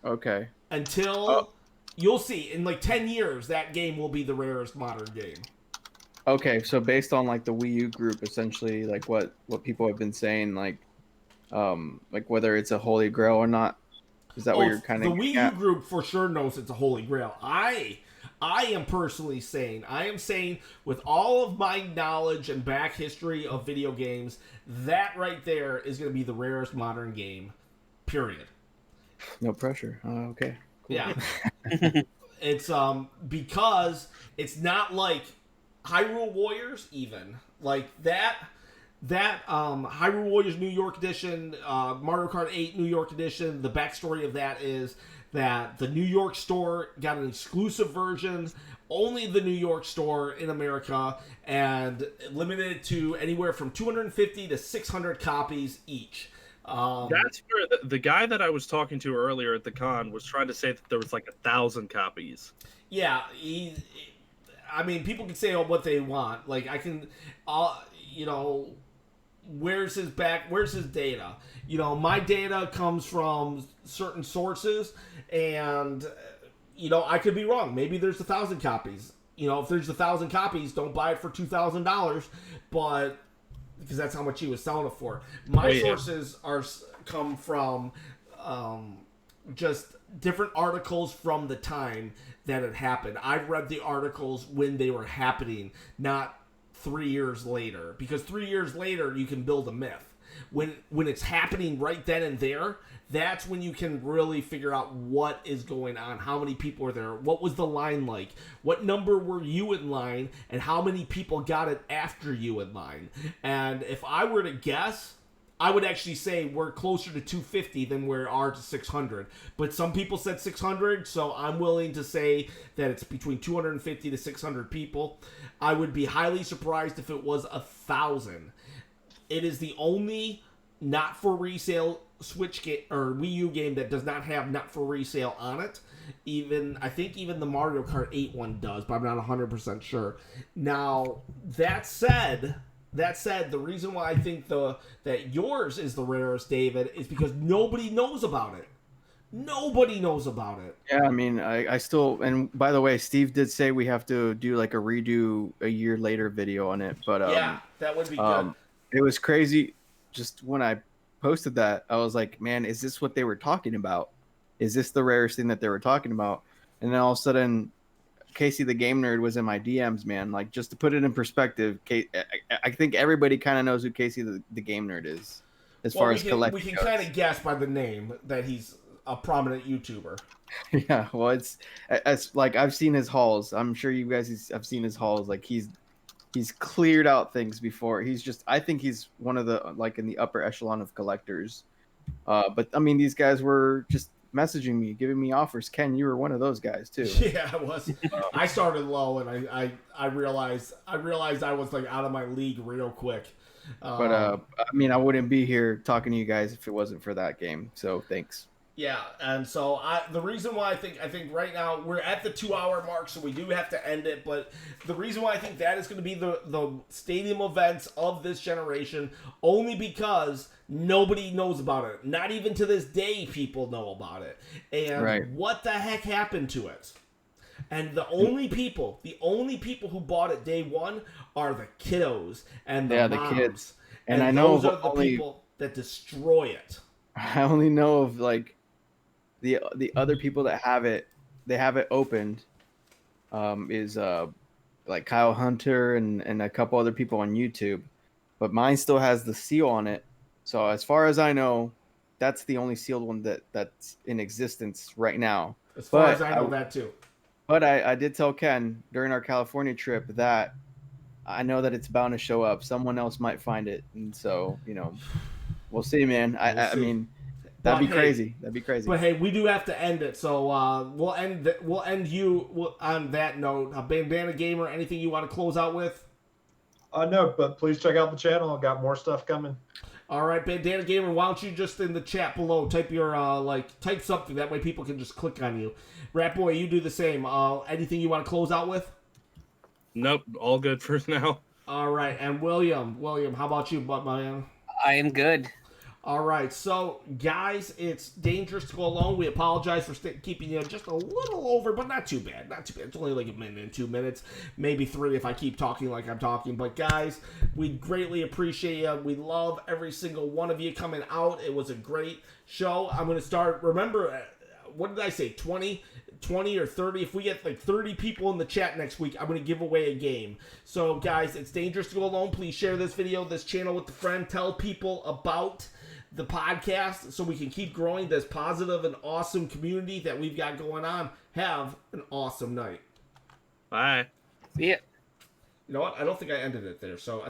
C: Okay.
A: Until you'll see in like 10 years, that game will be the rarest modern game.
C: Okay, so based on like the Wii U group, essentially, like what people have been saying, like whether it's a holy grail or not, is that what you're kind of?
A: The Wii U group for sure knows it's a holy grail. I am personally saying, with all of my knowledge and back history of video games, that right there is going to be the rarest modern game. Period.
C: No pressure. Okay. Cool.
A: Yeah. It's because it's not like Hyrule Warriors even. Like that Hyrule Warriors New York Edition, Mario Kart 8 New York Edition, the backstory of that is that the New York store got an exclusive version, only the New York store in America, and limited to anywhere from 250 to 600 copies each.
E: That's where the guy that I was talking to earlier at the con was trying to say that there was like 1,000 copies.
A: Yeah, I mean, people can say what they want. Like, I can, where's his data? You know, my data comes from certain sources, and, I could be wrong. Maybe there's 1,000 copies. If there's 1,000 copies, don't buy it for $2,000, but because that's how much he was selling it for. My sources come from just different articles from the time that it happened. I've read the articles when they were happening, not 3 years later, because 3 years later you can build a myth. When it's happening right then and there, that's when you can really figure out what is going on, how many people are there, what was the line like, what number were you in line, and how many people got it after you in line. And if I were to guess, I would actually say we're closer to 250 than we are to 600. But some people said 600, so I'm willing to say that it's between 250 to 600 people. I would be highly surprised if it was 1,000. It is the only not for resale Switch game or Wii U game that does not have not for resale on it. I think even the Mario Kart 8 one does, but I'm not 100% sure. Now, that said, the reason why I think that yours is the rarest, David, is because nobody knows about it. Nobody knows about it.
C: Yeah, I mean, I still, and by the way, Steve did say we have to do like a redo a year later video on it, but
A: Yeah, that would be good.
C: It was crazy. Just when I posted that, I was like, man, is this what they were talking about? Is this the rarest thing that they were talking about? And then all of a sudden, Casey the Game Nerd was in my DMs, man. Like, just to put it in perspective, I think everybody kind of knows who Casey the Game Nerd is, as far as collecting.
A: We can kind of guess by the name that he's a prominent YouTuber.
C: Yeah, well, it's like I've seen his hauls. I'm sure you guys have seen his hauls. Like he's cleared out things before. I think he's one of the like in the upper echelon of collectors. But I mean, these guys were just messaging me, giving me offers. Ken, you were one of those guys too.
A: Yeah, I was. I started low, and I realized I was like out of my league real quick.
C: But I mean, I wouldn't be here talking to you guys if it wasn't for that game. So thanks.
A: Yeah, and so the reason why I think right now we're at the 2-hour mark, so we do have to end it. But the reason why I think that is going to be the stadium events of this generation, only because nobody knows about it. Not even to this day, people know about it. And what the heck happened to it? And the only people who bought it day one are the kiddos and the moms. The kids. And I know those are the people that destroy it.
C: I only know of like the other people that have it opened is like Kyle Hunter and a couple other people on YouTube, but mine still has the seal on it. So as far as I know, that's the only sealed one that's in existence right now.
A: As far as I know, that too.
C: But I did tell Ken during our California trip that I know that it's bound to show up. Someone else might find it, and so we'll see, man. I mean. That'd be crazy. That'd be crazy.
A: But hey, we do have to end it, so we'll end you on that note. Bandana Gamer, anything you want to close out with?
B: No, but please check out the channel. I've got more stuff coming.
A: All right, Bandana Gamer, why don't you just in the chat below type your type something, that way people can just click on you. Rat Boy, you do the same. Anything you want to close out with?
E: Nope, all good for now.
A: All right, and William, how about you, man?
D: I am good.
A: All right, so guys, it's dangerous to go alone. We apologize for keeping you just a little over, but not too bad. Not too bad. It's only like a minute and 2 minutes, maybe 3 if I keep talking like I'm talking. But guys, we greatly appreciate you. We love every single one of you coming out. It was a great show. I'm going to start. Remember, what did I say? 20 or 30. If we get like 30 people in the chat next week, I'm going to give away a game. So guys, it's dangerous to go alone. Please share this video, this channel with a friend. Tell people about the podcast so we can keep growing this positive and awesome community that we've got going on. Have an awesome night.
E: Bye.
D: See ya.
A: You know what? I don't think I ended it there, so I